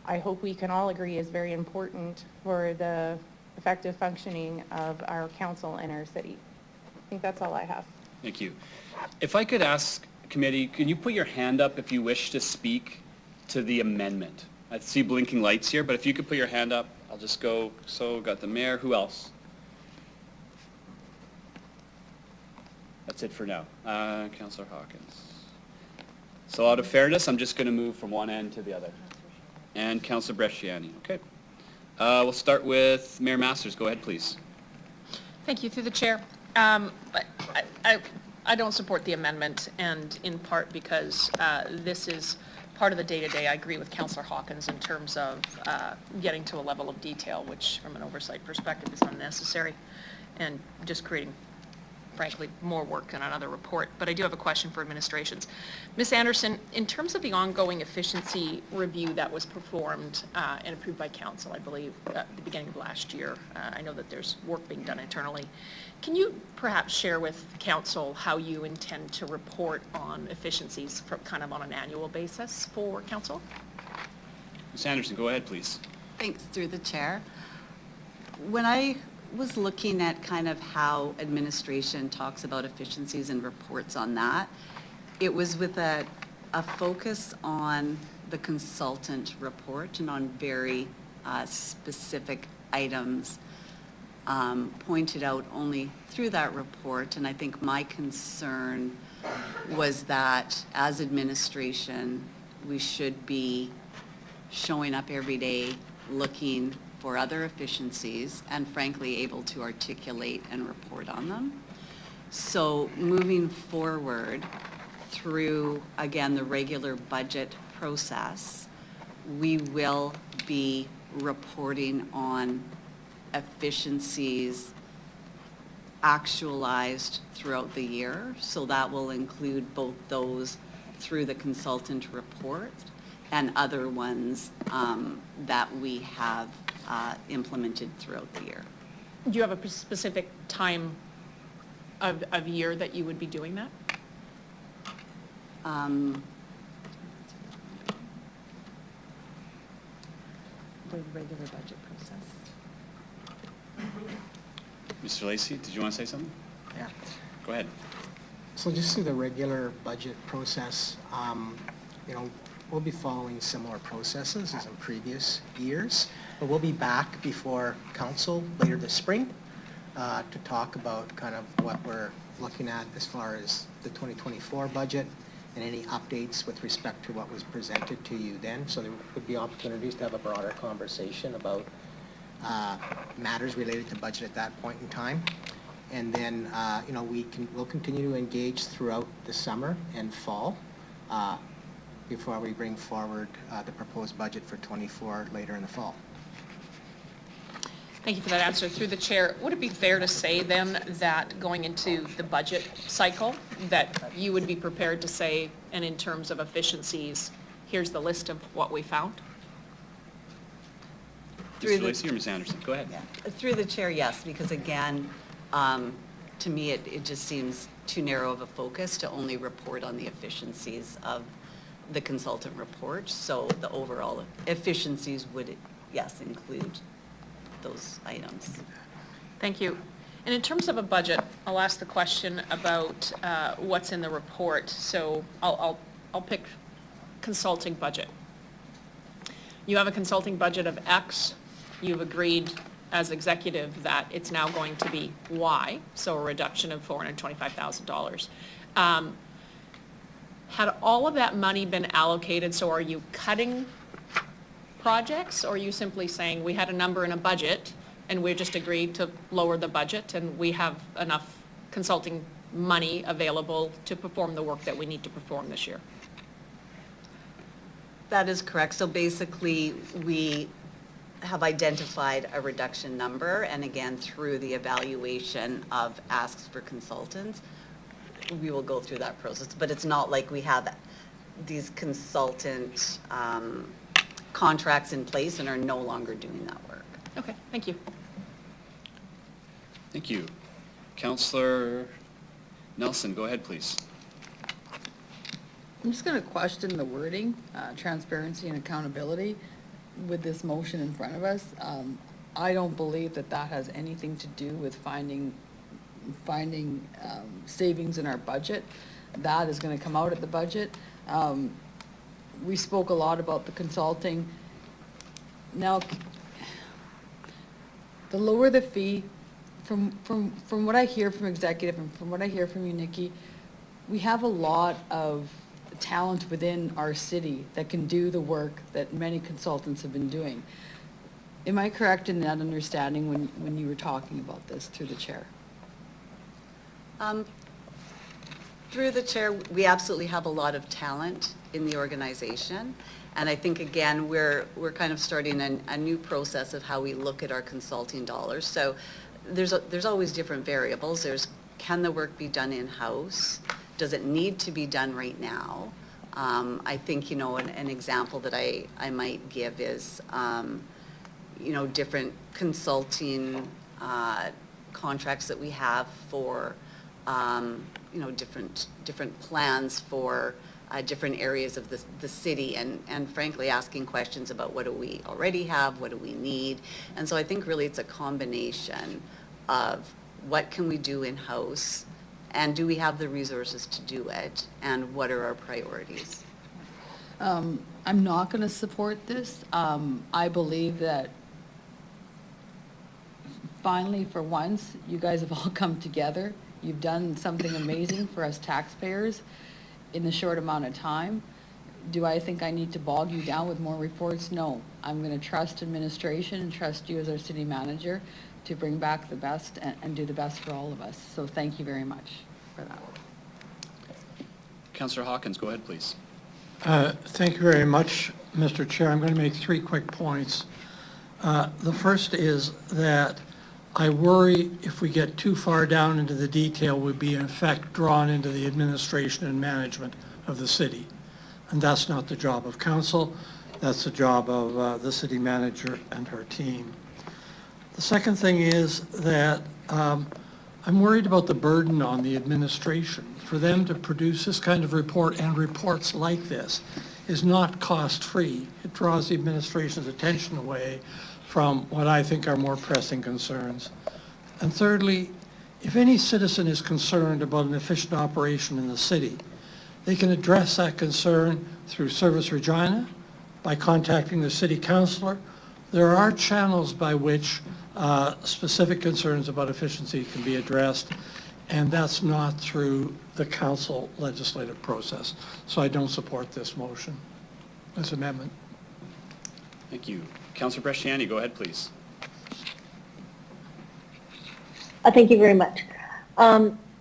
I hope we can all agree is very important for the effective functioning of our council and our city. I think that's all I have. Thank you. If I could ask committee, can you put your hand up if you wish to speak to the amendment? I see blinking lights here, but if you could put your hand up, I'll just go. So got the mayor. Who else? That's it for now. Councillor Hawkins. So out of fairness, I'm just going to move from one end to the other. And Councillor Bresciani. Okay. We'll start with Mayor Masters. Go ahead, please. Thank you, through the chair. I don't support the amendment, and in part because this is part of the day-to-day. I agree with Councillor Hawkins in terms of getting to a level of detail, which from an oversight perspective is unnecessary, and just creating, frankly, more work than another report. But I do have a question for administrations. Ms. Anderson, in terms of the ongoing efficiency review that was performed and approved by council, I believe, at the beginning of last year, I know that there's work being done internally. Can you perhaps share with council how you intend to report on efficiencies from kind of on an annual basis for council? Ms. Anderson, go ahead, please. Thanks, through the chair. When I was looking at kind of how administration talks about efficiencies and reports on that, it was with a focus on the consultant report and on very specific items pointed out only through that report. And I think my concern was that as administration, we should be showing up every day looking for other efficiencies and frankly able to articulate and report on them. So moving forward through, again, the regular budget process, we will be reporting on efficiencies actualized throughout the year. So that will include both those through the consultant report and other ones that we have implemented throughout the year. Do you have a specific time of year that you would be doing that? The regular budget process. Mr. Lacey, did you want to say something? Yeah. Go ahead. So just through the regular budget process, you know, we'll be following similar processes as in previous years, but we'll be back before council later this spring to talk about kind of what we're looking at as far as the 2024 budget and any updates with respect to what was presented to you then. So there would be opportunities to have a broader conversation about matters related to budget at that point in time. And then, you know, we'll continue to engage throughout the summer and fall before we bring forward the proposed budget for 24 later in the fall. Thank you for that answer. Through the chair, would it be fair to say then that going into the budget cycle, that you would be prepared to say, and in terms of efficiencies, here's the list of what we found? Mr. Lacy or Ms. Anderson? Go ahead. Through the chair, yes, because again, to me, it just seems too narrow of a focus to only report on the efficiencies of the consultant report. So the overall efficiencies would, yes, include those items. Thank you. And in terms of a budget, I'll ask the question about what's in the report. So I'll pick consulting budget. You have a consulting budget of X. You've agreed as executive that it's now going to be Y, so a reduction of $425,000. Had all of that money been allocated, so are you cutting projects, or are you simply saying we had a number in a budget and we just agreed to lower the budget and we have enough consulting money available to perform the work that we need to perform this year? That is correct. So basically, we have identified a reduction number, and again, through the evaluation of asks for consultants, we will go through that process. But it's not like we have these consultant contracts in place and are no longer doing that work. Okay, thank you. Thank you. Councillor Nelson, go ahead, please. I'm just going to question the wording, transparency and accountability, with this motion in front of us. I don't believe that that has anything to do with finding savings in our budget. That is going to come out at the budget. We spoke a lot about the consulting. Now, the lower the fee, from what I hear from executive and from what I hear from you, Nikki, we have a lot of talent within our city that can do the work that many consultants have been doing. Am I correct in that understanding when you were talking about this through the chair? Through the chair, we absolutely have a lot of talent in the organization. And I think, again, we're kind of starting a new process of how we look at our consulting dollars. So there's always different variables. There's, can the work be done in-house? Does it need to be done right now? I think, an example that I might give is, different consulting contracts that we have for, different plans for different areas of the city, and frankly asking questions about what do we already have, what do we need. And so I think really it's a combination of what can we do in-house, and do we have the resources to do it, and what are our priorities? I'm not going to support this. I believe that finally, for once, you guys have all come together. You've done something amazing for us taxpayers in the short amount of time. Do I think I need to bog you down with more reports? No. I'm going to trust administration and trust you as our city manager to bring back the best and do the best for all of us. So thank you very much for that. Councillor Hawkins, go ahead, please. Thank you very much, Mr. Chair. I'm going to make 3 quick points. The first is that I worry if we get too far down into the detail, we'll be in effect drawn into the administration and management of the city. And that's not the job of council. That's the job of the city manager and her team. The second thing is that I'm worried about the burden on the administration. For them to produce this kind of report and reports like this is not cost-free. It draws the administration's attention away from what I think are more pressing concerns. And thirdly, if any citizen is concerned about an efficient operation in the city, they can address that concern through Service Regina, by contacting the city councillor. There are channels by which specific concerns about efficiency can be addressed, and that's not through the council legislative process. So I don't support this motion, this amendment. Thank you. Councillor Bresciani, go ahead, please. Thank you very much.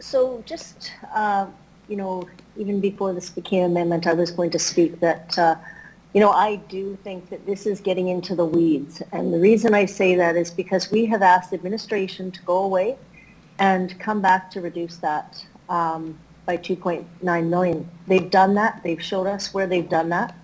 So just, even before this became amendment, I was going to speak that You know, I do think that this is getting into the weeds. And the reason I say that is because we have asked administration to go away and come back to reduce that by 2.9 million. They've done that. They've showed us where they've done that.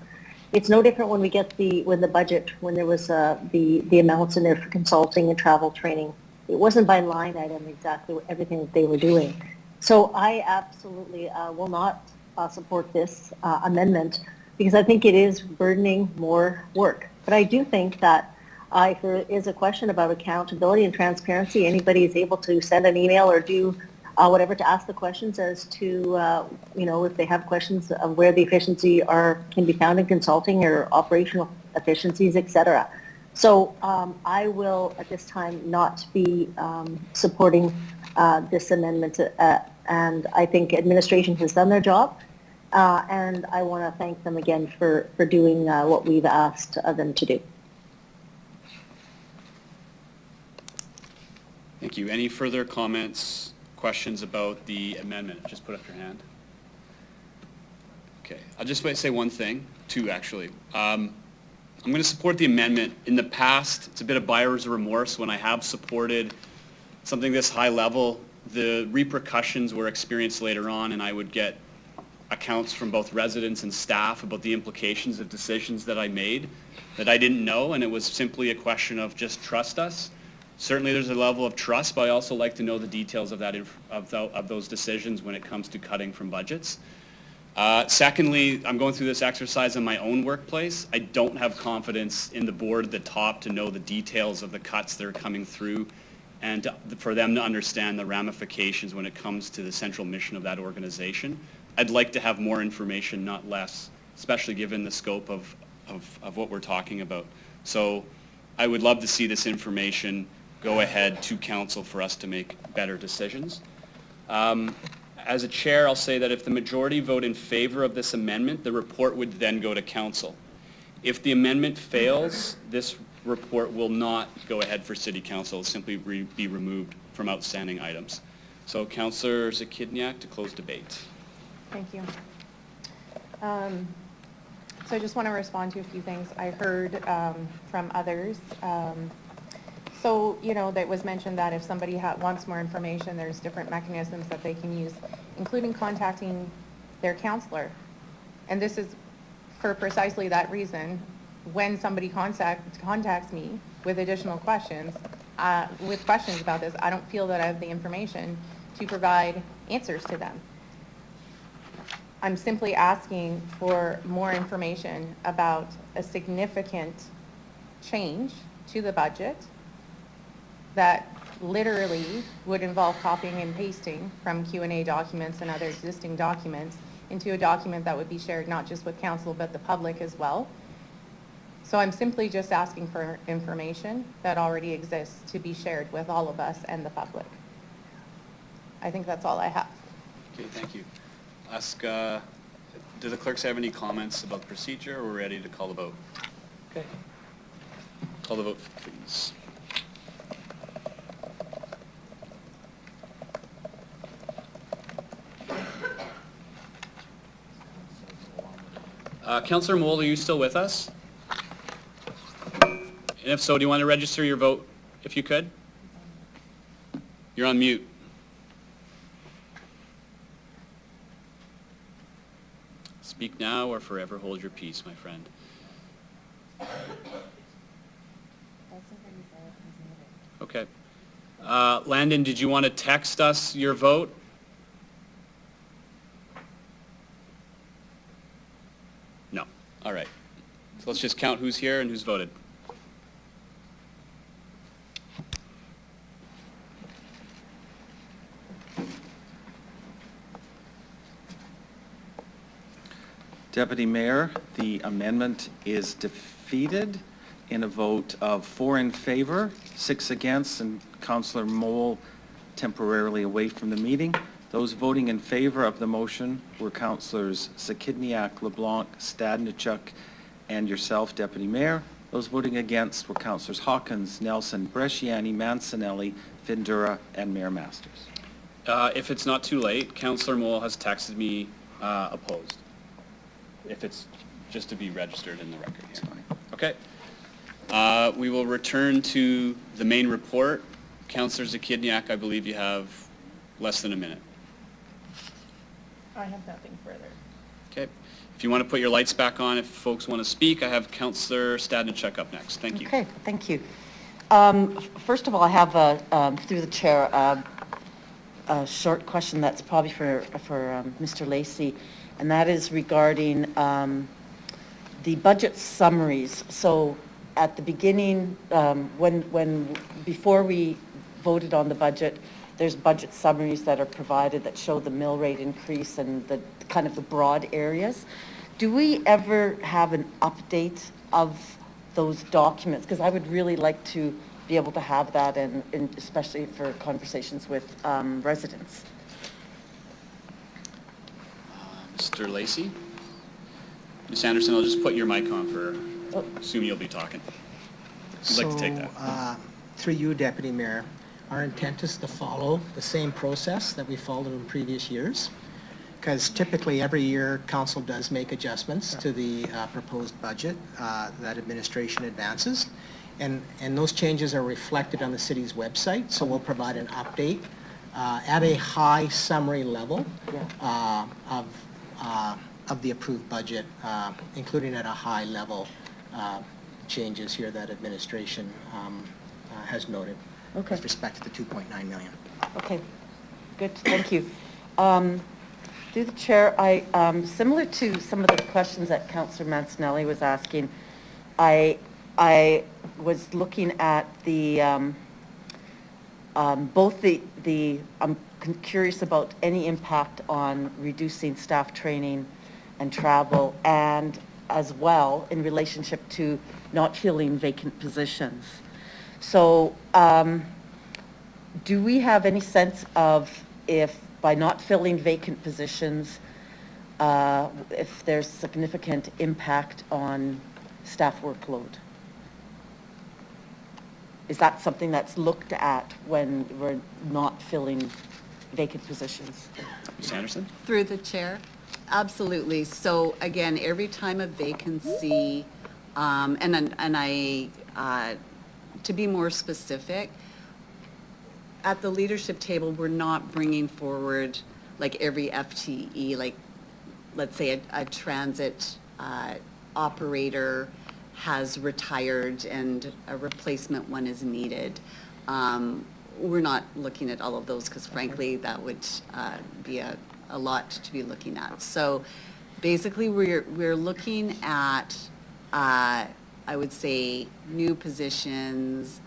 It's no different when we get the budget, when there was the amounts in there for consulting and travel training. It wasn't by line item exactly everything that they were doing. So I absolutely will not support this amendment because I think it is burdening more work. But I do think that if there is a question about accountability and transparency, anybody is able to send an email or do whatever to ask the questions as to, if they have questions of where the efficiency can be found in consulting or operational efficiencies, et cetera. So I will, at this time, not be supporting this amendment. And I think administration has done their job. And I want to thank them again for doing what we've asked them to do. Thank you. Any further comments, questions about the amendment? Just put up your hand. Okay. I'll just say one thing, two actually. I'm going to support the amendment. In the past, it's a bit of buyer's remorse when I have supported something this high level. The repercussions were experienced later on, and I would get accounts from both residents and staff about the implications of decisions that I made that I didn't know, and it was simply a question of just trust us. Certainly there's a level of trust, but I also like to know the details of those decisions when it comes to cutting from budgets. Secondly, I'm going through this exercise in my own workplace. I don't have confidence in the board at the top to know the details of the cuts that are coming through and for them to understand the ramifications when it comes to the central mission of that organization. I'd like to have more information, not less, especially given the scope of what we're talking about. So I would love to see this information go ahead to council for us to make better decisions. As a chair, I'll say that if the majority vote in favor of this amendment, the report would then go to council. If the amendment fails, this report will not go ahead for city council. It'll simply be removed from outstanding items. So Councillor Zakidniak to close debate. Thank you. So I just want to respond to a few things I heard from others. So, that was mentioned that if somebody wants more information, there's different mechanisms that they can use, including contacting their counselor. And this is for precisely that reason. When somebody contacts me with additional questions, about this, I don't feel that I have the information to provide answers to them. I'm simply asking for more information about a significant change to the budget that literally would involve copying and pasting from Q&A documents and other existing documents into a document that would be shared not just with council but the public as well. So I'm simply just asking for information that already exists to be shared with all of us and the public. I think that's all I have. Okay, thank you. Ask, do the clerks have any comments about the procedure, or we're ready to call the vote? Okay. Call the vote, please. Councillor Mould, are you still with us? And if so, do you want to register your vote if you could? You're on mute. Speak now or forever hold your peace, my friend. Okay. Landon, did you want to text us your vote? No. All right. So let's just count who's here and who's voted. Deputy Mayor, the amendment is defeated in a vote of 4 in favor, 6 against, and Councillor Moll temporarily away from the meeting. Those voting in favor of the motion were Councillors Zakidniak, LeBlanc, Stadnichuk, and yourself, Deputy Mayor. Those voting against were Councillors Hawkins, Nelson, Bresciani, Mancinelli, Vindura, and Mayor Masters. If it's not too late, Councillor Moll has texted me opposed. If it's just to be registered in the record here. Okay. We will return to the main report. Councillor Zakidniak, I believe you have less than a minute. I have nothing further. Okay. If you want to put your lights back on, if folks want to speak, I have Councillor Stadnichuk up next. Thank you. Okay, thank you. First of all, I have through the chair, a short question that's probably for Mr. Lacey, and that is regarding the budget summaries. So at the beginning, before we voted on the budget, there's budget summaries that are provided that show the mill rate increase and the kind of the broad areas. Do we ever have an update of those documents? Because I would really like to be able to have that, and especially for conversations with residents. Mr. Lacey? Ms. Anderson, I'll just put your mic on for, assume you'll be talking. I'd like to take that. Through you, Deputy Mayor, our intent is to follow the same process that we followed in previous years, because typically every year council does make adjustments to the proposed budget that administration advances, and those changes are reflected on the city's website, so we'll provide an update at a high summary level of the approved budget, including at a high level changes here that administration has noted with respect to the 2.9 million. Okay, good, thank you. Through the chair, similar to some of the questions that Councillor Mancinelli was asking, I was looking at the both I'm curious about any impact on reducing staff training and travel, and as well in relationship to not filling vacant positions. So do we have any sense of if by not filling vacant positions, if there's significant impact on staff workload? Is that something that's looked at when we're not filling vacant positions? Ms. Anderson? Through the chair? Absolutely. So again, every time a vacancy, to be more specific, at the leadership table, we're not bringing forward like every FTE, like let's say a transit operator has retired and a replacement one is needed. We're not looking at all of those because frankly that would be a lot to be looking at. So basically we're looking at I would say new positions.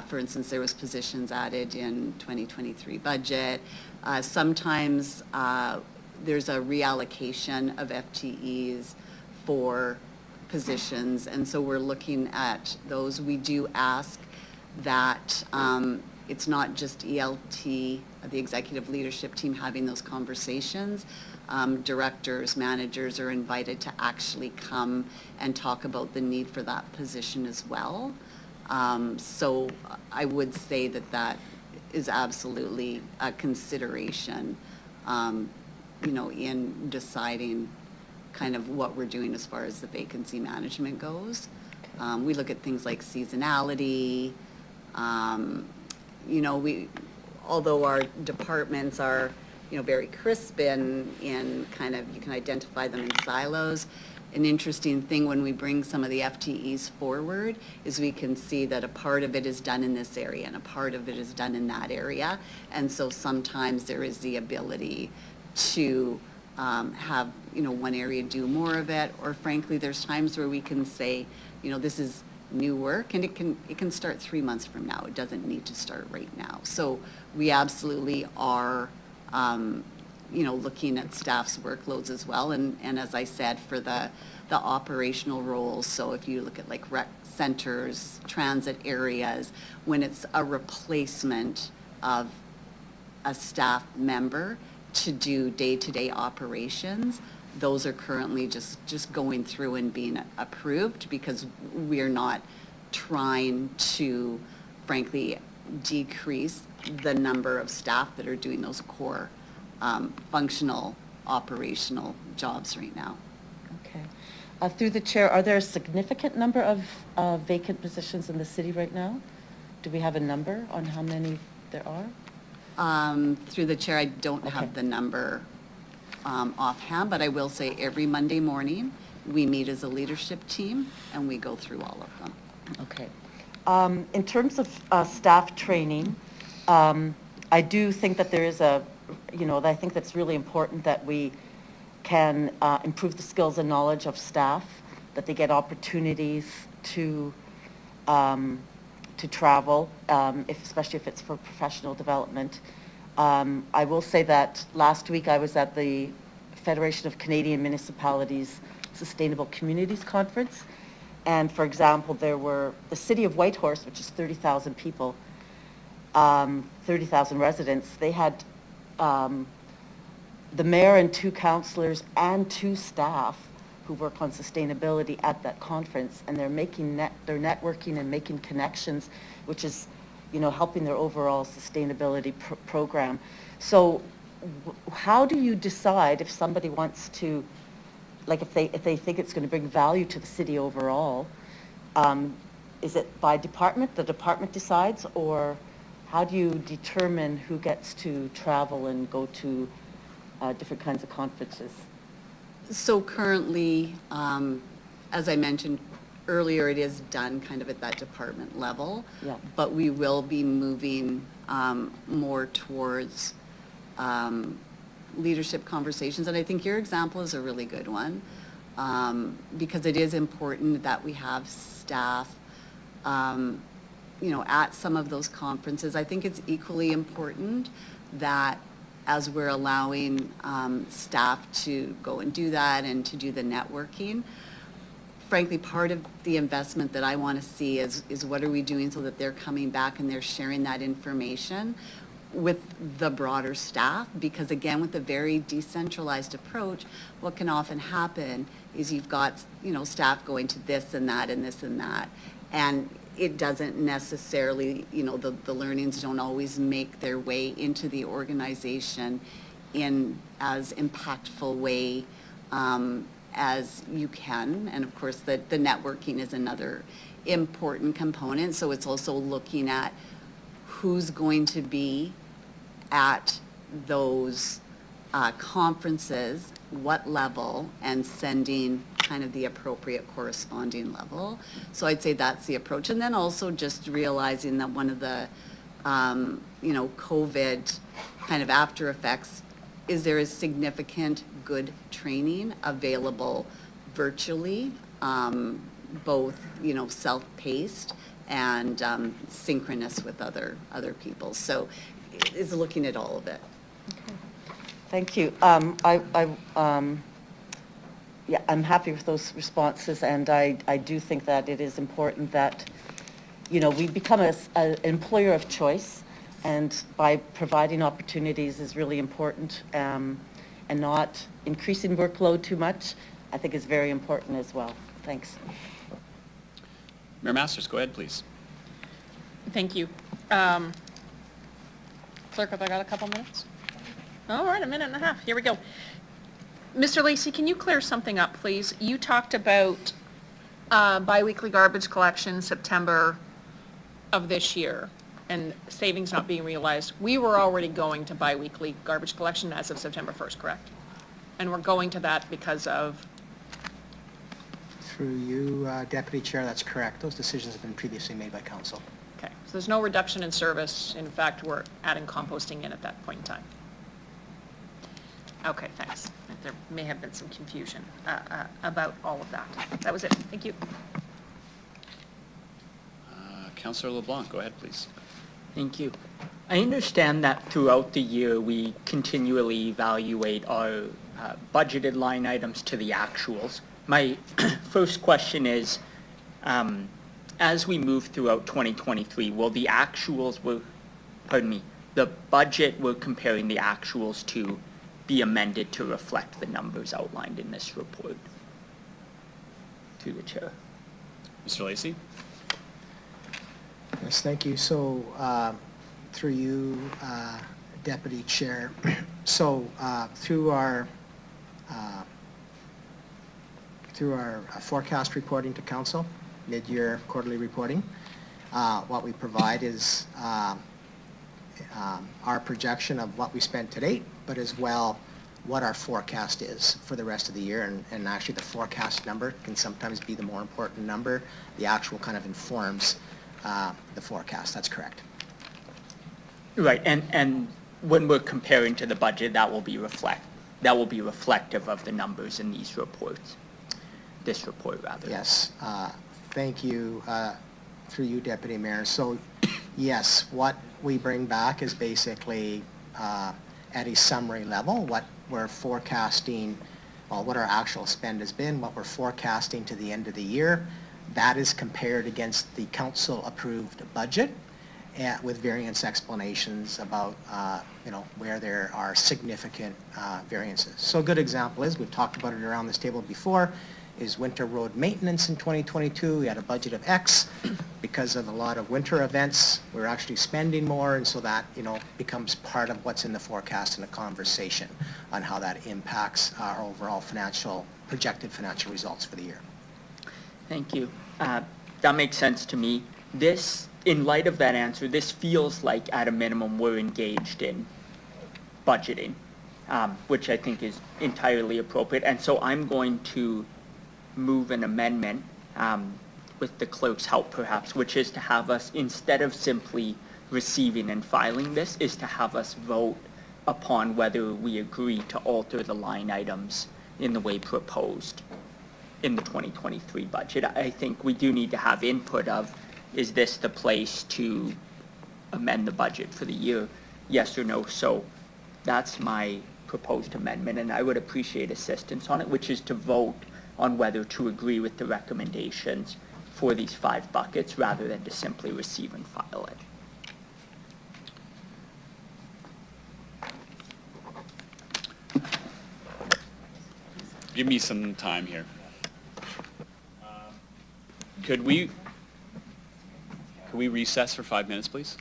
For instance, there was positions added in 2023 budget. Sometimes there's a reallocation of FTEs for positions, and so we're looking at those. We do ask that it's not just ELT, the executive leadership team, having those conversations. Directors, managers are invited to actually come and talk about the need for that position as well. So I would say that that is absolutely a consideration, you know, in deciding kind of what we're doing as far as the vacancy management goes. We look at things like seasonality. You know, although our departments are, you know, very crisp in kind of, you can identify them in silos. An interesting thing when we bring some of the FTEs forward is we can see that a part of it is done in this area and a part of it is done in that area. And so sometimes there is the ability to have, you know, one area do more of it, or frankly, there's times where we can say, you know, this is new work and it can start 3 months from now. It doesn't need to start right now. So we absolutely are you know, looking at staff's workloads as well. And as I said, for the operational roles, so if you look at like rec centers, transit areas, when it's a replacement of a staff member to do day-to-day operations, those are currently just going through and being approved because we're not trying to, frankly, decrease the number of staff that are doing those core functional, operational jobs right now. Okay. Through the chair, are there a significant number of vacant positions in the city right now? Do we have a number on how many there are? Through the chair, I don't have the number offhand, but I will say every Monday morning, we meet as a leadership team and we go through all of them. Okay. In terms of staff training, I do think that there is I think that's really important that we can improve the skills and knowledge of staff, that they get opportunities to travel, especially if it's for professional development. I will say that last week I was at the Federation of Canadian Municipalities Sustainable Communities Conference, and for example, there were the city of Whitehorse, which is 30,000 people, 30,000 residents. They had the mayor and 2 councillors and 2 staff who work on sustainability at that conference, and they're they're networking and making connections, which is, helping their overall sustainability program. So, how do you decide if somebody wants to, like, if they think it's going to bring value to the city overall? Is it by department? The department decides, or how do you determine who gets to travel and go to different kinds of conferences? So currently, as I mentioned earlier, it is done kind of at that department level. Yeah. But we will be moving more towards leadership conversations. And I think your example is a really good one, because it is important that we have staff at some of those conferences. I think it's equally important that as we're allowing staff to go and do that and to do the networking, frankly, part of the investment that I want to see is what are we doing so that they're coming back and they're sharing that information with the broader staff? Because again, with a very decentralized approach, what can often happen is you've got, staff going to this and that and this and that. And it doesn't necessarily, the learnings don't always make their way into the organization in as impactful way as you can. And of course, the networking is another important component. So it's also looking at who's going to be at those conferences, what level, and sending kind of the appropriate corresponding level. So I'd say that's the approach. And then also just realizing that one of the, COVID kind of after effects is there is significant good training available virtually, both, self-paced and synchronous with other people. So it's looking at all of it. Okay. Thank you. Yeah, I'm happy with those responses, and I do think that it is important that, we become an employer of choice, and by providing opportunities is really important, and not increasing workload too much, I think is very important as well. Thanks. Mayor Masters, go ahead, please. Thank you. Clerk, have I got a couple minutes? All right, a minute and a half. Here we go. Mr. Lacey, can you clear something up, please? You talked about biweekly garbage collection September of this year and savings not being realized. We were already going to biweekly garbage collection as of September 1st, correct? And we're going to that because of? Through you, Deputy Chair, that's correct. Those decisions have been previously made by Council. Okay, so there's no reduction in service. In fact, we're adding composting in at that point in time. Okay, thanks. There may have been some confusion about all of that. That was it. Thank you. Councillor LeBlanc, go ahead, please. Thank you. I understand that throughout the year we continually evaluate our budgeted line items to the actuals. My first question is, as we move throughout 2023, will the actuals, the budget we're comparing the actuals to be amended to reflect the numbers outlined in this report? To the chair. Mr. Lacey? Yes, thank you. So, through you, Deputy Chair, so through through our forecast reporting to council, mid-year quarterly reporting. What we provide is our projection of what we spent to date, but as well what our forecast is for the rest of the year. And actually the forecast number can sometimes be the more important number. The actual kind of informs the forecast. That's correct. Right, and when we're comparing to the budget, that will be reflective of the numbers in these reports. This report, rather. Yes. Thank you, through you, Deputy Mayor. So, yes, what we bring back is basically at a summary level, what we're forecasting, well, what our actual spend has been, what we're forecasting to the end of the year. That is compared against the council-approved budget with variance explanations about, where there are significant variances. So a good example is, we've talked about it around this table before, is winter road maintenance in 2022. We had a budget of X. Because of a lot of winter events, we're actually spending more, and so that, becomes part of what's in the forecast and the conversation on how that impacts our overall projected financial results for the year. Thank you. That makes sense to me. In light of that answer, this feels like, at a minimum, we're engaged in budgeting, which I think is entirely appropriate. And so I'm going to move an amendment, with the clerk's help perhaps, which is to have us, instead of simply receiving and filing this, is to have us vote upon whether we agree to alter the line items in the way proposed in the 2023 budget. I think we do need to have input of, is this the place to amend the budget for the year? Yes or no? So that's my proposed amendment, and I would appreciate assistance on it, which is to vote on whether to agree with the recommendations for these 5 buckets rather than to simply receive and file it. Give me some time here. Could we recess for 5 minutes, please?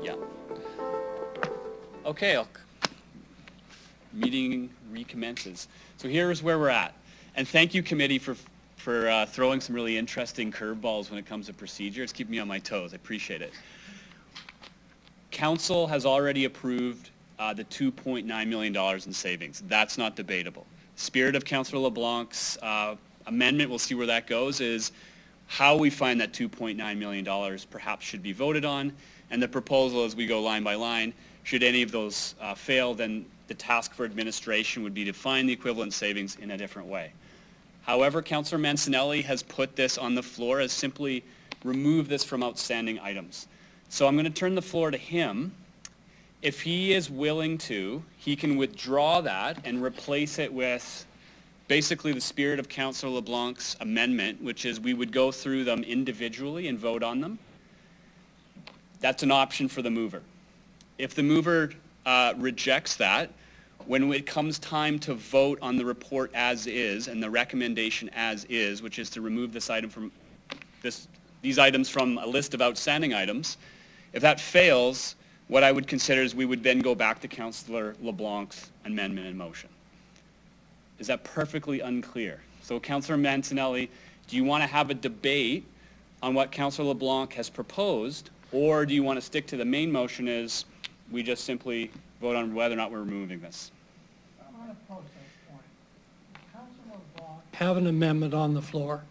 Yeah. Okay, meeting recommences. So here's where we're at. And thank you, committee, for throwing some really interesting curveballs when it comes to procedure. It's keeping me on my toes. I appreciate it. Council has already approved the $2.9 million in savings. That's not debatable. Spirit of Councillor LeBlanc's amendment, we'll see where that goes, is how we find that $2.9 million perhaps should be voted on. And the proposal, as we go line by line, should any of those fail, then the task for administration would be to find the equivalent savings in a different way. However, Councillor Mancinelli has put this on the floor as simply remove this from outstanding items. So I'm going to turn the floor to him. If he is willing to, he can withdraw that and replace it with basically the spirit of Councillor LeBlanc's amendment, which is we would go through them individually and vote on them. That's an option for the mover. If the mover rejects that, when it comes time to vote on the report as is and the recommendation as is, which is to remove this item from these items from a list of outstanding items, if that fails, what I would consider is we would then go back to Councillor LeBlanc's amendment in motion. Is that perfectly unclear? So Councillor Mancinelli, do you want to have a debate on what Councillor LeBlanc has proposed, or do you want to stick to the main motion is we just simply vote on whether or not we're removing this? I'm on a process point. Councillor LeBlanc have an amendment on the floor,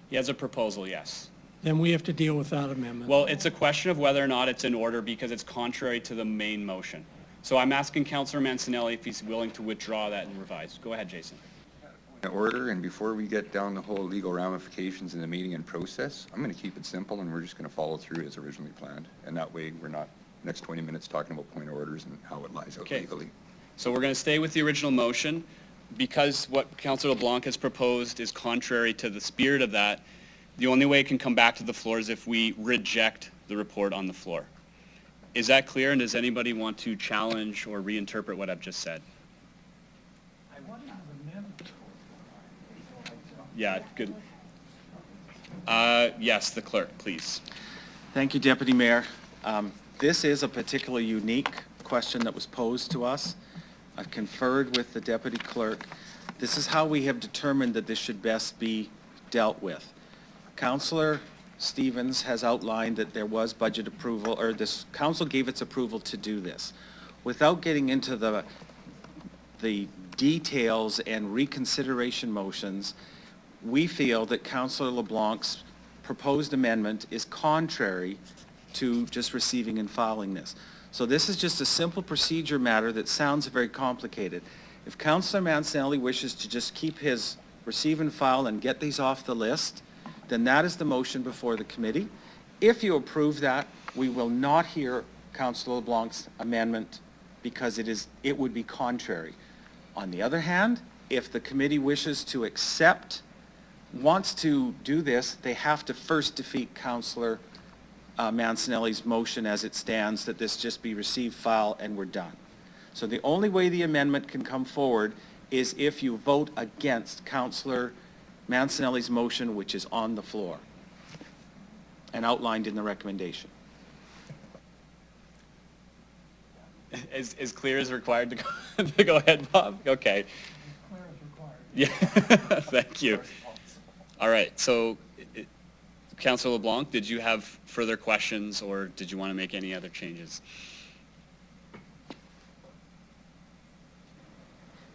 He has a proposal, yes. then we have to deal with that amendment. Well, it's a question of whether or not it's in order because it's contrary to the main motion. So I'm asking Councillor Mancinelli if he's willing to withdraw that and revise. Go ahead, Jason. Order, and before we get down the whole legal ramifications in the meeting and process, I'm going to keep it simple and we're just going to follow through as originally planned. And that way we're not next 20 minutes talking about point of orders and how it lies out legally. So we're going to stay with the original motion. Because what Councillor LeBlanc has proposed is contrary to the spirit of that, the only way it can come back to the floor is if we reject the report on the floor. Is that clear? And does anybody want to challenge or reinterpret what I've just said? Yeah, good. Yes, the clerk, please. Thank you, Deputy Mayor. This is a particularly unique question that was posed to us. I've conferred with the Deputy Clerk. This is how we have determined that this should best be dealt with. Councillor Stevens has outlined that there was budget approval, or this council gave its approval to do this. Without getting into the details and reconsideration motions, we feel that Councillor LeBlanc's proposed amendment is contrary to just receiving and filing this. So this is just a simple procedure matter that sounds very complicated. If Councillor Mancinelli wishes to just keep his receive and file and get these off the list, then that is the motion before the committee. If you approve that, we will not hear Councillor LeBlanc's amendment because it would be contrary. On the other hand, if the committee wishes to wants to do this, they have to first defeat Councillor Mancinelli's motion as it stands, that this just be received, file, and we're done. So the only way the amendment can come forward is if you vote against Councillor Mancinelli's motion, which is on the floor and outlined in the recommendation. As clear as required to go, to go ahead, Bob? Okay. Clear as required. Yeah, thank you. All right, so Councillor LeBlanc, did you have further questions or did you want to make any other changes?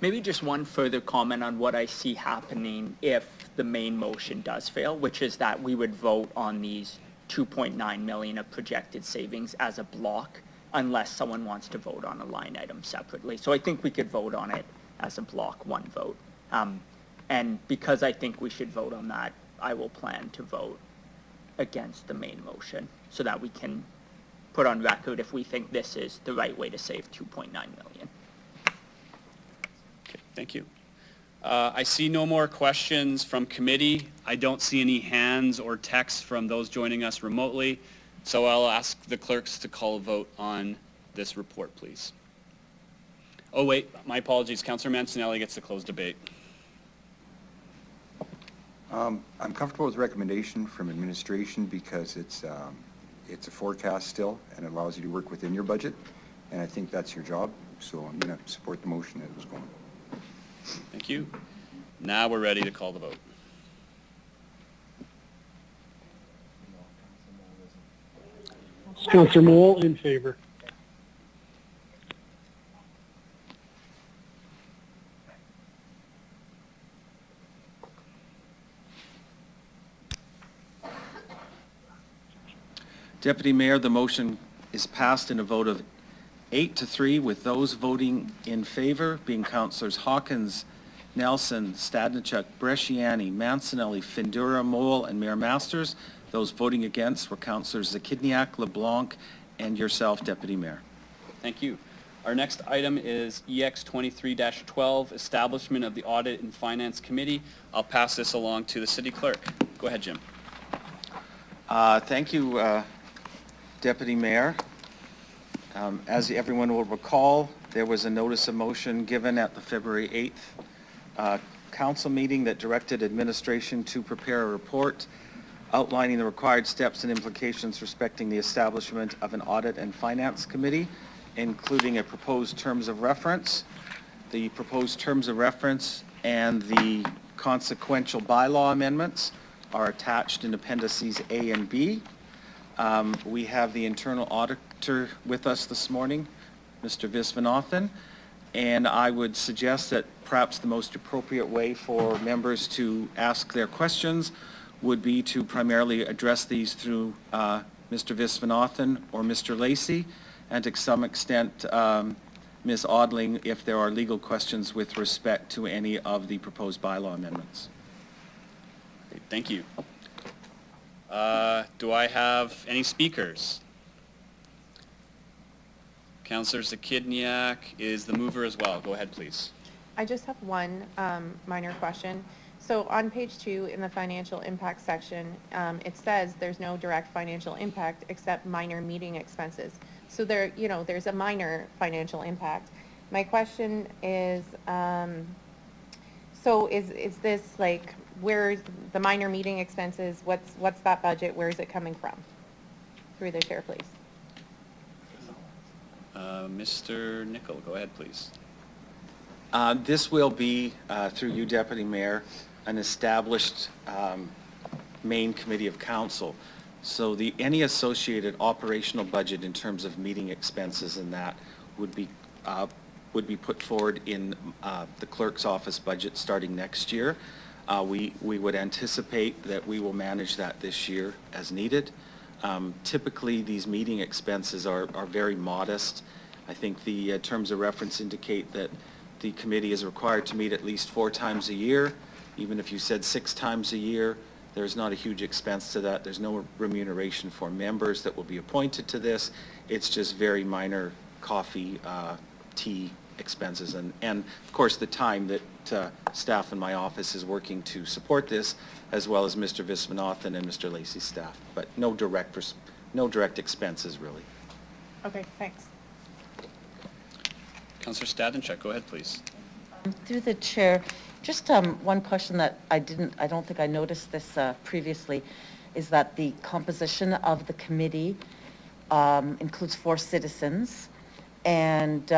Maybe just one further comment on what I see happening if the main motion does fail, which is that we would vote on these 2.9 million of projected savings as a block unless someone wants to vote on a line item separately. So I think we could vote on it as a block, one vote. And because I think we should vote on that, I will plan to vote against the main motion so that we can put on record if we think this is the right way to save 2.9 million. Okay, thank you. I see no more questions from committee. I don't see any hands or texts from those joining us remotely. So I'll ask the clerks to call a vote on this report, please. Oh wait, my apologies. Councillor Mancinelli gets to close debate. I'm comfortable with the recommendation from administration because it's it's a forecast still, and it allows you to work within your budget, and I think that's your job, so I'm going to support the motion that was going. Thank you. Now we're ready to call the vote. Councillor Moule, in favor. Deputy Mayor, the motion is passed in a vote of 8-3, with those voting in favor being Councillors Hawkins, Nelson, Stadnichuk, Bresciani, Mancinelli, Findura, Moule, and Mayor Masters. Those voting against were Councillors Zakidniak, LeBlanc, and yourself, Deputy Mayor. Thank you. Our next item is EX 23-12, Establishment of the Audit and Finance Committee. I'll pass this along to the City Clerk. Go ahead, Jim. Thank you, Deputy Mayor. As everyone will recall, there was a notice of motion given at the February 8th council meeting that directed administration to prepare a report outlining the required steps and implications respecting the establishment of an audit and finance committee, including a proposed terms of reference. The proposed terms of reference and the consequential bylaw amendments are attached in appendices A and B. We have the internal auditor with us this morning, Mr. Viswanathan, and I would suggest that perhaps the most appropriate way for members to ask their questions would be to primarily address these through Mr. Viswanathan or Mr. Lacey, and to some extent Ms. Odling if there are legal questions with respect to any of the proposed bylaw amendments. Okay, thank you. Do I have any speakers? Councillor Zakidniak is the mover as well. Go ahead, please. I just have one minor question. So on page 2 in the financial impact section, it says there's no direct financial impact except minor meeting expenses. So there, you know, there's a minor financial impact. My question is, so is this like, where's the minor meeting expenses? What's that budget? Where is it coming from? Through the chair, please. Mr. Nicol, go ahead, please. This will be, through you, Deputy Mayor, an established main committee of council. So any associated operational budget in terms of meeting expenses and that would be put forward in the clerk's office budget starting next year. We would anticipate that we will manage that this year as needed. Typically, these meeting expenses are very modest. I think the terms of reference indicate that the committee is required to meet at least 4 times a year. Even if you said 6 times a year, there's not a huge expense to that. There's no remuneration for members that will be appointed to this. It's just very minor coffee, tea expenses, and of course the time that staff in my office is working to support this, as well as Mr. Viswanathan and Mr. Lacey's staff, but no direct expenses really. Okay, thanks. Councillor Stadnichuk, go ahead, please. Through the chair, just one question that I don't think I noticed this previously, is that the composition of the committee includes 4 citizens. And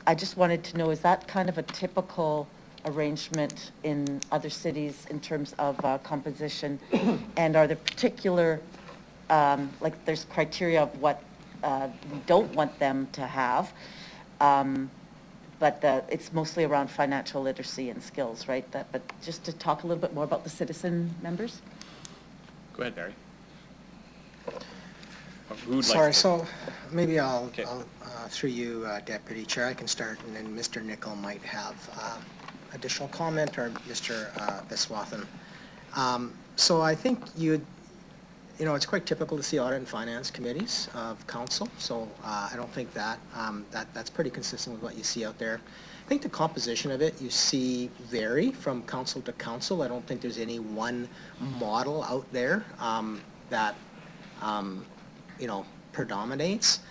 I just wanted to know, is that kind of a typical arrangement in other cities in terms of composition? And are there particular, like there's criteria of what we don't want them to have, but it's mostly around financial literacy and skills, right? But just to talk a little bit more about the citizen members. Go ahead, Barry. Sorry, so maybe I'll through you, Deputy Chair, I can start, and then Mr. Nicol might have additional comment, or Mr. Viswanathan. So I think you know, it's quite typical to see audit and finance committees of council, so I don't think that's pretty consistent with what you see out there. I think the composition of it you see vary from council to council. I don't think there's any one model out there that you know, predominates.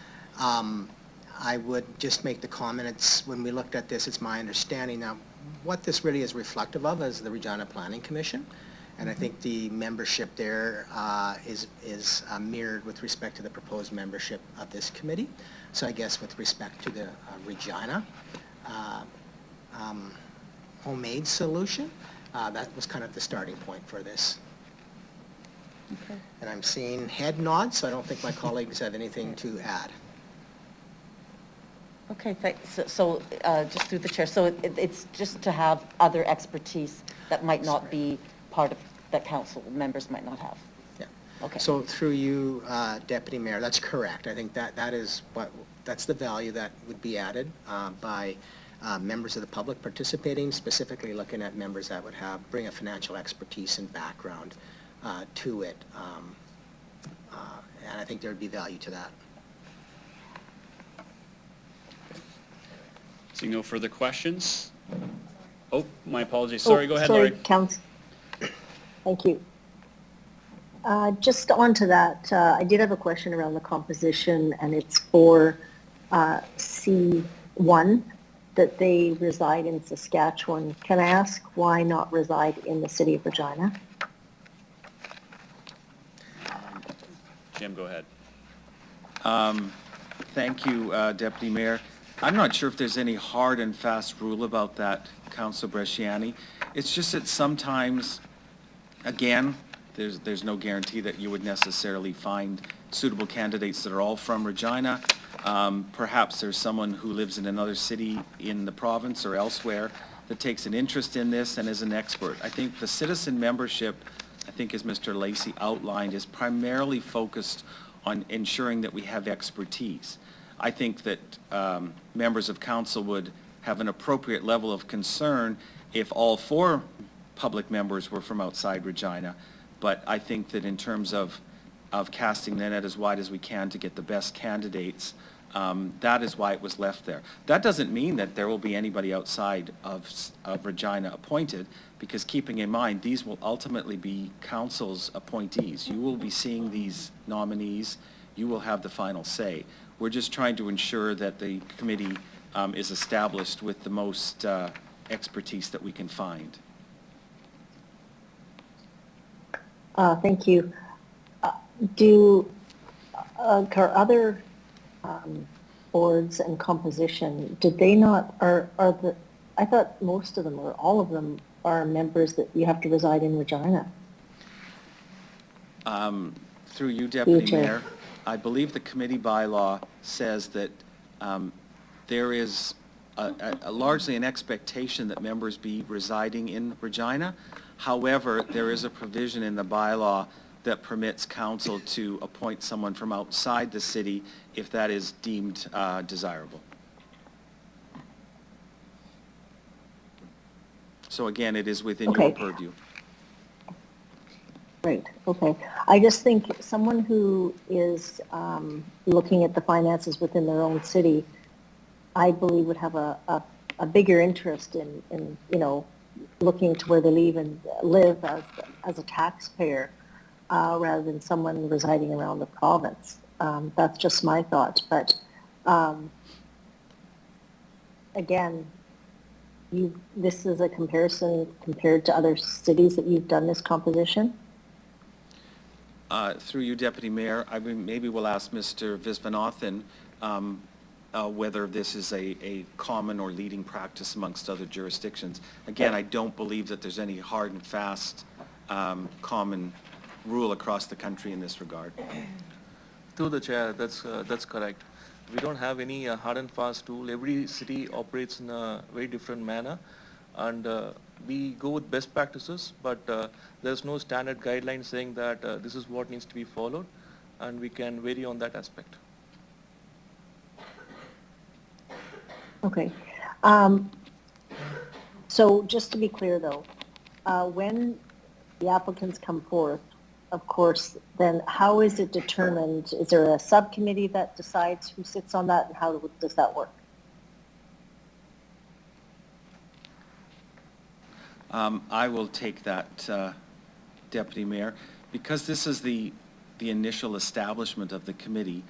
I would just make the comment, when we looked at this, it's my understanding now what this really is reflective of is the Regina Planning Commission. And I think the membership there is mirrored with respect to the proposed membership of this committee. So I guess with respect to the Regina homemade solution, that was kind of the starting point for this. Okay. And I'm seeing head nods, so I don't think my colleagues have anything to add. Okay, so just through the chair, so it's just to have other expertise that might not be part of, that council members might not have? Yeah. Okay. So through you, Deputy Mayor, that's correct. I think that's the value that would be added by members of the public participating, specifically looking at members that would bring a financial expertise and background to it. And I think there would be value to that. Seeing no further questions? Oh, my apologies. Sorry, go ahead, Laurie. Council. Thank you. Just on to that, I did have a question around the composition, and it's for C1, that they reside in Saskatchewan. Can I ask why not reside in the city of Regina? Jim, go ahead. Thank you, Deputy Mayor. I'm not sure if there's any hard and fast rule about that, Councilor Bresciani. It's just that sometimes, again, there's no guarantee that you would necessarily find suitable candidates that are all from Regina. Perhaps there's someone who lives in another city in the province or elsewhere that takes an interest in this and is an expert. I think the citizen membership, I think as Mr. Lacey outlined, is primarily focused on ensuring that we have expertise. I think that members of council would have an appropriate level of concern if all 4 public members were from outside Regina. But I think that in terms of casting the net as wide as we can to get the best candidates, that is why it was left there. That doesn't mean that there will be anybody outside of Regina appointed, because keeping in mind, these will ultimately be council's appointees. You will be seeing these nominees. You will have the final say. We're just trying to ensure that the committee is established with the most expertise that we can find. Thank you. Do other boards and composition, did they not, I thought most of them or all of them are members that you have to reside in Regina? Through you, Deputy Mayor, I believe the committee bylaw says that there is largely an expectation that members be residing in Regina. However, there is a provision in the bylaw that permits council to appoint someone from outside the city if that is deemed desirable. So again, it is within your purview. Right, okay. I just think someone who is looking at the finances within their own city, I believe would have a bigger interest in looking to where they live as a taxpayer rather than someone residing around the province. That's just my thought. But again, this is a comparison compared to other cities that you've done this composition? Through you, Deputy Mayor, maybe we'll ask Mr. Viswanathan whether this is a common or leading practice amongst other jurisdictions. Again, I don't believe that there's any hard and fast common rule across the country in this regard. Through the chair, that's correct. We don't have any hard and fast rule. Every city operates in a very different manner, and we go with best practices, but there's no standard guideline saying that this is what needs to be followed, and we can vary on that aspect. Okay. So just to be clear though, when the applicants come forth, of course, then how is it determined? Is there a subcommittee that decides who sits on that, and how does that work? I will take that, Deputy Mayor. Because this is the initial establishment of the committee,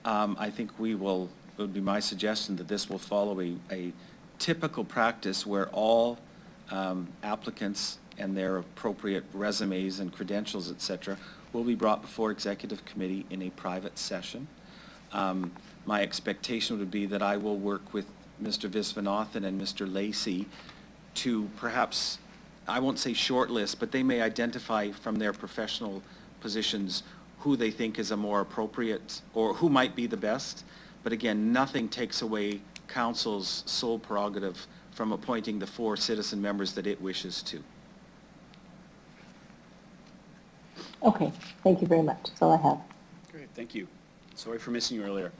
I think it would be my suggestion that this will follow a typical practice where all applicants and their appropriate resumes and credentials, et cetera, will be brought before executive committee in a private session. My expectation would be that I will work with Mr. Viswanathan and Mr. Lacey to perhaps, I won't say shortlist, but they may identify from their professional positions who they think is a more appropriate, or who might be the best. But again, nothing takes away council's sole prerogative from appointing the 4 citizen members that it wishes to. Okay, thank you very much. That's all I have. Great, thank you. Sorry for missing you earlier.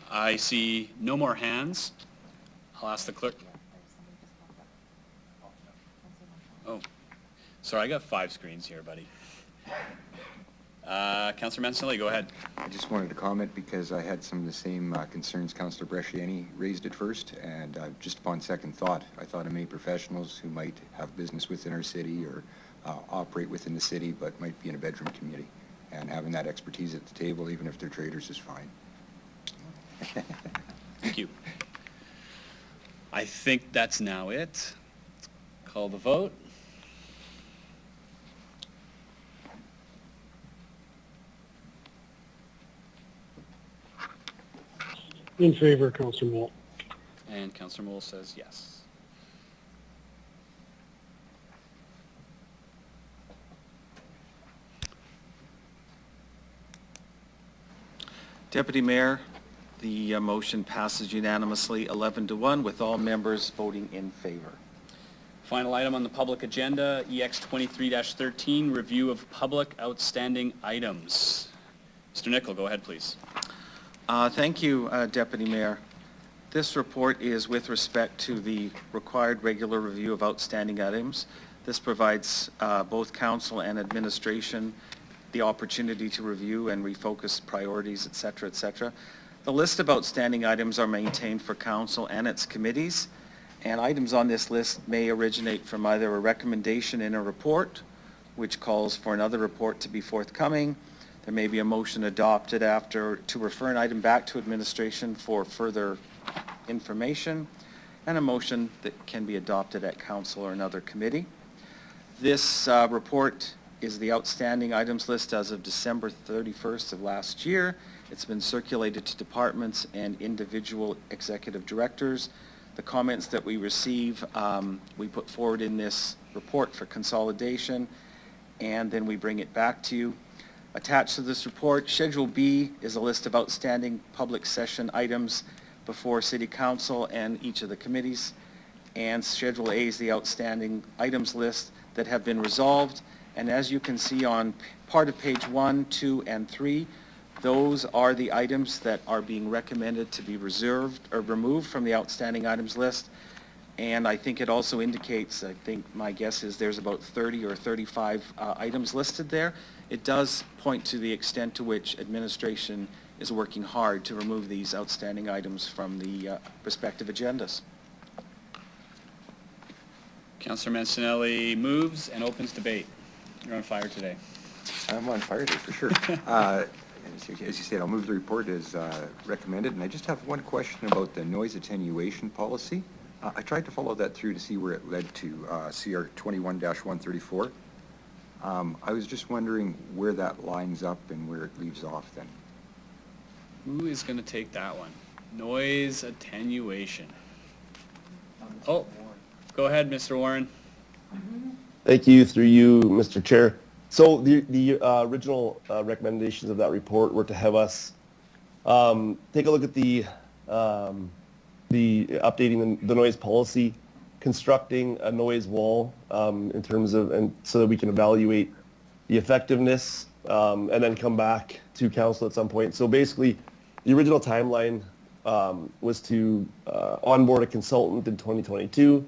I see no more hands. I'll ask the clerk. Oh, sorry, I got 5 screens here, buddy. Councillor Mancinelli, go ahead. I just wanted to comment because I had some of the same concerns Councillor Bresciani raised at first, and just upon second thought, I thought of many professionals who might have business within our city or operate within the city but might be in a bedroom community, and having that expertise at the table, even if they're traders, is fine. Thank you. I think that's now it. Call the vote. In favor, Councillor Moult. And Councillor Moule says yes. Deputy Mayor, the motion passes unanimously 11-1 with all members voting in favor. Final item on the public agenda, EX 23-13, review of public outstanding items. Mr. Nicol, go ahead, please. Thank you, Deputy Mayor. This report is with respect to the required regular review of outstanding items. This provides both council and administration the opportunity to review and refocus priorities, et cetera, et cetera. The list of outstanding items are maintained for council and its committees, and items on this list may originate from either a recommendation in a report, which calls for another report to be forthcoming. There may be a motion adopted after to refer an item back to administration for further information, and a motion that can be adopted at council or another committee. This report is the outstanding items list as of December 31st of last year. It's been circulated to departments and individual executive directors. The comments that we receive, we put forward in this report for consolidation, and then we bring it back to you. Attached to this report, Schedule B is a list of outstanding public session items before City Council and each of the committees. And Schedule A is the outstanding items list that have been resolved. And as you can see on part of page 1, 2, and 3, those are the items that are being recommended to be reserved or removed from the outstanding items list. And I think it also indicates, I think my guess is there's about 30 or 35 items listed there. It does point to the extent to which administration is working hard to remove these outstanding items from the respective agendas. Councillor Mancinelli moves and opens debate. You're on fire today. I'm on fire today for sure. As you said, I'll move the report as recommended, and I just have one question about the noise attenuation policy. I tried to follow that through to see where it led to CR 21-134. I was just wondering where that lines up and where it leaves off then. Who is going to take that one? Noise attenuation. Oh, go ahead, Mr. Warren. Thank you, through you, Mr. Chair. So the original recommendations of that report were to have us take a look at the updating the noise policy, constructing a noise wall in terms of, and so that we can evaluate the effectiveness and then come back to council at some point. So basically, the original timeline was to onboard a consultant in 2022,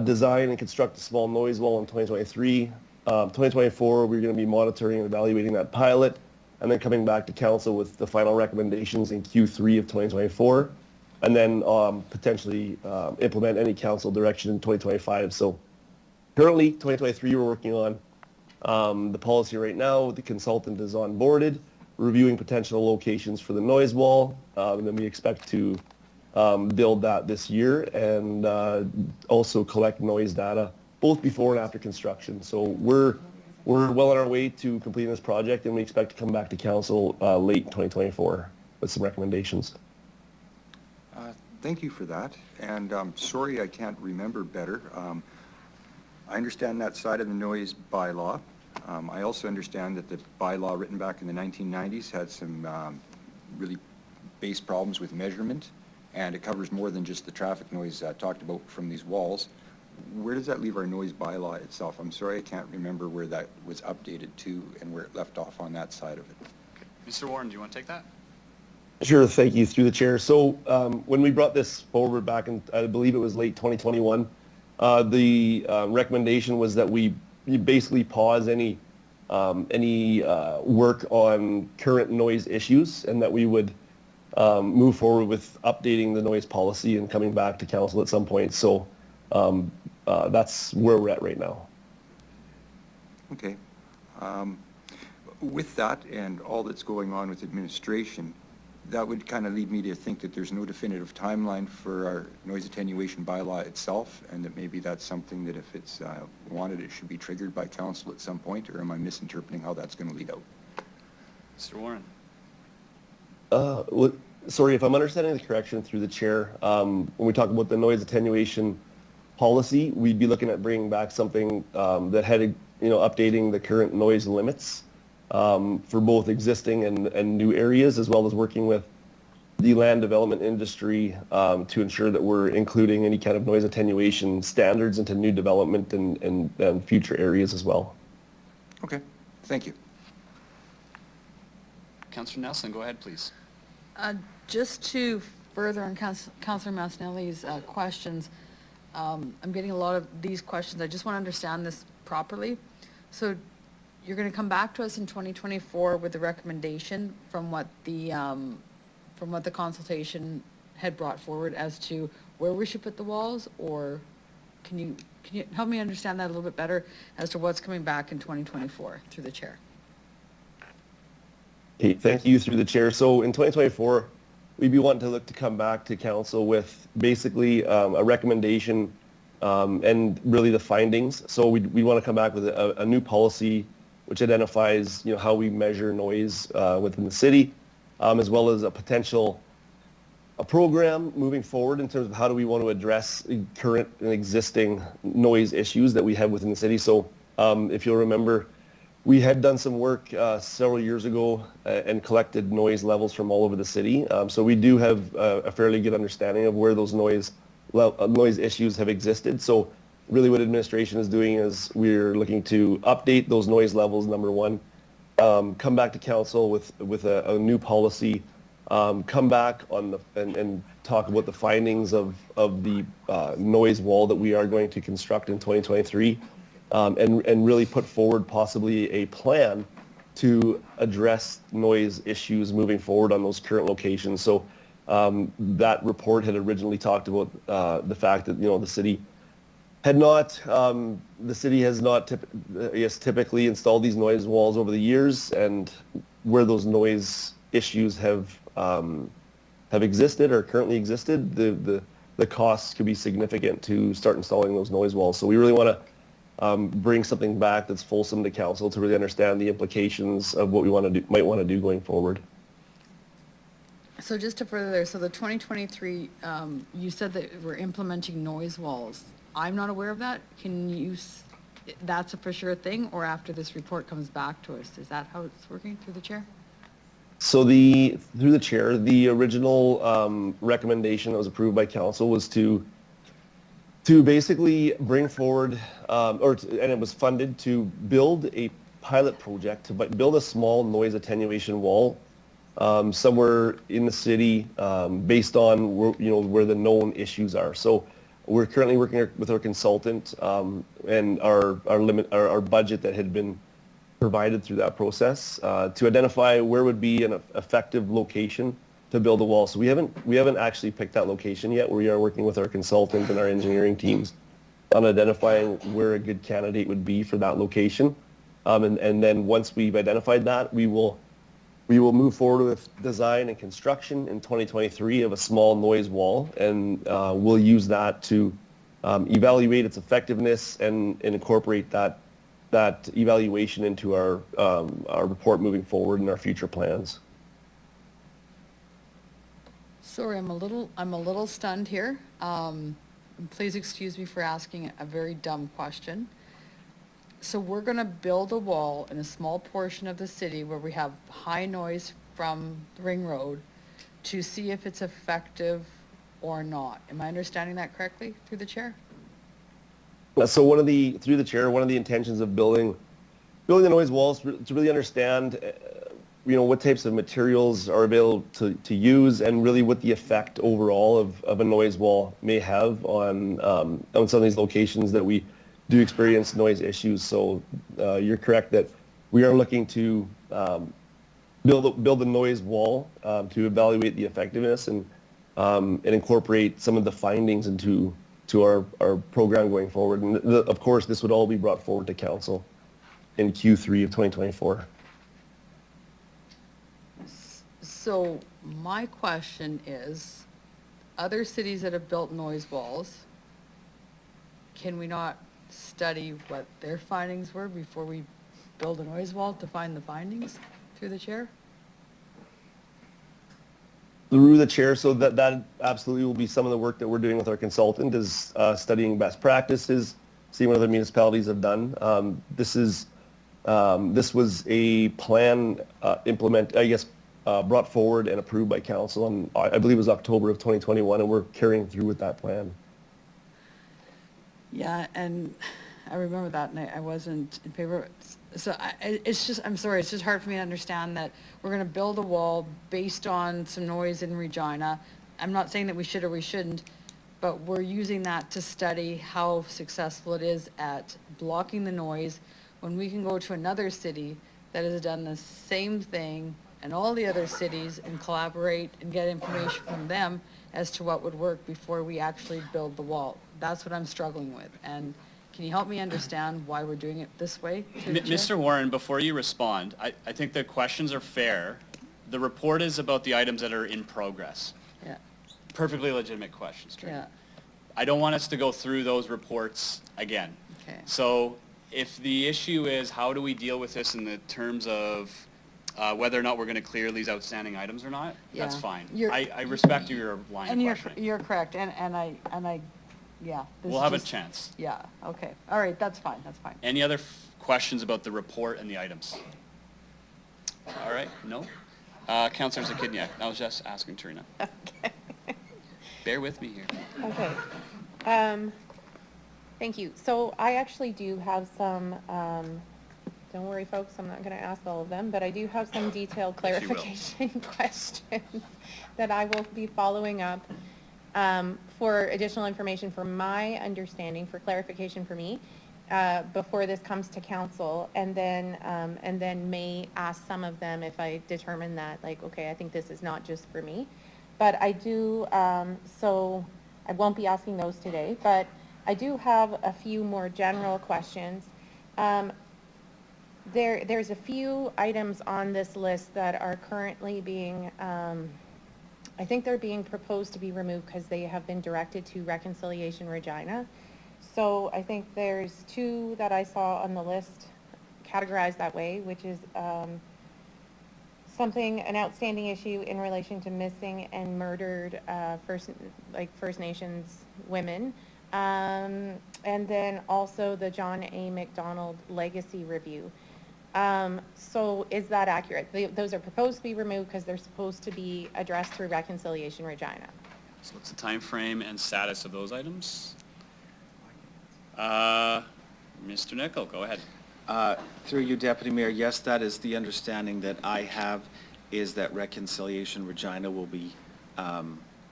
design and construct a small noise wall in 2023. 2024, we're going to be monitoring and evaluating that pilot, and then coming back to council with the final recommendations in Q3 of 2024, and then potentially implement any council direction in 2025. So currently, 2023, we're working on the policy right now. The consultant is onboarded, reviewing potential locations for the noise wall, and then we expect to build that this year and also collect noise data both before and after construction. So we're well on our way to completing this project, and we expect to come back to council late 2024 with some recommendations. Thank you for that, and sorry I can't remember better. I understand that side of the noise bylaw. I also understand that the bylaw written back in the 1990s had some really base problems with measurement, and it covers more than just the traffic noise talked about from these walls. Where does that leave our noise bylaw itself? I'm sorry I can't remember where that was updated to and where it left off on that side of it. Mr. Warren, do you want to take that? Sure, thank you, through the chair. So when we brought this forward back in, I believe it was late 2021, the recommendation was that we basically pause any work on current noise issues, and that we would move forward with updating the noise policy and coming back to council at some point. So that's where we're at right now. Okay. With that and all that's going on with administration, that would kind of lead me to think that there's no definitive timeline for our noise attenuation bylaw itself, and that maybe that's something that if it's wanted, it should be triggered by council at some point, or am I misinterpreting how that's going to lead out? Mr. Warren. Sorry, if I'm understanding the correction through the chair, when we talk about the noise attenuation policy, we'd be looking at bringing back something that had, updating the current noise limits for both existing and new areas, as well as working with the land development industry to ensure that we're including any kind of noise attenuation standards into new development and future areas as well. Okay, thank you. Councillor Nelson, go ahead, please. Just to further on Councillor Masnelli's questions, I'm getting a lot of these questions. I just want to understand this properly. So you're going to come back to us in 2024 with a recommendation from what the consultation had brought forward as to where we should put the walls, or can you help me understand that a little bit better as to what's coming back in 2024 through the chair? Okay, thank you, through the chair. So in 2024, we'd be wanting to look to come back to council with basically a recommendation and really the findings. So we want to come back with a new policy which identifies how we measure noise within the city, as well as a program moving forward in terms of how do we want to address current and existing noise issues that we have within the city. So if you'll remember, we had done some work several years ago and collected noise levels from all over the city. So we do have a fairly good understanding of where those noise issues have existed. So really what administration is doing is we're looking to update those noise levels, number one, come back to council with a new policy, come back on and talk about the findings of the noise wall that we are going to construct in 2023. And really put forward possibly a plan to address noise issues moving forward on those current locations. So that report had originally talked about the fact that the city has not typically installed these noise walls over the years, and where those noise issues have existed or currently existed, the costs could be significant to start installing those noise walls. So we really want to bring something back that's fulsome to council to really understand the implications of what we might want to do going forward. So just to further there, so the 2023, you said that we're implementing noise walls. I'm not aware of that. That's a for sure thing, or after this report comes back to us? Is that how it's working through the chair? So through the chair, the original recommendation that was approved by council was to basically bring forward, and it was funded to build a pilot project to build a small noise attenuation wall somewhere in the city based on where the known issues are. So we're currently working with our consultant and our budget that had been provided through that process to identify where would be an effective location to build a wall. So we haven't actually picked that location yet. We are working with our consultant and our engineering teams on identifying where a good candidate would be for that location. And then once we've identified that, we will move forward with design and construction in 2023 of a small noise wall, and we'll use that to evaluate its effectiveness and incorporate that evaluation into our report moving forward in our future plans. Sorry, I'm a little stunned here. Please excuse me for asking a very dumb question. So we're gonna build a wall in a small portion of the city where we have high noise from the Ring Road to see if it's effective or not. Am I understanding that correctly through the chair? So through the chair, one of the intentions of building the noise walls to really understand, what types of materials are available to use, and really what the effect overall of a noise wall may have on some of these locations that we do experience noise issues. So you're correct that we are looking to build a noise wall to evaluate the effectiveness and incorporate some of the findings into our program going forward. And of course, this would all be brought forward to council in Q3 of 2024. So my question is, other cities that have built noise walls, can we not study what their findings were before we build a noise wall to find the findings through the chair? Through the chair, so that absolutely will be some of the work that we're doing with our consultant, is studying best practices, seeing what other municipalities have done. This was a plan brought forward and approved by council, and I believe it was October of 2021, and we're carrying through with that plan. Yeah, and I remember that, and I wasn't in favor. So I'm sorry, it's just hard for me to understand that we're gonna build a wall based on some noise in Regina. I'm not saying that we should or we shouldn't, but we're using that to study how successful it is at blocking the noise, when we can go to another city that has done the same thing, and all the other cities, and collaborate and get information from them as to what would work before we actually build the wall. That's what I'm struggling with. And can you help me understand why we're doing it this way? Mr. Warren, before you respond, I think the questions are fair. The report is about the items that are in progress. Yeah. Perfectly legitimate questions, Trina. Yeah. I don't want us to go through those reports again. Okay. So if the issue is how do we deal with this in the terms of whether or not we're going to clear these outstanding items or not, that's fine. I respect your line of questioning. You're correct, and I, yeah. We'll have a chance. Yeah, okay. All right, that's fine. Any other questions about the report and the items? All right, no? Councillor Zakidniak, I was just asking Trina. Okay. Bear with me here. Okay. Thank you. So I actually do have some, don't worry folks, I'm not going to ask all of them, but I do have some detailed clarification questions that I will be following up for additional information for my understanding, for clarification for me, before this comes to council, and then may ask some of them if I determine that, like, okay, I think this is not just for me. But I do, so I won't be asking those today, but I do have a few more general questions. There's a few items on this list that are currently being, I think they're being proposed to be removed because they have been directed to Reconciliation Regina. So I think there's two that I saw on the list categorized that way, which is an outstanding issue in relation to missing and murdered First Nations women. And then also the John A. MacDonald Legacy Review. So is that accurate? Those are proposed to be removed because they're supposed to be addressed through Reconciliation Regina. So what's the time frame and status of those items? Mr. Nicol, go ahead. Through you, Deputy Mayor, yes, that is the understanding that I have, is that Reconciliation Regina will be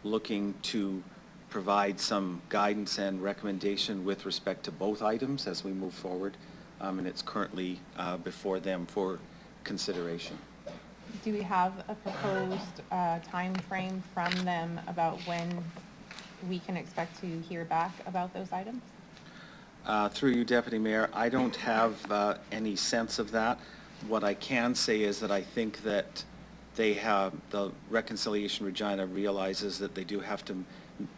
looking to provide some guidance and recommendation with respect to both items as we move forward, and it's currently before them for consideration. Do we have a proposed time frame from them about when we can expect to hear back about those items? Through you, Deputy Mayor, I don't have any sense of that. What I can say is that I think that the Reconciliation Regina realizes that they do have to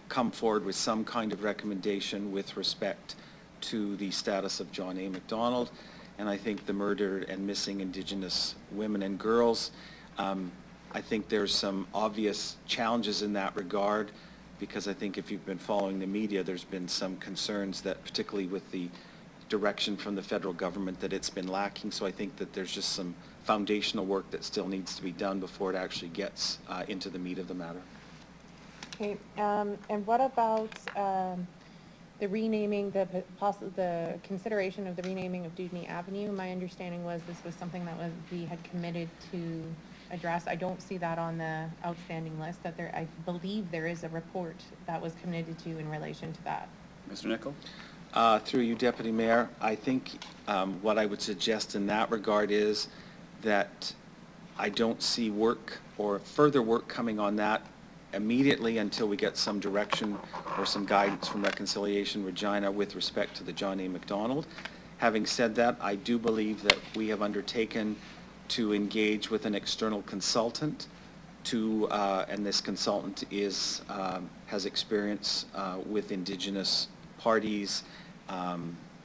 come forward with some kind of recommendation with respect to the status of John A. MacDonald, and I think the murdered and missing Indigenous women and girls. I think there's some obvious challenges in that regard, because I think if you've been following the media, there's been some concerns that, particularly with the direction from the federal government, that it's been lacking. So I think that there's just some foundational work that still needs to be done before it actually gets into the meat of the matter. Okay, and what about the renaming, the consideration of the renaming of Dewdney Avenue? My understanding was this was something that we had committed to address. I don't see that on the outstanding list. That there, I believe there is a report that was committed to in relation to that. Mr. Nicol? Through you, Deputy Mayor, I think what I would suggest in that regard is that I don't see work or further work coming on that immediately until we get some direction or some guidance from Reconciliation Regina with respect to the John A. MacDonald. Having said that, I do believe that we have undertaken to engage with an external consultant to, and this consultant is, has experience with Indigenous parties,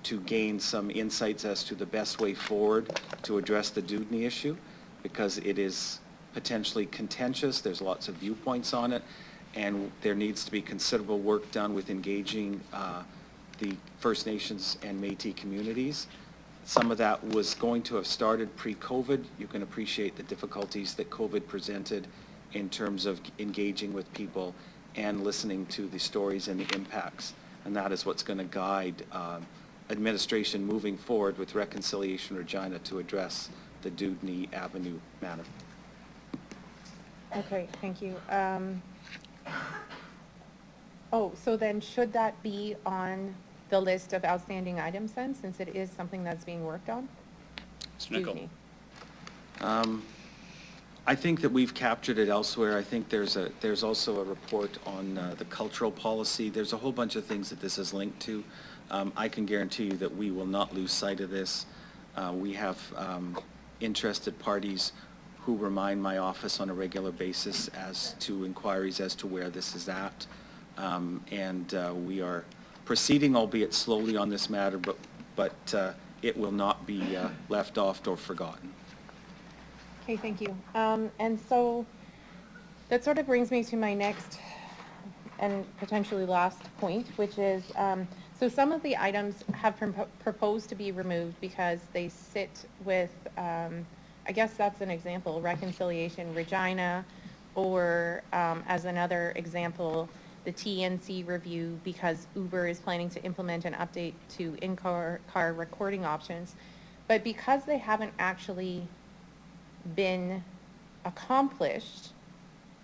to gain some insights as to the best way forward to address the Dewdney issue, because it is potentially contentious. There's lots of viewpoints on it, and there needs to be considerable work done with engaging the First Nations and Métis communities. Some of that was going to have started pre-COVID. You can appreciate the difficulties that COVID presented in terms of engaging with people and listening to the stories and the impacts. And that is what's going to guide administration moving forward with Reconciliation Regina to address the Dewdney Avenue matter. Okay, thank you. Oh, so then should that be on the list of outstanding items then, since it is something that's being worked on? Mr. Nicol? I think that we've captured it elsewhere. I think there's also a report on the cultural policy. There's a whole bunch of things that this is linked to. I can guarantee you that we will not lose sight of this. We have interested parties who remind my office on a regular basis as to inquiries as to where this is at. We are proceeding, albeit slowly, on this matter, but it will not be left off or forgotten. Okay, thank you. And so that sort of brings me to my next and potentially last point, which is, so some of the items have proposed to be removed because they sit with, I guess that's an example, Reconciliation Regina, or as another example, the TNC review, because Uber is planning to implement an update to in-car recording options. But because they haven't actually been accomplished,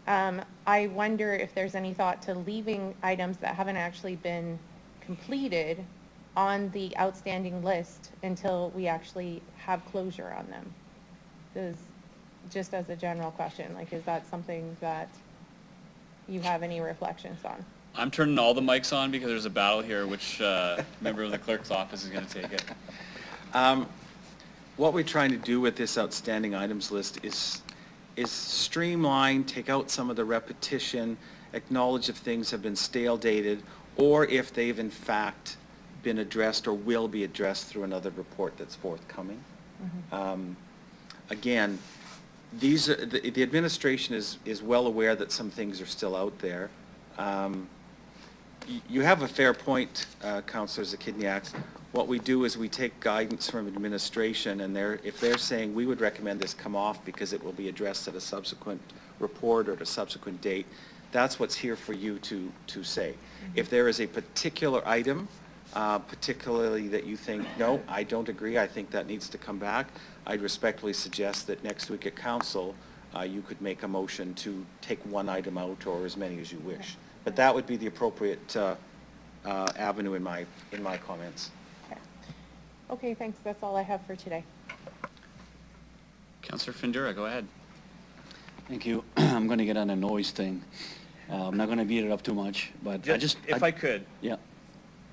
I wonder if there's any thought to leaving items that haven't actually been completed on the outstanding list until we actually have closure on them. Just as a general question, like, is that something that you have any reflections on? I'm turning all the mics on because there's a battle here. Which member of the clerk's office is going to take it? What we're trying to do with this outstanding items list is streamline, take out some of the repetition, acknowledge if things have been stale dated, or if they've in fact been addressed or will be addressed through another report that's forthcoming. Mm-hmm. Again, these are, the administration is well aware that some things are still out there. You have a fair point, Councillor Zakidniak. What we do is we take guidance from administration, and if they're saying we would recommend this come off because it will be addressed at a subsequent report or at a subsequent date, that's what's here for you to say. Mm-hmm. If there is a particular item, particularly that you think, no, I don't agree, I think that needs to come back, I'd respectfully suggest that next week at council, you could make a motion to take one item out or as many as you wish. But that would be the appropriate avenue in my comments. Okay, thanks. That's all I have for today. Councillor Findura, go ahead. Thank you. I'm going to get on a noise thing. I'm not going to beat it up too much, but If I could. Yeah.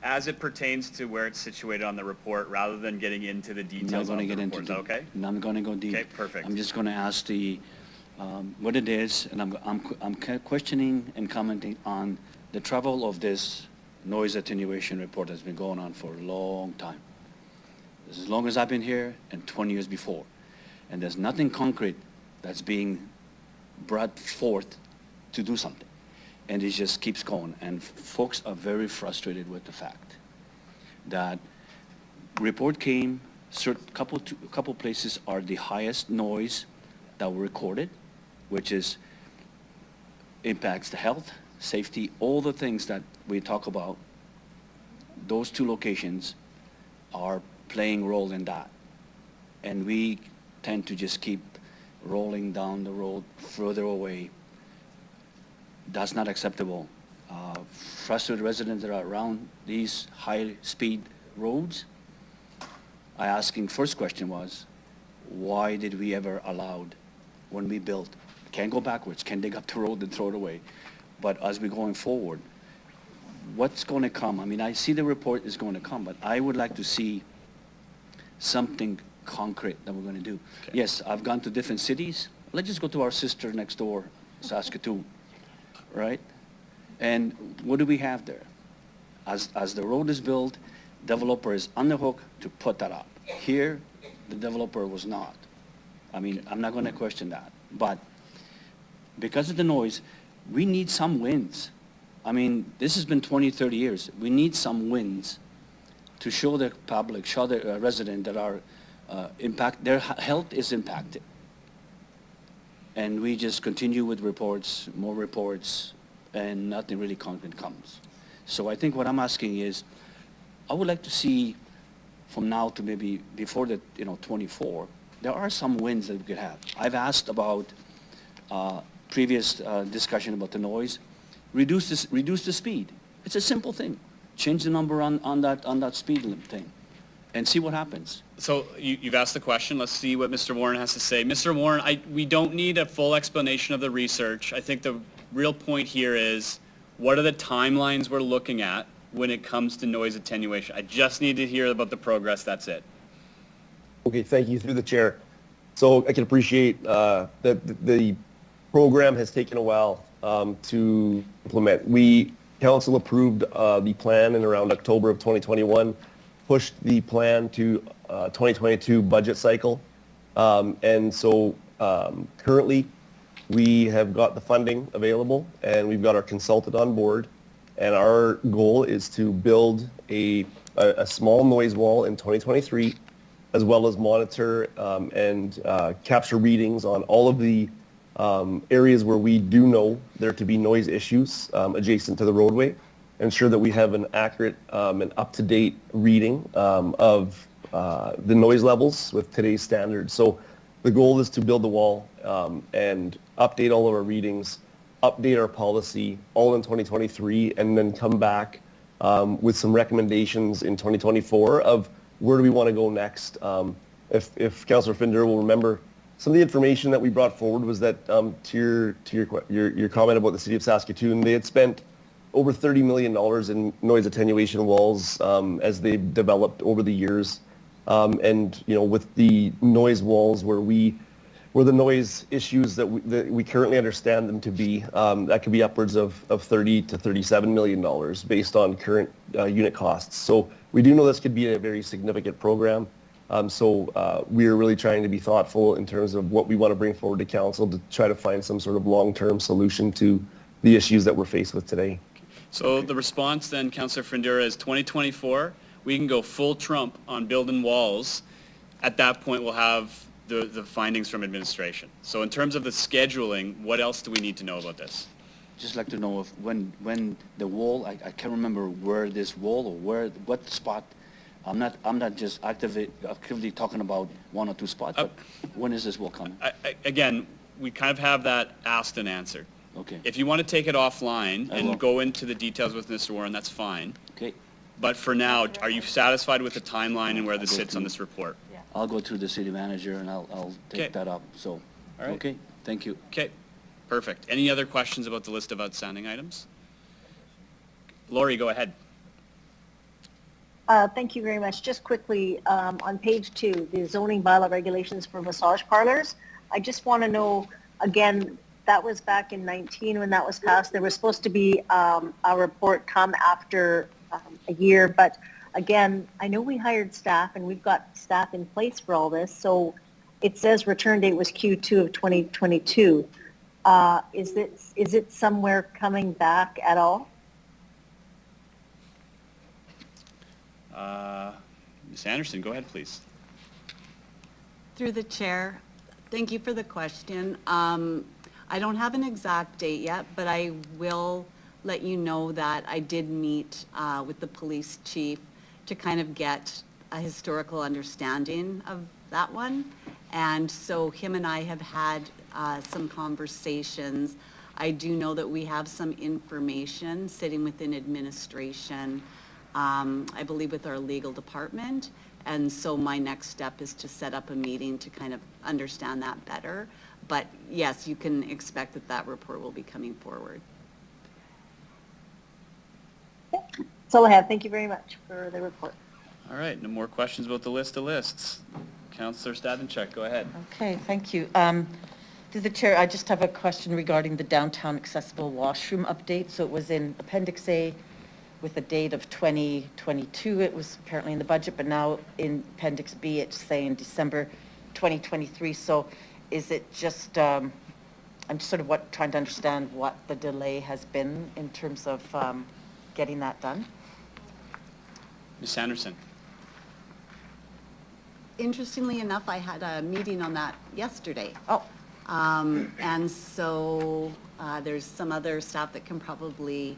As it pertains to where it's situated on the report, rather than getting into the details of the report, is that okay? I'm going to go deep. Okay, perfect. I'm just going to ask the what it is, and I'm questioning and commenting on the travel of this noise attenuation report that's been going on for a long time. This is as long as I've been here and 20 years before. And there's nothing concrete that's being brought forth to do something. And it just keeps going. And folks are very frustrated with the fact that report came, couple places are the highest noise that were recorded, which is impacts the health, safety, all the things that we talk about. Those two locations are playing a role in that. And we tend to just keep rolling down the road further away. That's not acceptable. Frustrated residents that are around these high-speed roads, first question was, why did we ever allowed, when we built, can't go backwards, can't dig up the road and throw it away. But as we're going forward, what's going to come? I mean, I see the report is going to come, but I would like to see something concrete that we're going to do. Okay. Yes, I've gone to different cities. Let's just go to our sister next door, Saskatoon, right? And what do we have there? As the road is built, developer is on the hook to put that up. Here, the developer was not. I mean, I'm not going to question that. But because of the noise, we need some wins. I mean, this has been 20, 30 years. We need some wins to show the public, show the resident that our their health is impacted. And we just continue with reports, more reports, and nothing really concrete comes. So I think what I'm asking is, I would like to see from now to maybe before the 24, there are some wins that we could have. I've asked about previous discussion about the noise. Reduce the speed. It's a simple thing. Change the number on that speed limit thing, and see what happens. So you've asked the question. Let's see what Mr. Warren has to say. Mr. Warren, we don't need a full explanation of the research. I think the real point here is, what are the timelines we're looking at when it comes to noise attenuation? I just need to hear about the progress. That's it. Okay, thank you, through the chair. So I can appreciate that the program has taken a while to implement. Council approved the plan in around October of 2021, pushed the plan to 2022 budget cycle. And so currently we have got the funding available and we've got our consultant on board. And our goal is to build a small noise wall in 2023, as well as monitor and capture readings on all of the areas where we do know there to be noise issues adjacent to the roadway, ensure that we have an accurate and up-to-date reading of the noise levels with today's standards. So the goal is to build the wall and update all of our readings, update our policy all in 2023, and then come back with some recommendations in 2024 of where do we want to go next. If Councillor Finder will remember, some of the information that we brought forward was that to your comment about the city of Saskatoon, they had spent over $30 million in noise attenuation walls as they've developed over the years. And with the noise walls where the noise issues that we currently understand them to be, that could be upwards of $30 to $37 million based on current unit costs. So we do know this could be a very significant program. So we're really trying to be thoughtful in terms of what we want to bring forward to council to try to find some sort of long-term solution to the issues that we're faced with today. So the response then, Councillor Frindura, is 2024, we can go full Trump on building walls. At that point, we'll have the findings from administration. So in terms of the scheduling, what else do we need to know about this? Just like to know if when the wall, I can't remember where this wall or what spot. I'm not just actively talking about one or two spots, but when is this wall coming? Again, we kind of have that asked and answered. Okay. If you want to take it offline and go into the details with Mr. Warren, that's fine. Okay. But for now, are you satisfied with the timeline and where this sits on this report? Yeah. I'll go through the city manager and I'll take that up. So, all right. Okay, thank you. Okay, perfect. Any other questions about the list of outstanding items? Lori, go ahead. Thank you very much. Just quickly, on page 2, the zoning bylaw regulations for massage parlors, I just want to know, Again, that was back in 19 when that was passed. There was supposed to be a report come after a year, but again, I know we hired staff and we've got staff in place for all this, so it says return date was Q2 of 2022. Is it somewhere coming back at all? Ms. Anderson, go ahead, please. Through the chair, thank you for the question. I don't have an exact date yet, but I will let you know that I did meet with the police chief to kind of get a historical understanding of that one. And so him and I have had some conversations. I do know that we have some information sitting within administration, I believe with our legal department. And so my next step is to set up a meeting to kind of understand that better. But yes, you can expect that that report will be coming forward. That's all I have. Thank you very much for the report. All right, no more questions about the list of lists. Councillor Stadenchuk, go ahead. Okay, thank you. Through the chair, I just have a question regarding the downtown accessible washroom update. So it was in Appendix A with a date of 2022. It was apparently in the budget, but now in Appendix B, it's saying December 2023. So is it just, I'm just sort of trying to understand what the delay has been in terms of getting that done. Ms. Sanderson. Interestingly enough, I had a meeting on that yesterday. Oh. And so there's some other staff that can probably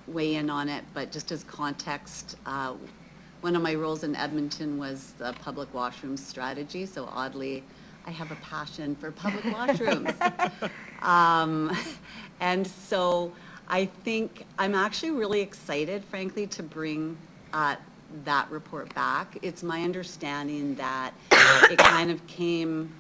weigh in on it, but just as context, one of my roles in Edmonton was the public washroom strategy, so oddly, I have a passion for public washrooms. And so I think I'm actually really excited, frankly, to bring that report back. It's my understanding that it kind of came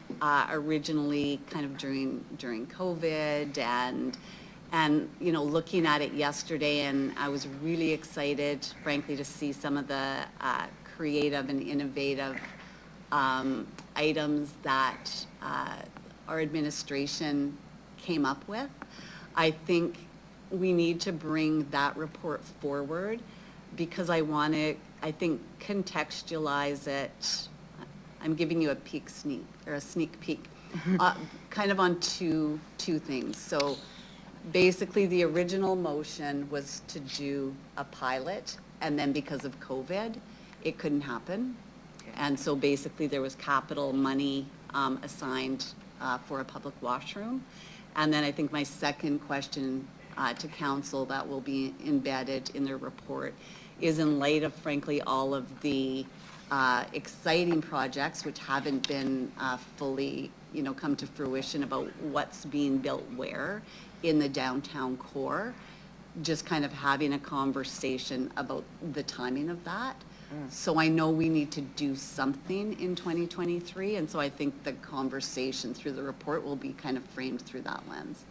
originally kind of during COVID and you know, looking at it yesterday, and I was really excited, frankly, to see some of the creative and innovative items that our administration came up with. I think we need to bring that report forward because I want to, I think, contextualize it. I'm giving you a sneak peek, kind of on two things. So basically the original motion was to do a pilot, and then because of COVID, it couldn't happen. And so basically there was capital money assigned for a public washroom. And then I think my second question to council that will be embedded in their report is in light of, frankly, all of the exciting projects which haven't been fully, you know, come to fruition about what's being built where in the downtown core, just kind of having a conversation about the timing of that. So I know we need to do something in 2023, and so I think the conversation through the report will be kind of framed through that lens.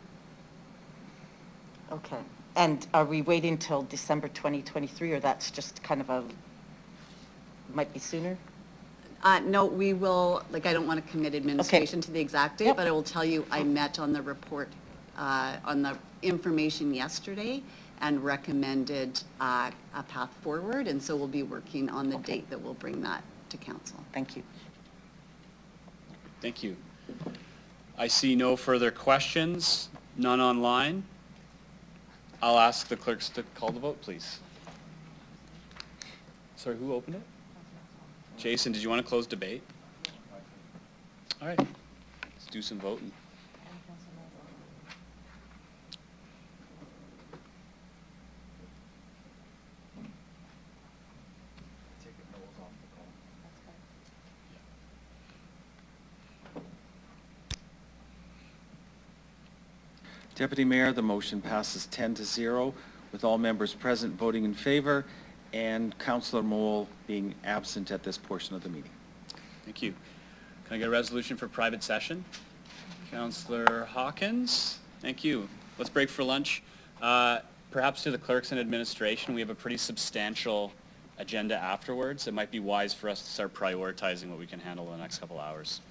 Okay. And are we waiting till December 2023, or that's just kind of a, might be sooner? No, we will, like, I don't want to commit administration to the exact date, but I will tell you I met on the report, on the information yesterday and recommended a path forward, and so we'll be working on the date that will bring that to council. Thank you. Thank you. I see no further questions, none online. I'll ask the clerks to call the vote, please. Sorry, who opened it? Jason, did you want to close debate? All right, let's do some voting. Deputy Mayor, the motion passes 10-0 with all members present voting in favor and Councillor Mole being absent at this portion of the meeting. Thank you. Can I get a resolution for private session? Councillor Hawkins, thank you. Let's break for lunch. Perhaps to the clerks and administration, we have a pretty substantial agenda afterwards. It might be wise for us to start prioritizing what we can handle in the next couple hours.